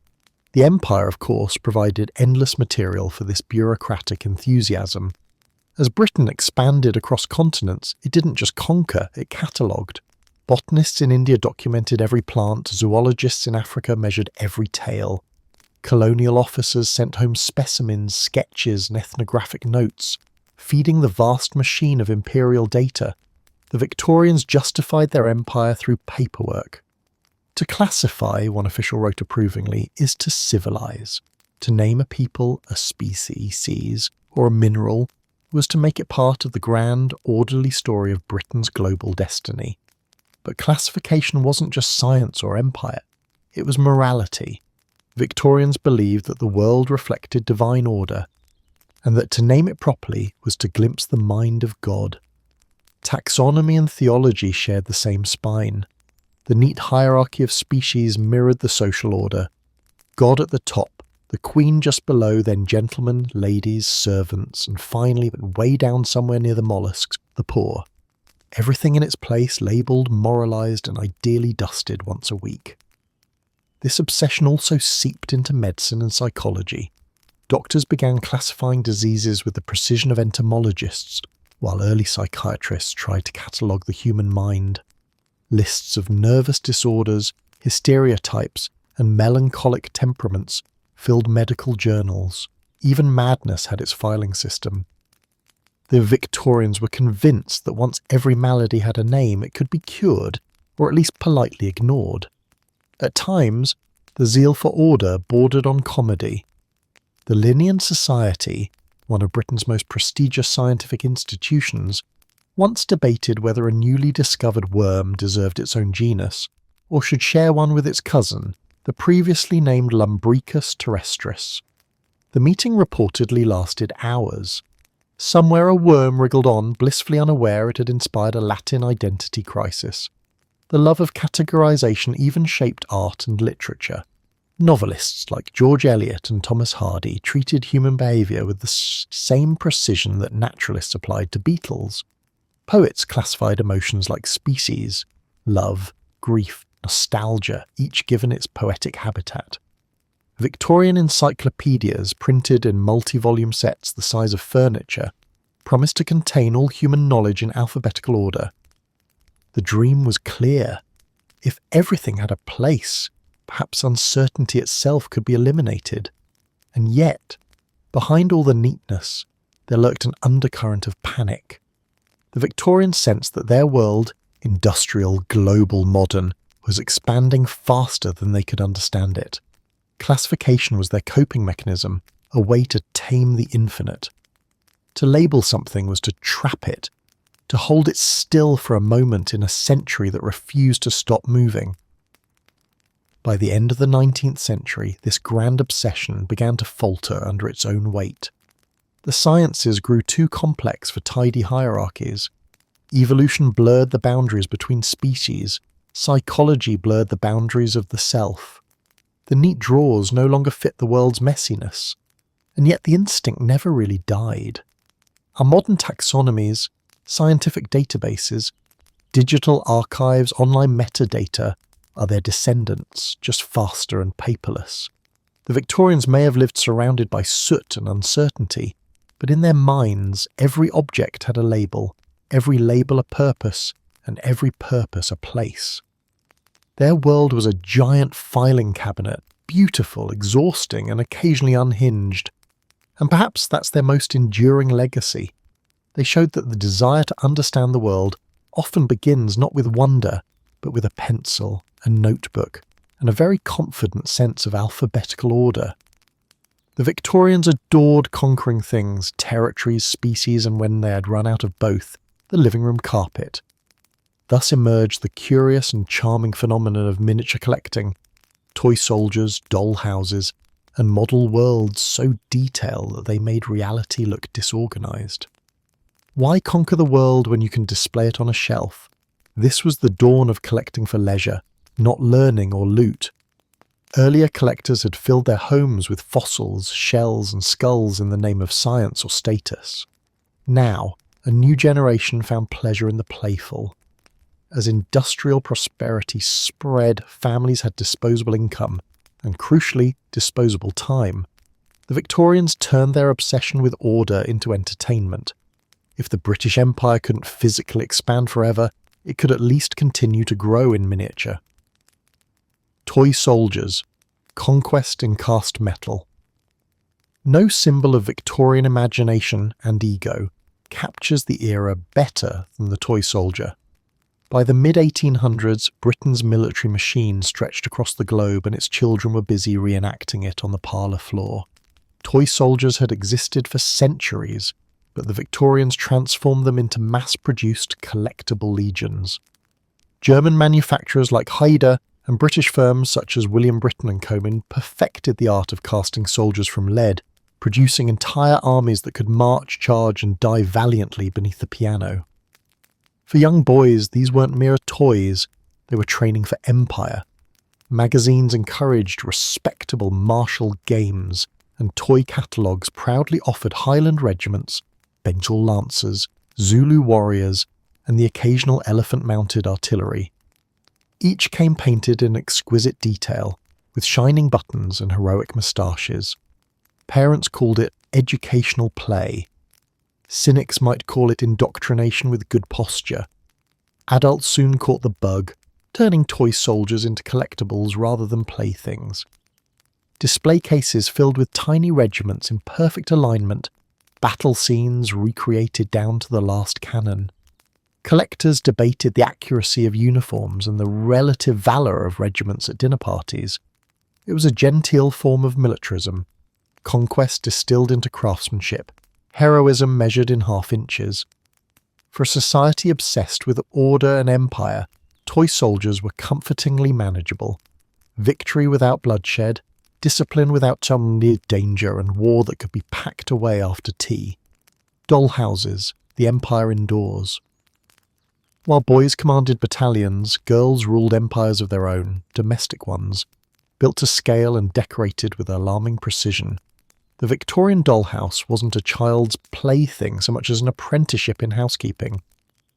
The empire, of course, provided endless material for this bureaucratic enthusiasm. As Britain expanded across continents, it didn't just conquer, it catalogued. Botanists in India documented every plant, zoologists in Africa measured every tail. Colonial officers sent home specimens, sketches, and ethnographic notes, feeding the vast machine of imperial data. The Victorians justified their empire through paperwork. To classify, one official wrote approvingly, is to civilise. To name a people, a species, or a mineral, was to make it part of the grand, orderly story of Britain's global destiny. But classification wasn't just science or empire, it was morality. Victorians believed that the world reflected divine order, and that to name it properly was to glimpse the mind of God. Taxonomy and theology shared the same spine. The neat hierarchy of species mirrored the social order. God at the top, the queen just below, then gentlemen, ladies, servants, and finally, but way down somewhere near the mollusks, the poor. Everything in its place, labelled, moralised, and ideally dusted once a week. This obsession also seeped into medicine and psychology. Doctors began classifying diseases with the precision of entomologists, while early psychiatrists tried to catalogue the human mind. Lists of nervous disorders, hysteria types, and melancholic temperaments filled medical journals. Even madness had its filing system. The Victorians were convinced that once every malady had a name, it could be cured, or at least politely ignored. At times, the zeal for order bordered on comedy. The Linnean Society, one of Britain's most prestigious scientific institutions, once debated whether a newly discovered worm deserved its own genus, or should share one with its cousin, the previously named Lumbricus terrestris. The meeting reportedly lasted hours. Somewhere a worm wriggled on, blissfully unaware it had inspired a Latin identity crisis. The love of categorization even shaped art and literature. Novelists like George Eliot and Thomas Hardy treated human behaviour with the same precision that naturalists applied to beetles. Poets classified emotions like species, love, grief, nostalgia, each given its poetic habitat. Victorian encyclopedias, printed in multi-volume sets the size of furniture, promised to contain all human knowledge in alphabetical order. The dream was clear. If everything had a place, perhaps uncertainty itself could be eliminated. And yet, behind all the neatness, there lurked an undercurrent of panic. The Victorians sensed that their world, industrial, global, modern, was expanding faster than they could understand it. Classification was their coping mechanism, a way to tame the infinite. To label something was to trap it, to hold it still for a moment in a century that refused to stop moving. By the end of the 19th century, this grand obsession began to falter under its own weight. The sciences grew too complex for tidy hierarchies. Evolution blurred the boundaries between species. Psychology blurred the boundaries of the self. The neat drawers no longer fit the world's messiness. And yet the instinct never really died. Our modern taxonomies, scientific databases, digital archives, online metadata are their descendants, just faster and paperless. The Victorians may have lived surrounded by soot and uncertainty, but in their minds every object had a label, every label a purpose, and every purpose a place. Their world was a giant filing cabinet, beautiful, exhausting, and occasionally unhinged. And perhaps that's their most enduring legacy. They showed that the desire to understand the world often begins not with wonder, but with a pencil, a notebook, and a very confident sense of alphabetical order. The Victorians adored conquering things, territories, species, and when they had run out of both, the living room carpet. Thus emerged the curious and charming phenomenon of miniature collecting, toy soldiers, doll houses, and model worlds so detailed that they made reality look disorganized. Why conquer the world when you can display it on a shelf? This was the dawn of collecting for leisure, not learning or loot. Earlier collectors had filled their homes with fossils, shells, and skulls in the name of science or status. Now, a new generation found pleasure in the playful. As industrial prosperity spread, families had disposable income, and crucially, disposable time. The Victorians turned their obsession with order into entertainment. If the British Empire couldn't physically expand forever, it could at least continue to grow in miniature. Toy soldiers, conquest in cast metal. No symbol of Victorian imagination and ego captures the era better than the toy soldier. By the mid-1800s, Britain's military machine stretched across the globe and its children were busy reenacting it on the parlour floor. Toy soldiers had existed for centuries, but the Victorians transformed them into mass-produced collectible legions. German manufacturers like Haider and British firms such as William Britton & Co. perfected the art of casting soldiers from lead, producing entire armies that could march, charge and die valiantly beneath the piano. For young boys, these weren't mere toys, they were training for empire. Magazines encouraged respectable martial games, and toy catalogues proudly offered Highland regiments, Bengal lancers, Zulu warriors, and the occasional elephant-mounted artillery. Each came painted in exquisite detail, with shining buttons and heroic moustaches. Parents called it educational play. Cynics might call it indoctrination with good posture. Adults soon caught the bug, turning toy soldiers into collectibles rather than playthings. Display cases filled with tiny regiments in perfect alignment, battle scenes recreated down to the last cannon. Collectors debated the accuracy of uniforms and the relative valour of regiments at dinner parties. It was a genteel form of militarism, conquest distilled into craftsmanship, heroism measured in half-inches. For a society obsessed with order and empire, toy soldiers were comfortingly manageable. Victory without bloodshed, discipline without some near danger, and war that could be packed away after tea. Doll houses, the empire indoors. While boys commanded battalions, girls ruled empires of their own, domestic ones, built to scale and decorated with alarming precision. The Victorian dollhouse wasn't a child's plaything so much as an apprenticeship in housekeeping.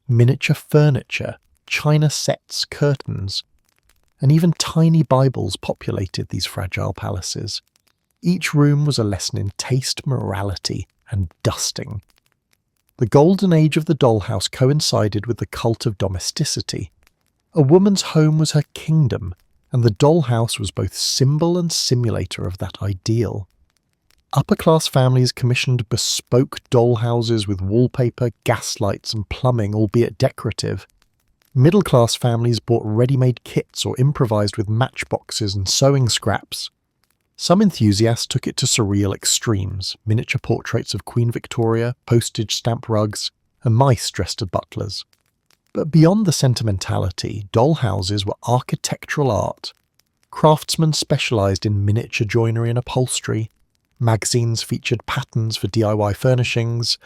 Miniature furniture, china sets, curtains, and even tiny Bibles populated these fragile palaces. Each room was a lesson in taste, morality, and dusting. The golden age of the dollhouse coincided with the cult of domesticity. A woman's home was her kingdom, and the dollhouse was both symbol and simulator of that ideal. Upper-class families commissioned bespoke dollhouses with wallpaper, gaslights and plumbing, albeit decorative. Middle-class families bought ready-made kits or improvised with matchboxes and sewing scraps. Some enthusiasts took it to surreal extremes, miniature portraits of Queen Victoria, postage stamp rugs, and mice dressed as butlers. But beyond the sentimentality, doll houses were architectural art. Craftsmen specialised in miniature joinery and upholstery, magazines featured patterns for DIY furnishings,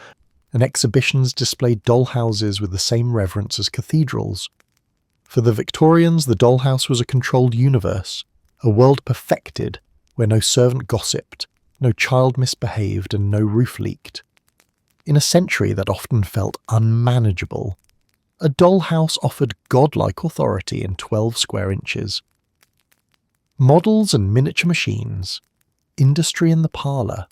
and exhibitions displayed doll houses with the same reverence as cathedrals. For the Victorians, the dollhouse was a controlled universe, a world perfected, where no servant gossiped, no child misbehaved, and no roof leaked. In a century that often felt unmanageable, a dollhouse offered godlike authority in 12 square inches. Models and miniature machines, industry in the parlour.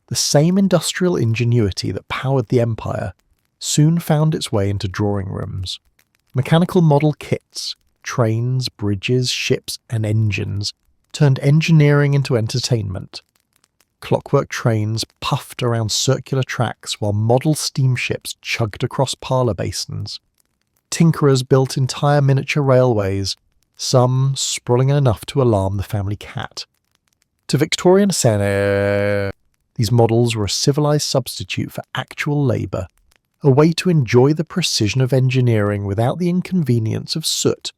The same industrial ingenuity that powered the empire soon found its way into drawing rooms. Mechanical model kits, trains, bridges, ships, and engines turned engineering into entertainment. Clockwork trains puffed around circular tracks while model steamships chugged across parlour basins. Tinkerers built entire miniature railways, some sprawling enough to alarm the family cat. To Victorian sailors, these models were a civilised substitute for actual labour, a way to enjoy the precision of engineering without the inconvenience of soot.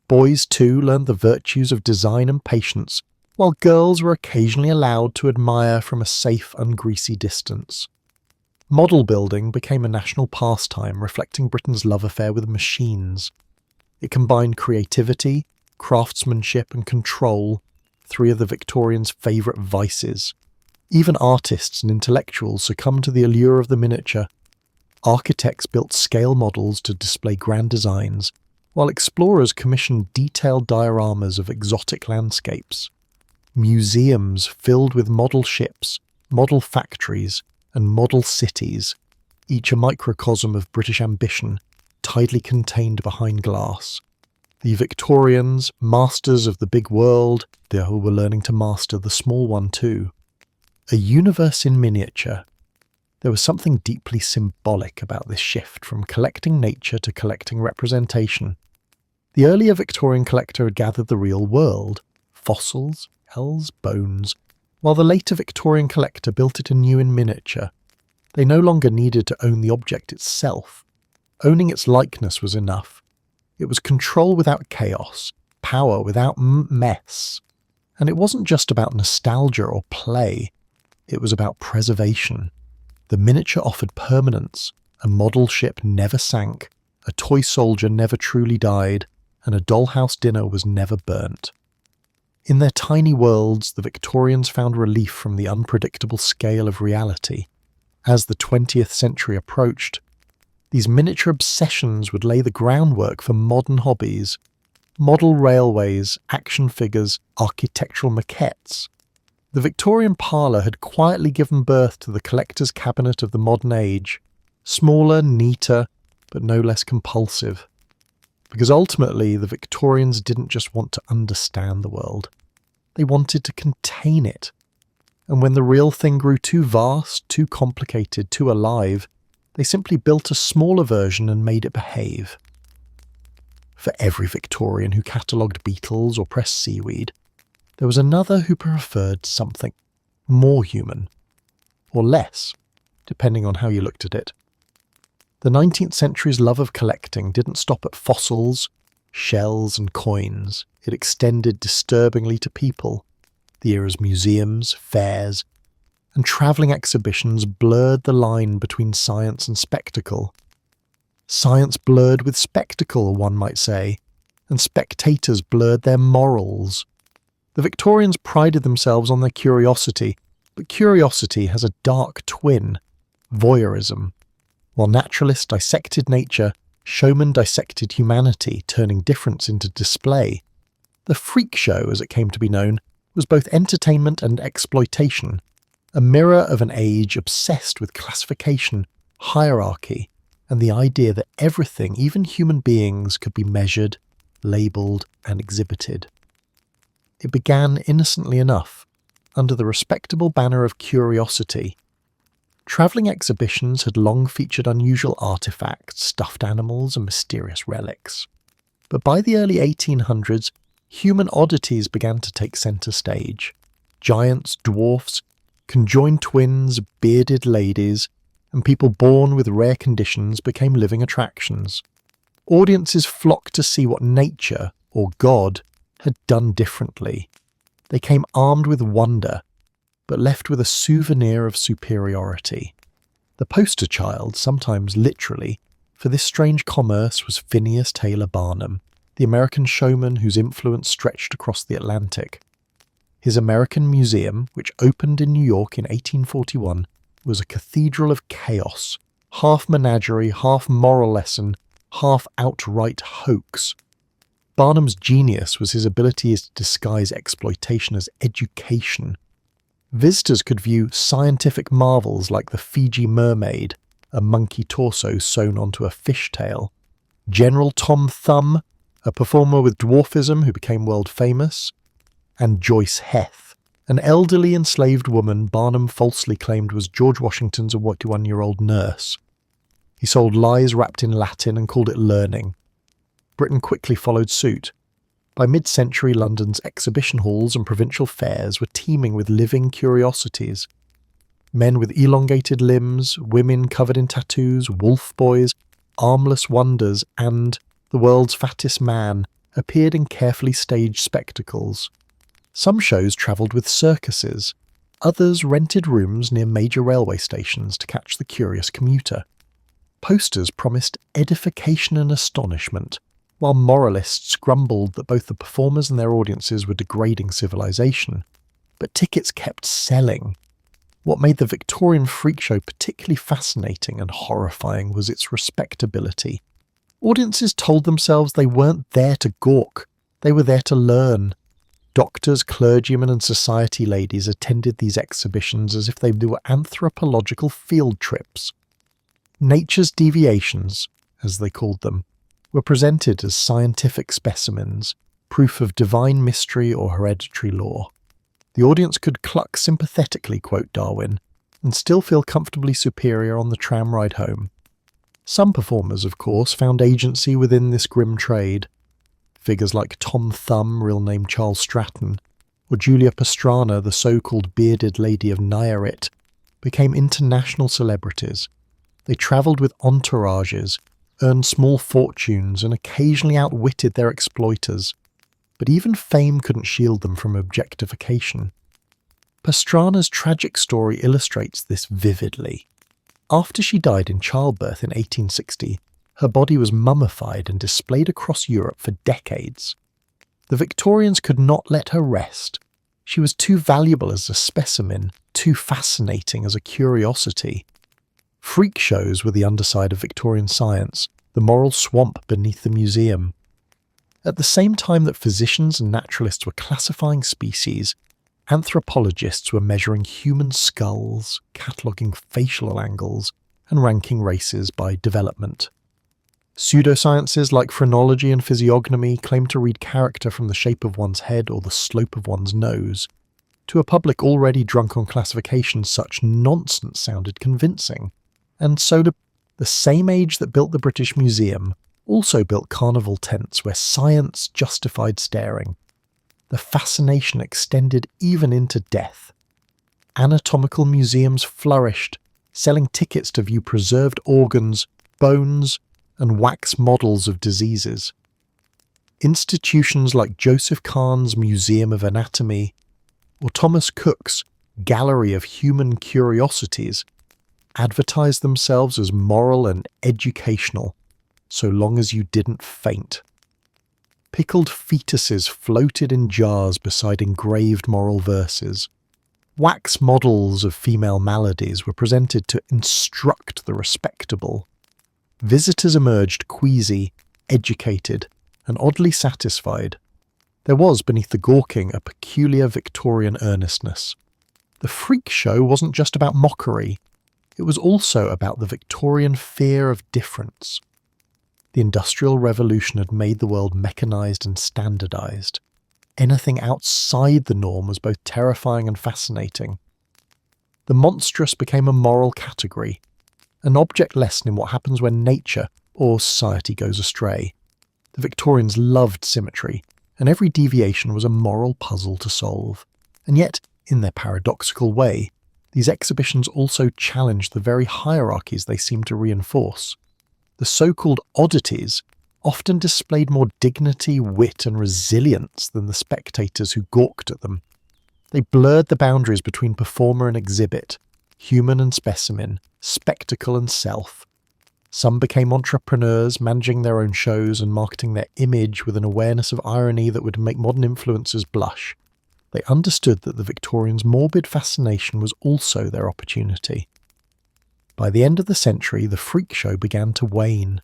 Boys, too, learned the virtues of design and patience, while girls were occasionally allowed to admire from a safe, ungreasy distance. Model building became a national pastime reflecting Britain's love affair with machines. It combined creativity, craftsmanship, and control, three of the Victorians' favourite vices. Even artists and intellectuals succumbed to the allure of the miniature. Architects built scale models to display grand designs, while explorers commissioned detailed dioramas of exotic landscapes. Museums filled with model ships, model factories, and model cities, each a microcosm of British ambition, tidily contained behind glass. The Victorians, masters of the big world, they were learning to master the small one too. A universe in miniature. There was something deeply symbolic about this shift from collecting nature to collecting representation. The earlier Victorian collector had gathered the real world, fossils, shells, bones, while the later Victorian collector built it anew in miniature. They no longer needed to own the object itself. Owning its likeness was enough. It was control without chaos, power without mess. And it wasn't just about nostalgia or play, it was about preservation. The miniature offered permanence, a model ship never sank, a toy soldier never truly died, and a dollhouse dinner was never burnt. In their tiny worlds, the Victorians found relief from the unpredictable scale of reality. As the 20th century approached, these miniature obsessions would lay the groundwork for modern hobbies, model railways, action figures, architectural maquettes. The Victorian parlour had quietly given birth to the collector's cabinet of the modern age, smaller, neater, but no less compulsive. Because ultimately, the Victorians didn't just want to understand the world. They wanted to contain it. And when the real thing grew too vast, too complicated, too alive, they simply built a smaller version and made it behave. For every Victorian who catalogued beetles or pressed seaweed, there was another who preferred something more human, or less, depending on how you looked at it. The 19th century's love of collecting didn't stop at fossils, shells, and coins. It extended disturbingly to people. The era's museums, fairs, and travelling exhibitions blurred the line between science and spectacle. Science blurred with spectacle, one might say, and spectators blurred their morals. The Victorians prided themselves on their curiosity, but curiosity has a dark twin, voyeurism. While naturalists dissected nature, showmen dissected humanity, turning difference into display. The freak show, as it came to be known, was both entertainment and exploitation, a mirror of an age obsessed with classification, hierarchy, and the idea that everything, even human beings, could be measured, labelled, and exhibited. It began innocently enough, under the respectable banner of curiosity. Travelling exhibitions had long featured unusual artefacts, stuffed animals, and mysterious relics. But by the early 1800s, human oddities began to take centre stage. Giants, dwarfs, conjoined twins, bearded ladies, and people born with rare conditions became living attractions. Audiences flocked to see what nature, or God, had done differently. They came armed with wonder, but left with a souvenir of superiority. The poster child, sometimes literally, for this strange commerce was Phineas Taylor Barnum, the American showman whose influence stretched across the Atlantic. His American Museum, which opened in New York in 1841, was a cathedral of chaos, half menagerie, half moral lesson, half outright hoax. Barnum's genius was his ability to disguise exploitation as education. Visitors could view scientific marvels like the Fiji mermaid, a monkey torso sewn onto a fishtail, General Tom Thumb, a performer with dwarfism who became world famous, and Joyce Heth, an elderly enslaved woman Barnum falsely claimed was George Washington's 81-year-old nurse. He sold lies wrapped in Latin and called it learning. Britain quickly followed suit. By mid-century, London's exhibition halls and provincial fairs were teeming with living curiosities. Men with elongated limbs, women covered in tattoos, wolf boys, armless wonders, and the world's fattest man appeared in carefully staged spectacles. Some shows travelled with circuses. Others rented rooms near major railway stations to catch the curious commuter. Posters promised edification and astonishment, while moralists grumbled that both the performers and their audiences were degrading civilization. But tickets kept selling. What made the Victorian freak show particularly fascinating and horrifying was its respectability. Audiences told themselves they weren't there to gawk, they were there to learn. Doctors, clergymen and society ladies attended these exhibitions as if they were anthropological field trips. Nature's deviations, as they called them, were presented as scientific specimens, proof of divine mystery or hereditary law. The audience could cluck sympathetically, quote Darwin, and still feel comfortably superior on the tram ride home. Some performers, of course, found agency within this grim trade. Figures like Tom Thumb, real name Charles Stratton, or Julia Pastrana, the so-called bearded lady of Nayarit, became international celebrities. They travelled with entourages, earned small fortunes, and occasionally outwitted their exploiters. But even fame couldn't shield them from objectification. Pastrana's tragic story illustrates this vividly. After she died in childbirth in 1860, her body was mummified and displayed across Europe for decades. The Victorians could not let her rest. She was too valuable as a specimen, too fascinating as a curiosity. Freak shows were the underside of Victorian science, the moral swamp beneath the museum. At the same time that physicians and naturalists were classifying species, anthropologists were measuring human skulls, cataloguing facial angles, and ranking races by development. Pseudosciences like phrenology and physiognomy claimed to read character from the shape of one's head or the slope of one's nose. To a public already drunk on classification, such nonsense sounded convincing. And so the same age that built the British Museum also built carnival tents where science justified staring. The fascination extended even into death. Anatomical museums flourished, selling tickets to view preserved organs, bones, and wax models of diseases. Institutions like Joseph Kahn's Museum of Anatomy or Thomas Cook's Gallery of Human Curiosities advertised themselves as moral and educational, so long as you didn't faint. Pickled fetuses floated in jars beside engraved moral verses. Wax models of female maladies were presented to instruct the respectable. Visitors emerged queasy, educated, and oddly satisfied. There was, beneath the gawking, a peculiar Victorian earnestness. The freak show wasn't just about mockery. It was also about the Victorian fear of difference. The Industrial Revolution had made the world mechanised and standardised. Anything outside the norm was both terrifying and fascinating. The monstrous became a moral category, an object lesson in what happens when nature or society goes astray. The Victorians loved symmetry, and every deviation was a moral puzzle to solve. And yet, in their paradoxical way, these exhibitions also challenged the very hierarchies they seemed to reinforce. The so-called oddities often displayed more dignity, wit, and resilience than the spectators who gawked at them. They blurred the boundaries between performer and exhibit, human and specimen, spectacle and self. Some became entrepreneurs, managing their own shows and marketing their image with an awareness of irony that would make modern influencers blush. They understood that the Victorians' morbid fascination was also their opportunity. By the end of the century, the freak show began to wane.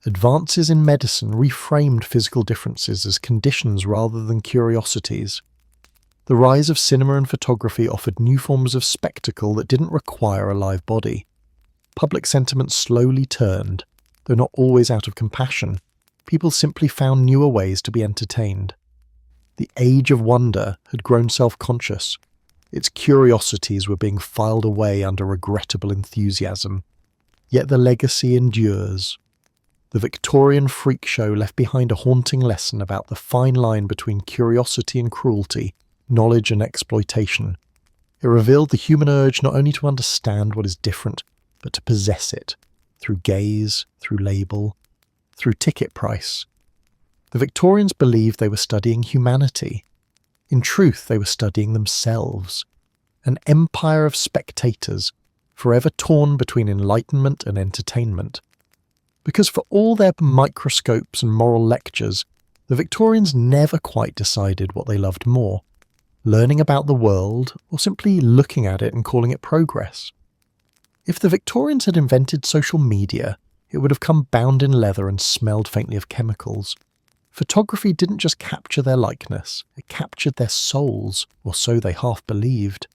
Advances in medicine reframed physical differences as conditions rather than curiosities. The rise of cinema and photography offered new forms of spectacle that didn't require a live body. Public sentiment slowly turned, though not always out of compassion. People simply found newer ways to be entertained. The age of wonder had grown self-conscious. Its curiosities were being filed away under regrettable enthusiasm. Yet the legacy endures. The Victorian freak show left behind a haunting lesson about the fine line between curiosity and cruelty, knowledge and exploitation. It revealed the human urge not only to understand what is different, but to possess it, through gaze, through label, through ticket price. The Victorians believed they were studying humanity. In truth, they were studying themselves. An empire of spectators, forever torn between enlightenment and entertainment. Because for all their microscopes and moral lectures, the Victorians never quite decided what they loved more, learning about the world or simply looking at it and calling it progress. If the Victorians had invented social media, it would have come bound in leather and smelled faintly of chemicals. Photography didn't just capture their likeness, it captured their souls, or so they half believed.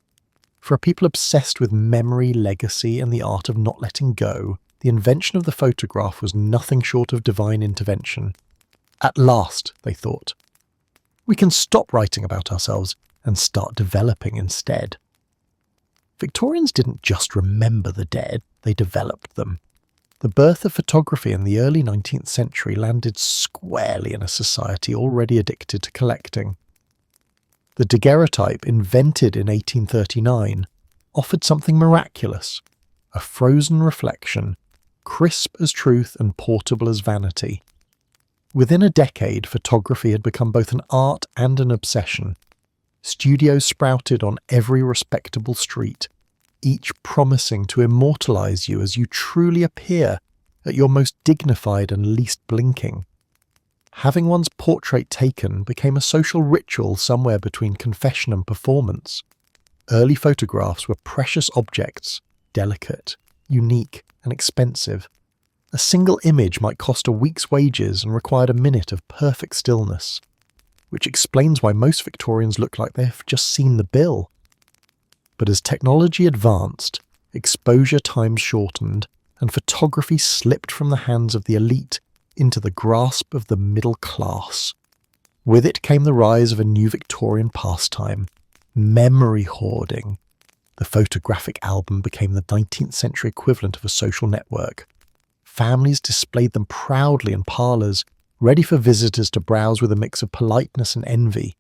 For a people obsessed with memory, legacy, and the art of not letting go, the invention of the photograph was nothing short of divine intervention. At last, they thought, we can stop writing about ourselves and start developing instead. Victorians didn't just remember the dead, they developed them. The birth of photography in the early 19th century landed squarely in a society already addicted to collecting. The daguerreotype, invented in 1839, offered something miraculous, a frozen reflection, crisp as truth and portable as vanity. Within a decade, photography had become both an art and an obsession. Studios sprouted on every respectable street, each promising to immortalize you as you truly appear at your most dignified and least blinking. Having one's portrait taken became a social ritual somewhere between confession and performance. Early photographs were precious objects, delicate, unique, and expensive. A single image might cost a week's wages and required a minute of perfect stillness, which explains why most Victorians look like they've just seen the bill. But as technology advanced, exposure times shortened, and photography slipped from the hands of the elite into the grasp of the middle class. With it came the rise of a new Victorian pastime, memory hoarding. The photographic album became the 19th century equivalent of a social network. Families displayed them proudly in parlours, ready for visitors to browse with a mix of politeness and envy.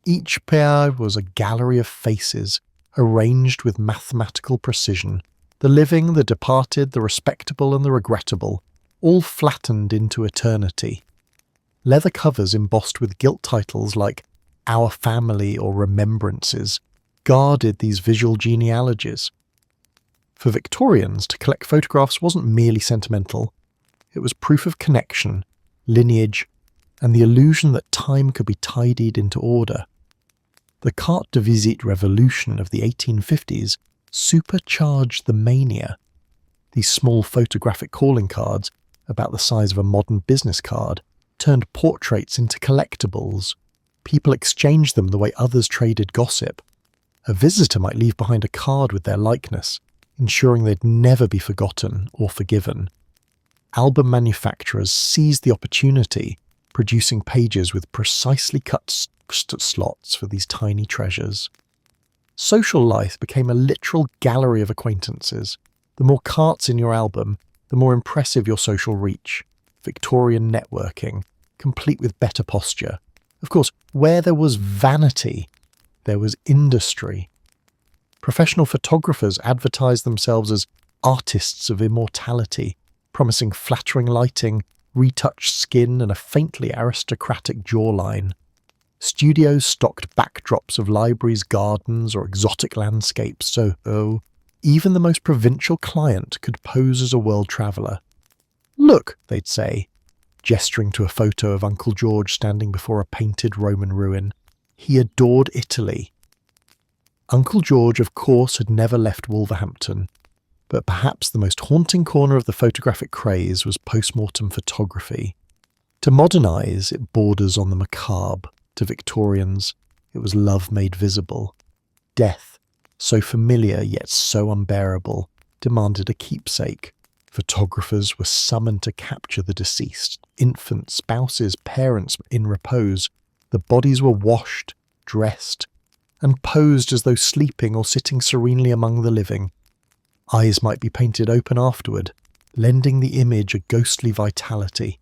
Each pair was a gallery of faces, arranged with mathematical precision, the living, the departed, the respectable and the regrettable, all flattened into eternity. Leather covers embossed with gilt titles like Our Family or Remembrances guarded these visual genealogies. For Victorians, to collect photographs wasn't merely sentimental. It was proof of connection, lineage, and the illusion that time could be tidied into order. The carte de visite revolution of the 1850s supercharged the mania. These small photographic calling cards, about the size of a modern business card, turned portraits into collectibles. People exchanged them the way others traded gossip. A visitor might leave behind a card with their likeness, ensuring they'd never be forgotten or forgiven. Album manufacturers seized the opportunity, producing pages with precisely cut slots for these tiny treasures. Social life became a literal gallery of acquaintances. The more carts in your album, the more impressive your social reach. Victorian networking, complete with better posture. Of course, where there was vanity, there was industry. Professional photographers advertised themselves as artists of immortality, promising flattering lighting, retouched skin, and a faintly aristocratic jawline. Studios stocked backdrops of libraries, gardens, or exotic landscapes, so even the most provincial client could pose as a world traveller. "Look," they'd say, gesturing to a photo of Uncle George standing before a painted Roman ruin. He adored Italy. Uncle George, of course, had never left Wolverhampton, but perhaps the most haunting corner of the photographic craze was post-mortem photography. To modern eyes, it borders on the macabre. To Victorians, it was love made visible. Death, so familiar yet so unbearable, demanded a keepsake. Photographers were summoned to capture the deceased, infants, spouses, parents in repose. The bodies were washed, dressed, and posed as though sleeping or sitting serenely among the living. Eyes might be painted open afterward, lending the image a ghostly vitality.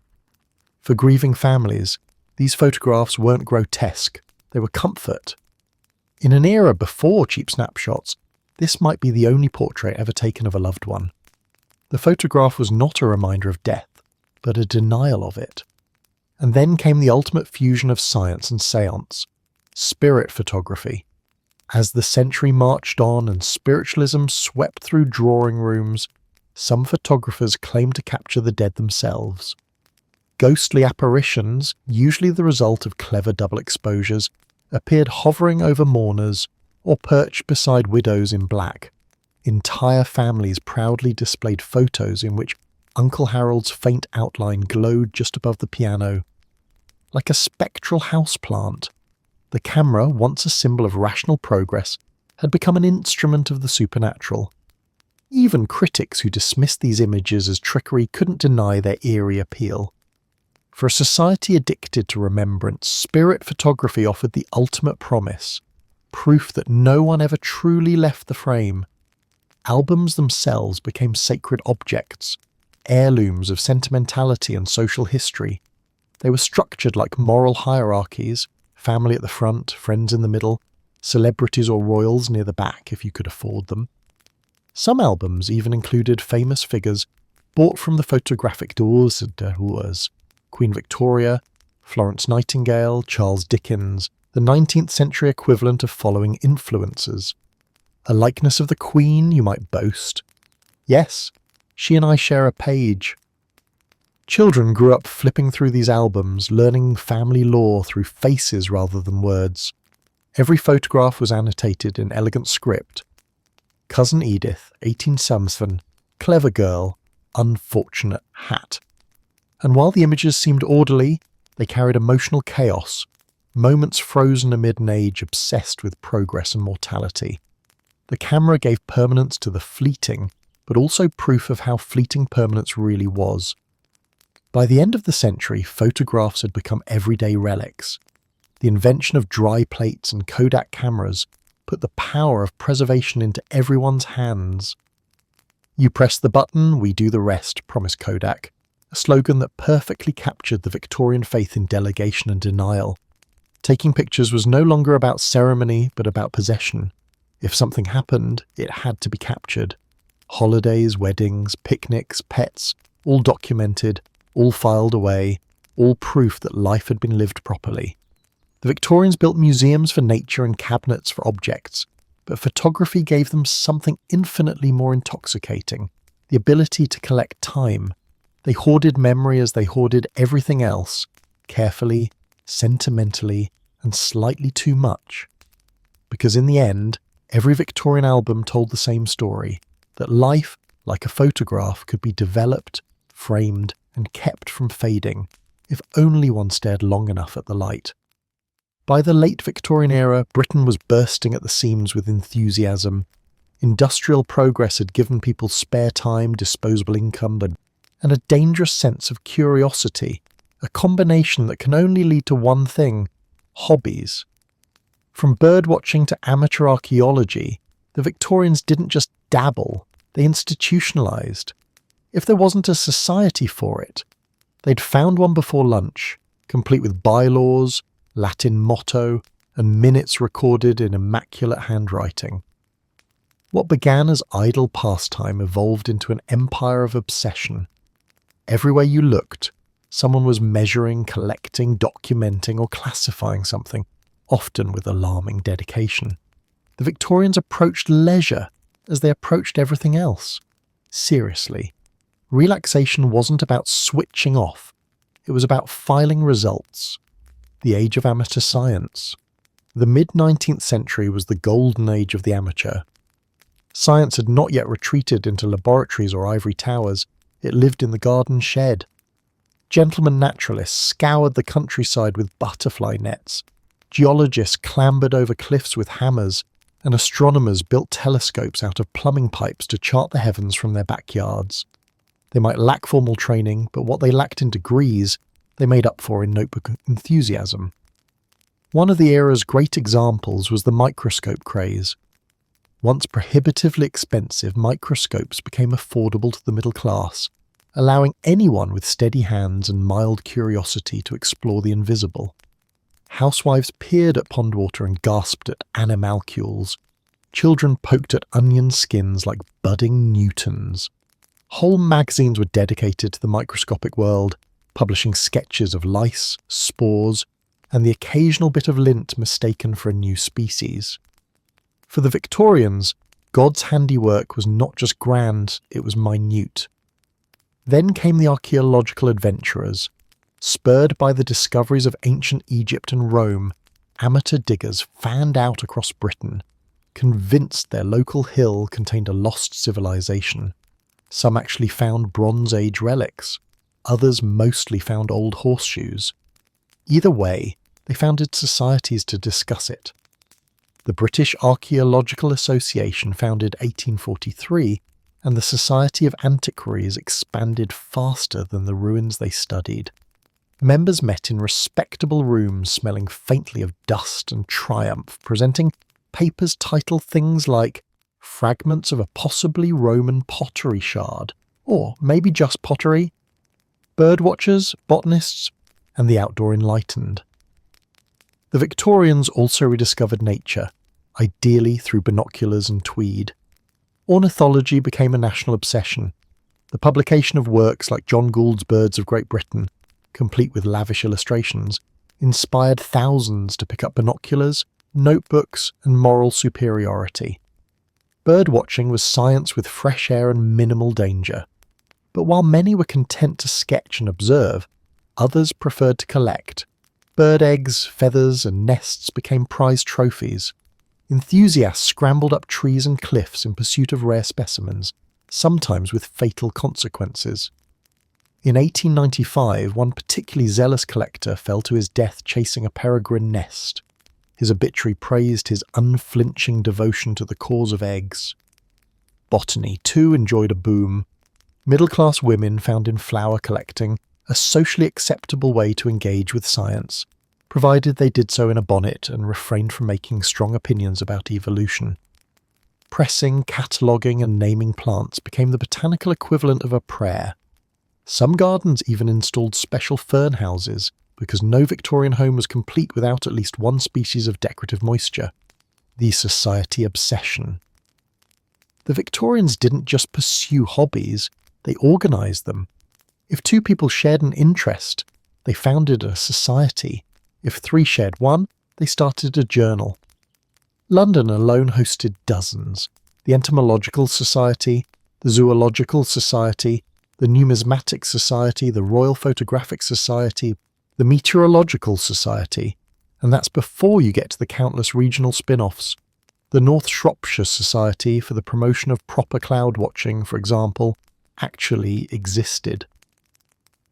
For grieving families, these photographs weren't grotesque, they were comfort. In an era before cheap snapshots, this might be the only portrait ever taken of a loved one. The photograph was not a reminder of death, but a denial of it. And then came the ultimate fusion of science and seance, spirit photography. As the century marched on and spiritualism swept through drawing rooms, some photographers claimed to capture the dead themselves. Ghostly apparitions, usually the result of clever double exposures, appeared hovering over mourners or perched beside widows in black. Entire families proudly displayed photos in which Uncle Harold's faint outline glowed just above the piano. Like a spectral houseplant, the camera, once a symbol of rational progress, had become an instrument of the supernatural. Even critics who dismissed these images as trickery couldn't deny their eerie appeal. For a society addicted to remembrance, spirit photography offered the ultimate promise, proof that no one ever truly left the frame. Albums themselves became sacred objects, heirlooms of sentimentality and social history. They were structured like moral hierarchies, family at the front, friends in the middle, celebrities or royals near the back if you could afford them. Some albums even included famous figures bought from the photographic doors, Queen Victoria, Florence Nightingale, Charles Dickens, the 19th century equivalent of following influencers. A likeness of the Queen, you might boast. Yes, she and I share a page. Children grew up flipping through these albums, learning family lore through faces rather than words. Every photograph was annotated in elegant script. Cousin Edith, 18-something, clever girl, unfortunate hat. And while the images seemed orderly, they carried emotional chaos, moments frozen amid an age obsessed with progress and mortality. The camera gave permanence to the fleeting, but also proof of how fleeting permanence really was. By the end of the century, photographs had become everyday relics. The invention of dry plates and Kodak cameras put the power of preservation into everyone's hands. "You press the button, we do the rest," promised Kodak, a slogan that perfectly captured the Victorian faith in delegation and denial. Taking pictures was no longer about ceremony, but about possession. If something happened, it had to be captured. Holidays, weddings, picnics, pets, all documented, all filed away, all proof that life had been lived properly. The Victorians built museums for nature and cabinets for objects, but photography gave them something infinitely more intoxicating, the ability to collect time. They hoarded memory as they hoarded everything else, carefully, sentimentally, and slightly too much. Because in the end, every Victorian album told the same story, that life, like a photograph, could be developed, framed, and kept from fading, if only one stared long enough at the light. By the late Victorian era, Britain was bursting at the seams with enthusiasm. Industrial progress had given people spare time, disposable income, and a dangerous sense of curiosity, a combination that can only lead to one thing: hobbies. From birdwatching to amateur archaeology, the Victorians didn't just dabble, they institutionalised. If there wasn't a society for it, they'd found one before lunch, complete with bylaws, Latin motto, and minutes recorded in immaculate handwriting. What began as idle pastime evolved into an empire of obsession. Everywhere you looked, someone was measuring, collecting, documenting, or classifying something, often with alarming dedication. The Victorians approached leisure as they approached everything else. Seriously, relaxation wasn't about switching off, it was about filing results. The age of amateur science. The mid-19th century was the golden age of the amateur. Science had not yet retreated into laboratories or ivory towers, it lived in the garden shed. Gentlemen naturalists scoured the countryside with butterfly nets, geologists clambered over cliffs with hammers, and astronomers built telescopes out of plumbing pipes to chart the heavens from their backyards. They might lack formal training, but what they lacked in degrees, they made up for in notebook enthusiasm. One of the era's great examples was the microscope craze. Once prohibitively expensive, microscopes became affordable to the middle class, allowing anyone with steady hands and mild curiosity to explore the invisible. Housewives peered at pond water and gasped at animalcules. Children poked at onion skins like budding Newtons. Whole magazines were dedicated to the microscopic world, publishing sketches of lice, spores, and the occasional bit of lint mistaken for a new species. For the Victorians, God's handiwork was not just grand, it was minute. Then came the archaeological adventurers. Spurred by the discoveries of ancient Egypt and Rome, amateur diggers fanned out across Britain, convinced their local hill contained a lost civilization. Some actually found Bronze Age relics, others mostly found old horseshoes. Either way, they founded societies to discuss it. The British Archaeological Association, founded 1843, and the Society of Antiquaries expanded faster than the ruins they studied. Members met in respectable rooms smelling faintly of dust and triumph, presenting papers titled things like Fragments of a Possibly Roman Pottery Shard, or maybe just pottery, birdwatchers, botanists, and the outdoor enlightened. The Victorians also rediscovered nature, ideally through binoculars and tweed. Ornithology became a national obsession. The publication of works like John Gould's Birds of Great Britain, complete with lavish illustrations, inspired thousands to pick up binoculars, notebooks, and moral superiority. Birdwatching was science with fresh air and minimal danger. But while many were content to sketch and observe, others preferred to collect. Bird eggs, feathers, and nests became prized trophies. Enthusiasts scrambled up trees and cliffs in pursuit of rare specimens, sometimes with fatal consequences. In 1895, one particularly zealous collector fell to his death chasing a peregrine nest. His obituary praised his unflinching devotion to the cause of eggs. Botany, too, enjoyed a boom. Middle-class women found in flower collecting a socially acceptable way to engage with science, provided they did so in a bonnet and refrained from making strong opinions about evolution. Pressing, cataloguing, and naming plants became the botanical equivalent of a prayer. Some gardens even installed special fern houses, because no Victorian home was complete without at least one species of decorative moisture. The society obsession. The Victorians didn't just pursue hobbies, they organised them. If two people shared an interest, they founded a society. If three shared one, they started a journal. London alone hosted dozens. The Entomological Society, the Zoological Society, the Numismatic Society, the Royal Photographic Society, the Meteorological Society, and that's before you get to the countless regional spin-offs. The North Shropshire Society for the promotion of proper cloud watching, for example, actually existed.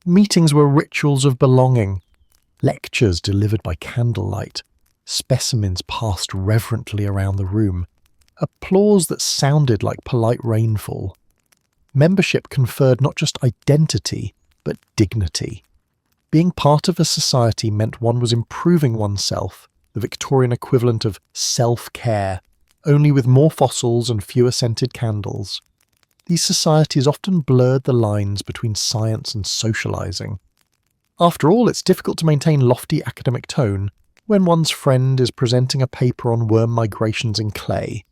Meetings were rituals of belonging, lectures delivered by candlelight, specimens passed reverently around the room, applause that sounded like polite rainfall. Membership conferred not just identity, but dignity. Being part of a society meant one was improving oneself, the Victorian equivalent of self-care, only with more fossils and fewer scented candles. These societies often blurred the lines between science and socialising. After all, it's difficult to maintain lofty academic tone when one's friend is presenting a paper on worm migrations in clay.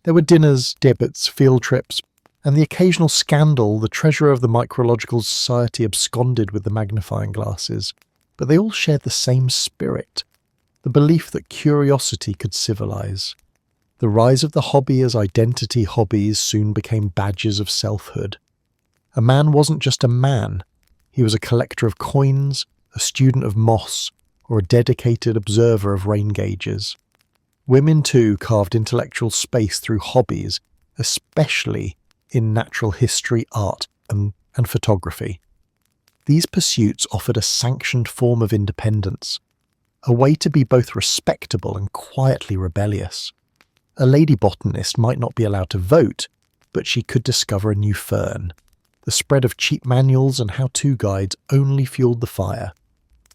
There were dinners, debates, field trips, and the occasional scandal the treasurer of the Micrological Society absconded with the magnifying glasses, but they all shared the same spirit, the belief that curiosity could civilize. The rise of the hobby as identity hobbies soon became badges of selfhood. A man wasn't just a man, he was a collector of coins, a student of moss, or a dedicated observer of rain gauges. Women too carved intellectual space through hobbies, especially in natural history, art, and photography. These pursuits offered a sanctioned form of independence, a way to be both respectable and quietly rebellious. A lady botanist might not be allowed to vote, but she could discover a new fern. The spread of cheap manuals and how-to guides only fueled the fire.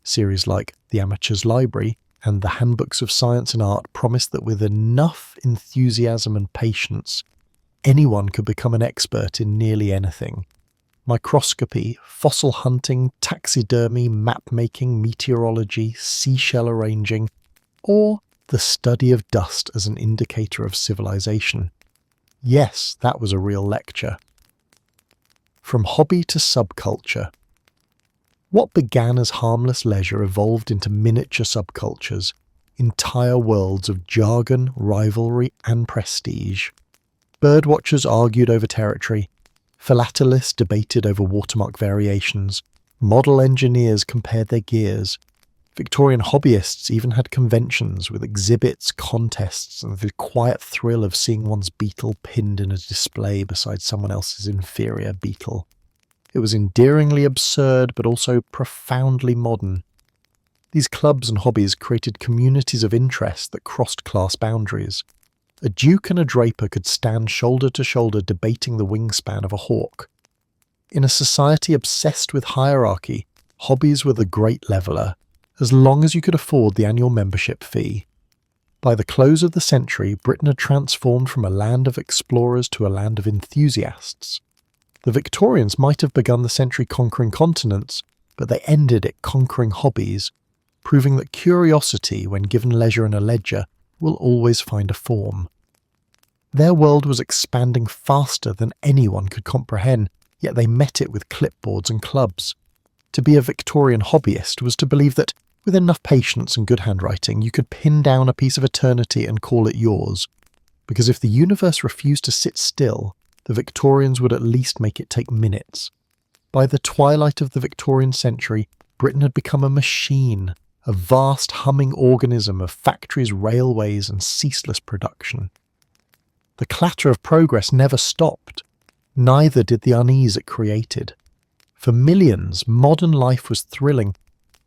Series like The Amateur's Library and the Handbooks of Science and Art promised that with enough enthusiasm and patience, anyone could become an expert in nearly anything. Microscopy, fossil hunting, taxidermy, map-making, meteorology, seashell arranging, or the study of dust as an indicator of civilization. Yes, that was a real lecture. From hobby to subculture. What began as harmless leisure evolved into miniature subcultures, entire worlds of jargon, rivalry, and prestige. Birdwatchers argued over territory, philatelists debated over watermark variations, model engineers compared their gears. Victorian hobbyists even had conventions with exhibits, contests, and the quiet thrill of seeing one's beetle pinned in a display beside someone else's inferior beetle. It was endearingly absurd, but also profoundly modern. These clubs and hobbies created communities of interest that crossed class boundaries. A duke and a draper could stand shoulder to shoulder debating the wingspan of a hawk. In a society obsessed with hierarchy, hobbies were the great leveller, as long as you could afford the annual membership fee. By the close of the century, Britain had transformed from a land of explorers to a land of enthusiasts. The Victorians might have begun the century conquering continents, but they ended it conquering hobbies, proving that curiosity, when given leisure and a ledger, will always find a form. Their world was expanding faster than anyone could comprehend, yet they met it with clipboards and clubs. To be a Victorian hobbyist was to believe that, with enough patience and good handwriting, you could pin down a piece of eternity and call it yours. Because if the universe refused to sit still, the Victorians would at least make it take minutes. By the twilight of the Victorian century, Britain had become a machine, a vast humming organism of factories, railways, and ceaseless production. The clatter of progress never stopped. Neither did the unease it created. For millions, modern life was thrilling,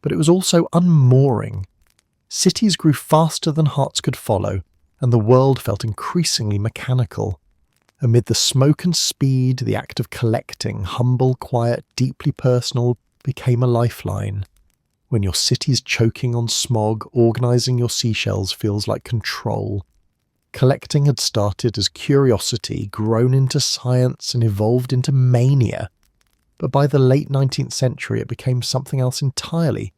but it was also unmooring. Cities grew faster than hearts could follow, and the world felt increasingly mechanical. Amid the smoke and speed, the act of collecting, humble, quiet, deeply personal, became a lifeline. When your city's choking on smog, organising your seashells feels like control. Collecting had started as curiosity, grown into science, and evolved into mania. But by the late 19th century, it became something else entirely,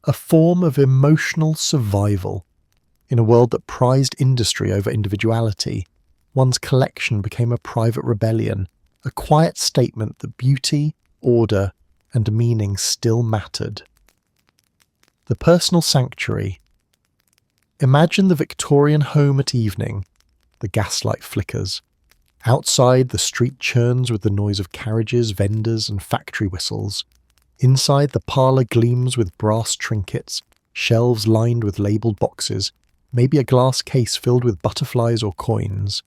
a form of emotional survival. In a world that prized industry over individuality, one's collection became a private rebellion, a quiet statement that beauty, order, and meaning still mattered. The personal sanctuary. Imagine the Victorian home at evening. The gaslight flickers. Outside, the street churns with the noise of carriages, vendors, and factory whistles. Inside, the parlour gleams with brass trinkets, shelves lined with labelled boxes, maybe a glass case filled with butterflies or coins.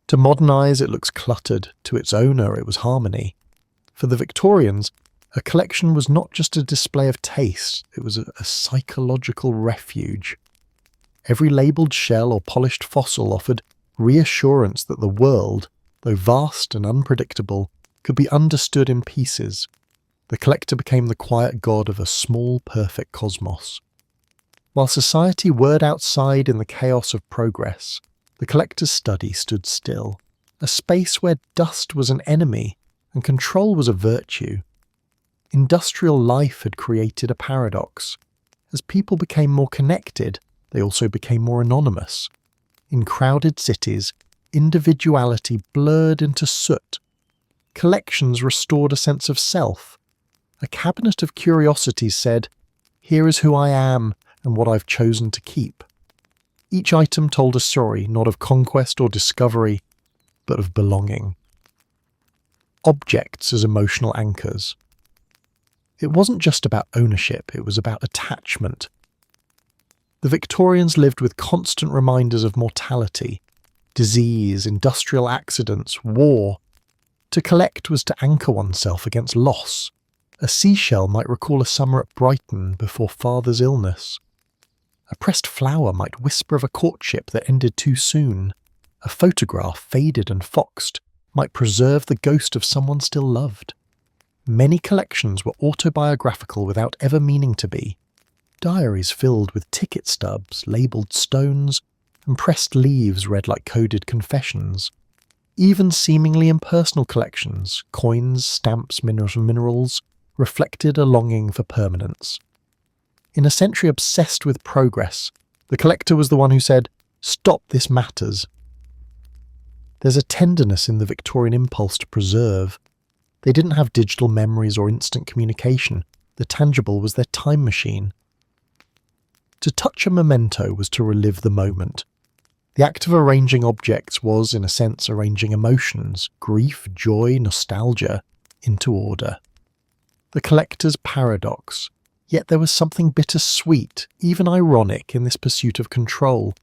To modernise, it looks cluttered. To its owner, it was harmony. For the Victorians, a collection was not just a display of taste, it was a psychological refuge. Every labelled shell or polished fossil offered reassurance that the world, though vast and unpredictable, could be understood in pieces. The collector became the quiet god of a small, perfect cosmos. While society whirred outside in the chaos of progress, the collector's study stood still, a space where dust was an enemy and control was a virtue. Industrial life had created a paradox. As people became more connected, they also became more anonymous. In crowded cities, individuality blurred into soot. Collections restored a sense of self. A cabinet of curiosities said, "Here is who I am and what I've chosen to keep." Each item told a story not of conquest or discovery, but of belonging. Objects as emotional anchors. It wasn't just about ownership, it was about attachment. The Victorians lived with constant reminders of mortality, disease, industrial accidents, war. To collect was to anchor oneself against loss. A seashell might recall a summer at Brighton before father's illness. A pressed flower might whisper of a courtship that ended too soon. A photograph, faded and foxed, might preserve the ghost of someone still loved. Many collections were autobiographical without ever meaning to be. Diaries filled with ticket stubs, labelled stones, and pressed leaves read like coded confessions. Even seemingly impersonal collections, coins, stamps, minerals, reflected a longing for permanence. In a century obsessed with progress, the collector was the one who said, "Stop, this matters." There's a tenderness in the Victorian impulse to preserve. They didn't have digital memories or instant communication. The tangible was their time machine. To touch a memento was to relive the moment. The act of arranging objects was, in a sense, arranging emotions, grief, joy, nostalgia, into order. The collector's paradox. Yet there was something bittersweet, even ironic, in this pursuit of control.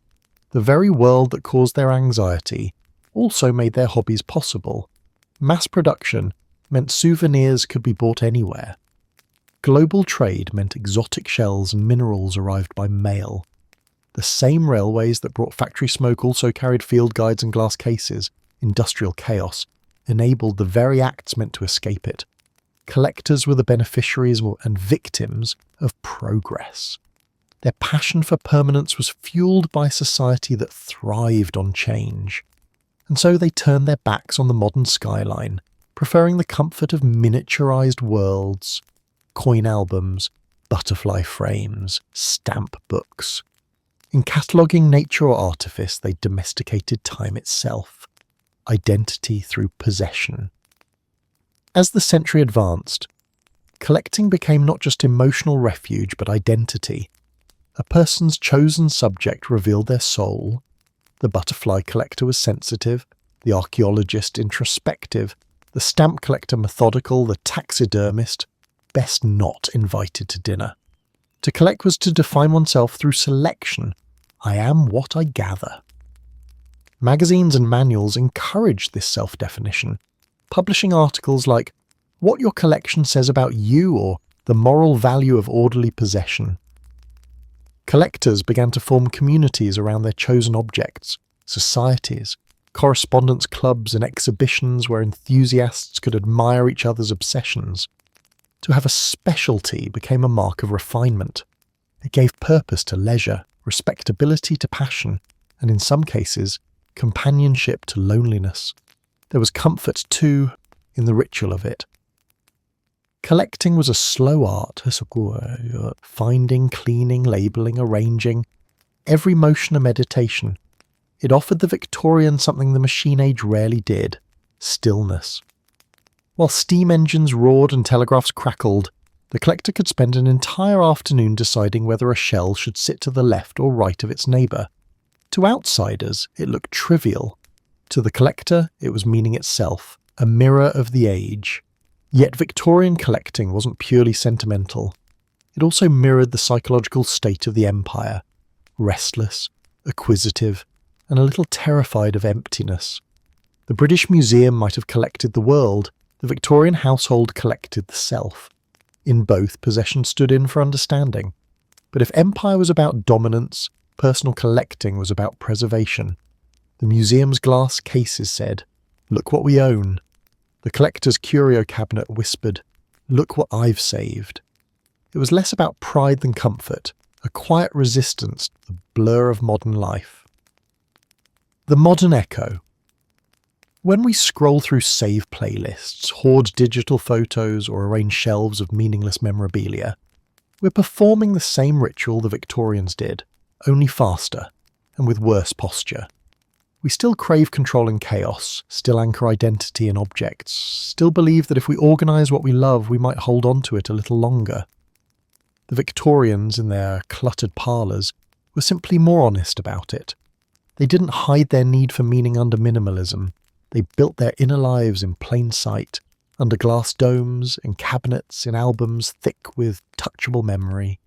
The very world that caused their anxiety also made their hobbies possible. Mass production meant souvenirs could be bought anywhere. Global trade meant exotic shells and minerals arrived by mail. The same railways that brought factory smoke also carried field guides and glass cases. Industrial chaos enabled the very acts meant to escape it. Collectors were the beneficiaries and victims of progress. Their passion for permanence was fueled by a society that thrived on change. And so they turned their backs on the modern skyline, preferring the comfort of miniaturized worlds, coin albums, butterfly frames, stamp books. In cataloguing nature or artifice, they domesticated time itself, identity through possession. As the century advanced, collecting became not just emotional refuge but identity. A person's chosen subject revealed their soul. The butterfly collector was sensitive, the archaeologist introspective, the stamp collector methodical, the taxidermist best not invited to dinner. To collect was to define oneself through selection. I am what I gather. Magazines and manuals encouraged this self-definition, publishing articles like "What Your Collection Says About You" or "The Moral Value of Orderly Possession." Collectors began to form communities around their chosen objects, societies, correspondence clubs and exhibitions where enthusiasts could admire each other's obsessions. To have a specialty became a mark of refinement. It gave purpose to leisure, respectability to passion, and in some cases, companionship to loneliness. There was comfort, too, in the ritual of it. Collecting was a slow art, finding, cleaning, labelling, arranging, every motion a meditation. It offered the Victorian something the machine age rarely did: stillness. While steam engines roared and telegraphs crackled, the collector could spend an entire afternoon deciding whether a shell should sit to the left or right of its neighbour. To outsiders, it looked trivial. To the collector, it was meaning itself, a mirror of the age. Yet Victorian collecting wasn't purely sentimental. It also mirrored the psychological state of the empire, restless, acquisitive, and a little terrified of emptiness. The British Museum might have collected the world, the Victorian household collected the self. In both, possession stood in for understanding. But if empire was about dominance, personal collecting was about preservation. The museum's glass cases said, "Look what we own." The collector's curio cabinet whispered, "Look what I've saved." It was less about pride than comfort, a quiet resistance to the blur of modern life. The modern echo. When we scroll through save playlists, hoard digital photos, or arrange shelves of meaningless memorabilia, we're performing the same ritual the Victorians did, only faster, and with worse posture. We still crave control and chaos, still anchor identity in objects, still believe that if we organise what we love, we might hold on to it a little longer. The Victorians, in their cluttered parlours, were simply more honest about it. They didn't hide their need for meaning under minimalism. They built their inner lives in plain sight, under glass domes, in cabinets, in albums thick with touchable memory.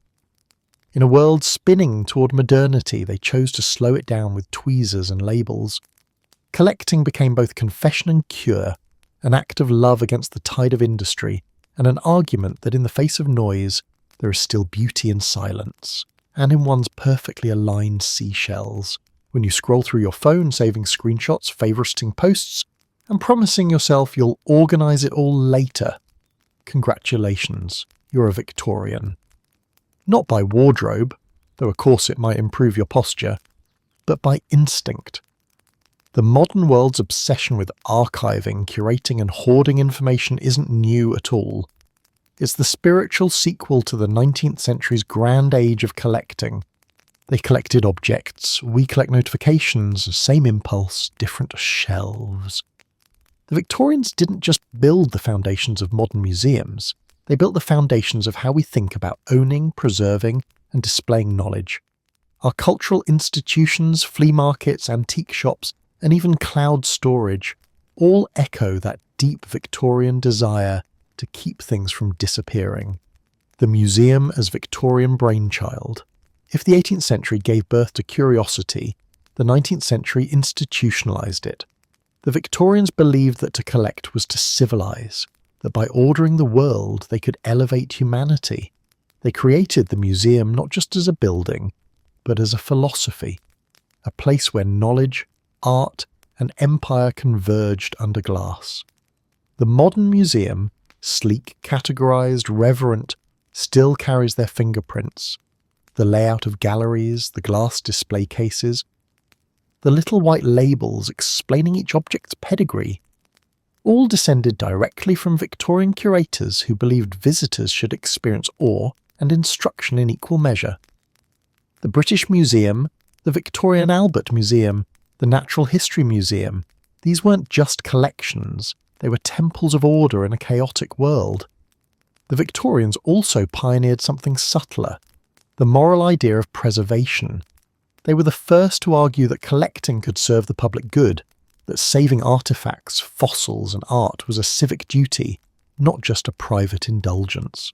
In a world spinning toward modernity, they chose to slow it down with tweezers and labels. Collecting became both confession and cure, an act of love against the tide of industry, and an argument that in the face of noise, there is still beauty in silence, and in one's perfectly aligned seashells. When you scroll through your phone, saving screenshots, favoriting posts, and promising yourself you'll organise it all later. Congratulations, you're a Victorian. Not by wardrobe, though of course it might improve your posture, but by instinct. The modern world's obsession with archiving, curating and hoarding information isn't new at all. It's the spiritual sequel to the 19th century's grand age of collecting. They collected objects, we collect notifications, same impulse, different shelves. The Victorians didn't just build the foundations of modern museums, they built the foundations of how we think about owning, preserving, and displaying knowledge. Our cultural institutions, flea markets, antique shops, and even cloud storage all echo that deep Victorian desire to keep things from disappearing. The museum as Victorian brainchild. If the 18th century gave birth to curiosity, the 19th century institutionalised it. The Victorians believed that to collect was to civilise, that by ordering the world they could elevate humanity. They created the museum not just as a building, but as a philosophy, a place where knowledge, art, and empire converged under glass. The modern museum, sleek, categorised, reverent, still carries their fingerprints. The layout of galleries, the glass display cases, the little white labels explaining each object's pedigree, all descended directly from Victorian curators who believed visitors should experience awe and instruction in equal measure. The British Museum, the Victorian Albert Museum, the Natural History Museum, these weren't just collections, they were temples of order in a chaotic world. The Victorians also pioneered something subtler, the moral idea of preservation. They were the first to argue that collecting could serve the public good, that saving artefacts, fossils and art was a civic duty, not just a private indulgence.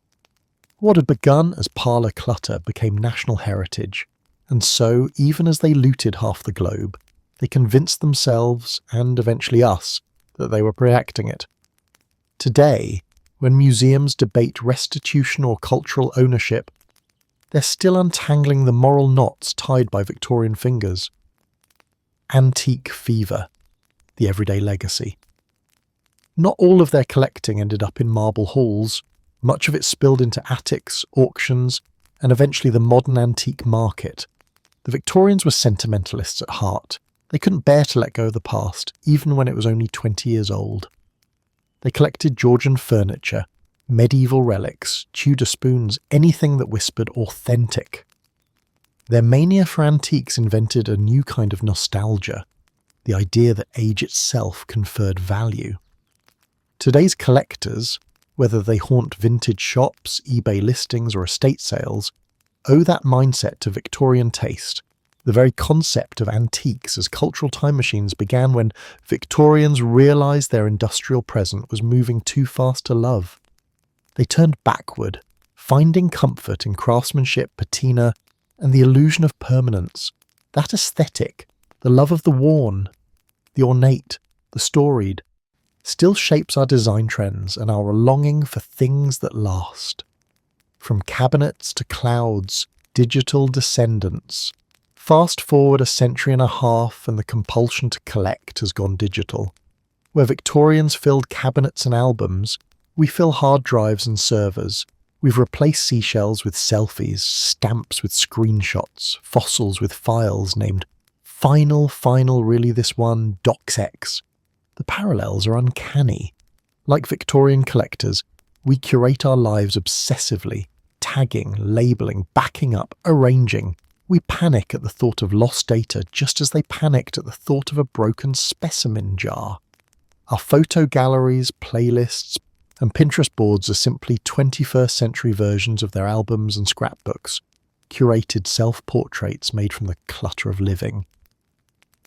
What had begun as parlour clutter became national heritage, and so, even as they looted half the globe, they convinced themselves, and eventually us, that they were protecting it. Today, when museums debate restitution or cultural ownership, they're still untangling the moral knots tied by Victorian fingers. Antique fever, the everyday legacy. Not all of their collecting ended up in marble halls. Much of it spilled into attics, auctions, and eventually the modern antique market. The Victorians were sentimentalists at heart. They couldn't bear to let go of the past, even when it was only 20 years old. They collected Georgian furniture, medieval relics, Tudor spoons, anything that whispered authentic. Their mania for antiques invented a new kind of nostalgia, the idea that age itself conferred value. Today's collectors, whether they haunt vintage shops, eBay listings or estate sales, owe that mindset to Victorian taste. The very concept of antiques as cultural time machines began when Victorians realised their industrial present was moving too fast to love. They turned backward, finding comfort in craftsmanship, patina, and the illusion of permanence. That aesthetic, the love of the worn, the ornate, the storied, still shapes our design trends and our longing for things that last. From cabinets to clouds, digital descendants. Fast forward a century and a half and the compulsion to collect has gone digital. Where Victorians filled cabinets and albums, we fill hard drives and servers. We've replaced seashells with selfies, stamps with screenshots, fossils with files named Final, really this one, DocX. The parallels are uncanny. Like Victorian collectors, we curate our lives obsessively, tagging, labelling, backing up, arranging. We panic at the thought of lost data just as they panicked at the thought of a broken specimen jar. Our photo galleries, playlists, and Pinterest boards are simply 21st century versions of their albums and scrapbooks, curated self-portraits made from the clutter of living.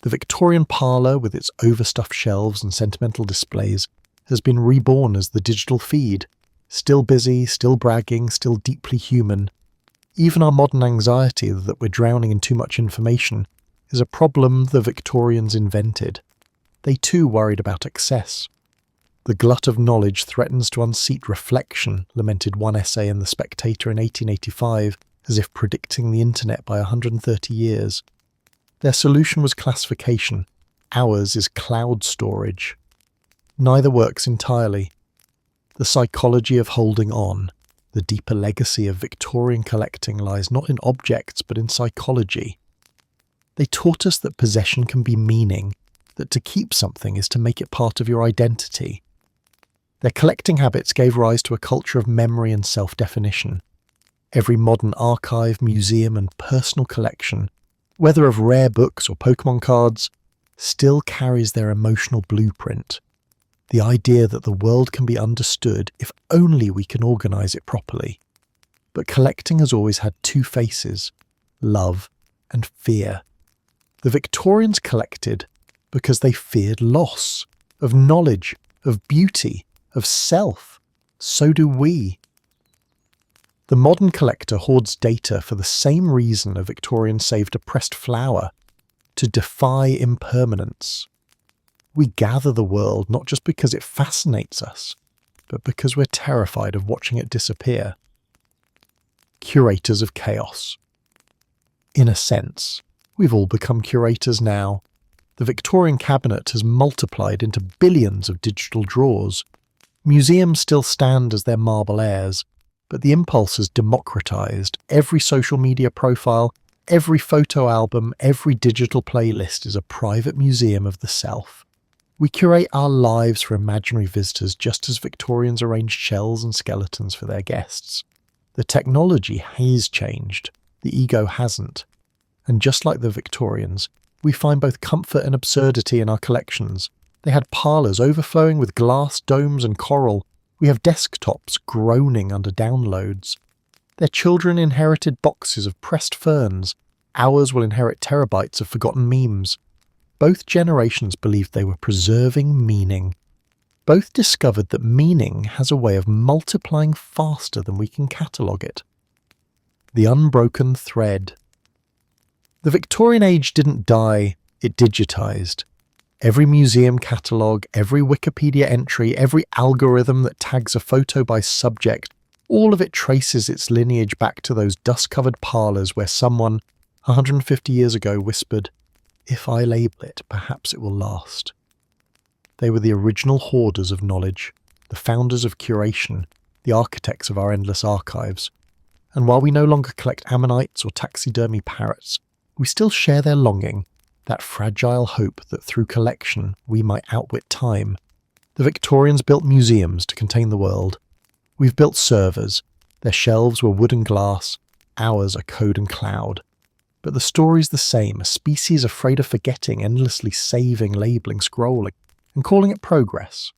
The Victorian parlour, with its overstuffed shelves and sentimental displays, has been reborn as the digital feed, still busy, still bragging, still deeply human. Even our modern anxiety that we're drowning in too much information is a problem the Victorians invented. They too worried about excess. The glut of knowledge threatens to unseat reflection, lamented one essay in The Spectator in 1885, as if predicting the internet by 130 years. Their solution was classification. Ours is cloud storage. Neither works entirely. The psychology of holding on, the deeper legacy of Victorian collecting lies not in objects but in psychology. They taught us that possession can be meaning, that to keep something is to make it part of your identity. Their collecting habits gave rise to a culture of memory and self-definition. Every modern archive, museum and personal collection, whether of rare books or Pokemon cards, still carries their emotional blueprint. The idea that the world can be understood if only we can organise it properly. But collecting has always had two faces, love and fear. The Victorians collected because they feared loss, of knowledge, of beauty, of self. So do we. The modern collector hoards data for the same reason a Victorian saved a pressed flower, to defy impermanence. We gather the world not just because it fascinates us, but because we're terrified of watching it disappear. Curators of chaos. In a sense, we've all become curators now. The Victorian cabinet has multiplied into billions of digital drawers. Museums still stand as their marble heirs, but the impulse has democratized. Every social media profile, every photo album, every digital playlist is a private museum of the self. We curate our lives for imaginary visitors just as Victorians arranged shells and skeletons for their guests. The technology has changed, the ego hasn't. And just like the Victorians, we find both comfort and absurdity in our collections. They had parlours overflowing with glass, domes and coral. We have desktops groaning under downloads. Their children inherited boxes of pressed ferns. Ours will inherit terabytes of forgotten memes. Both generations believed they were preserving meaning. Both discovered that meaning has a way of multiplying faster than we can catalogue it. The unbroken thread. The Victorian age didn't die, it digitised. Every museum catalogue, every Wikipedia entry, every algorithm that tags a photo by subject, all of it traces its lineage back to those dust-covered parlours where someone, 150 years ago, whispered, "If I label it, perhaps it will last." They were the original hoarders of knowledge, the founders of curation, the architects of our endless archives. And while we no longer collect ammonites or taxidermy parrots, we still share their longing, that fragile hope that through collection we might outwit time. The Victorians built museums to contain the world. We've built servers. Their shelves were wood and glass. Ours are code and cloud. But the story's the same, a species afraid of forgetting, endlessly saving, labelling, scrolling, and calling it progress.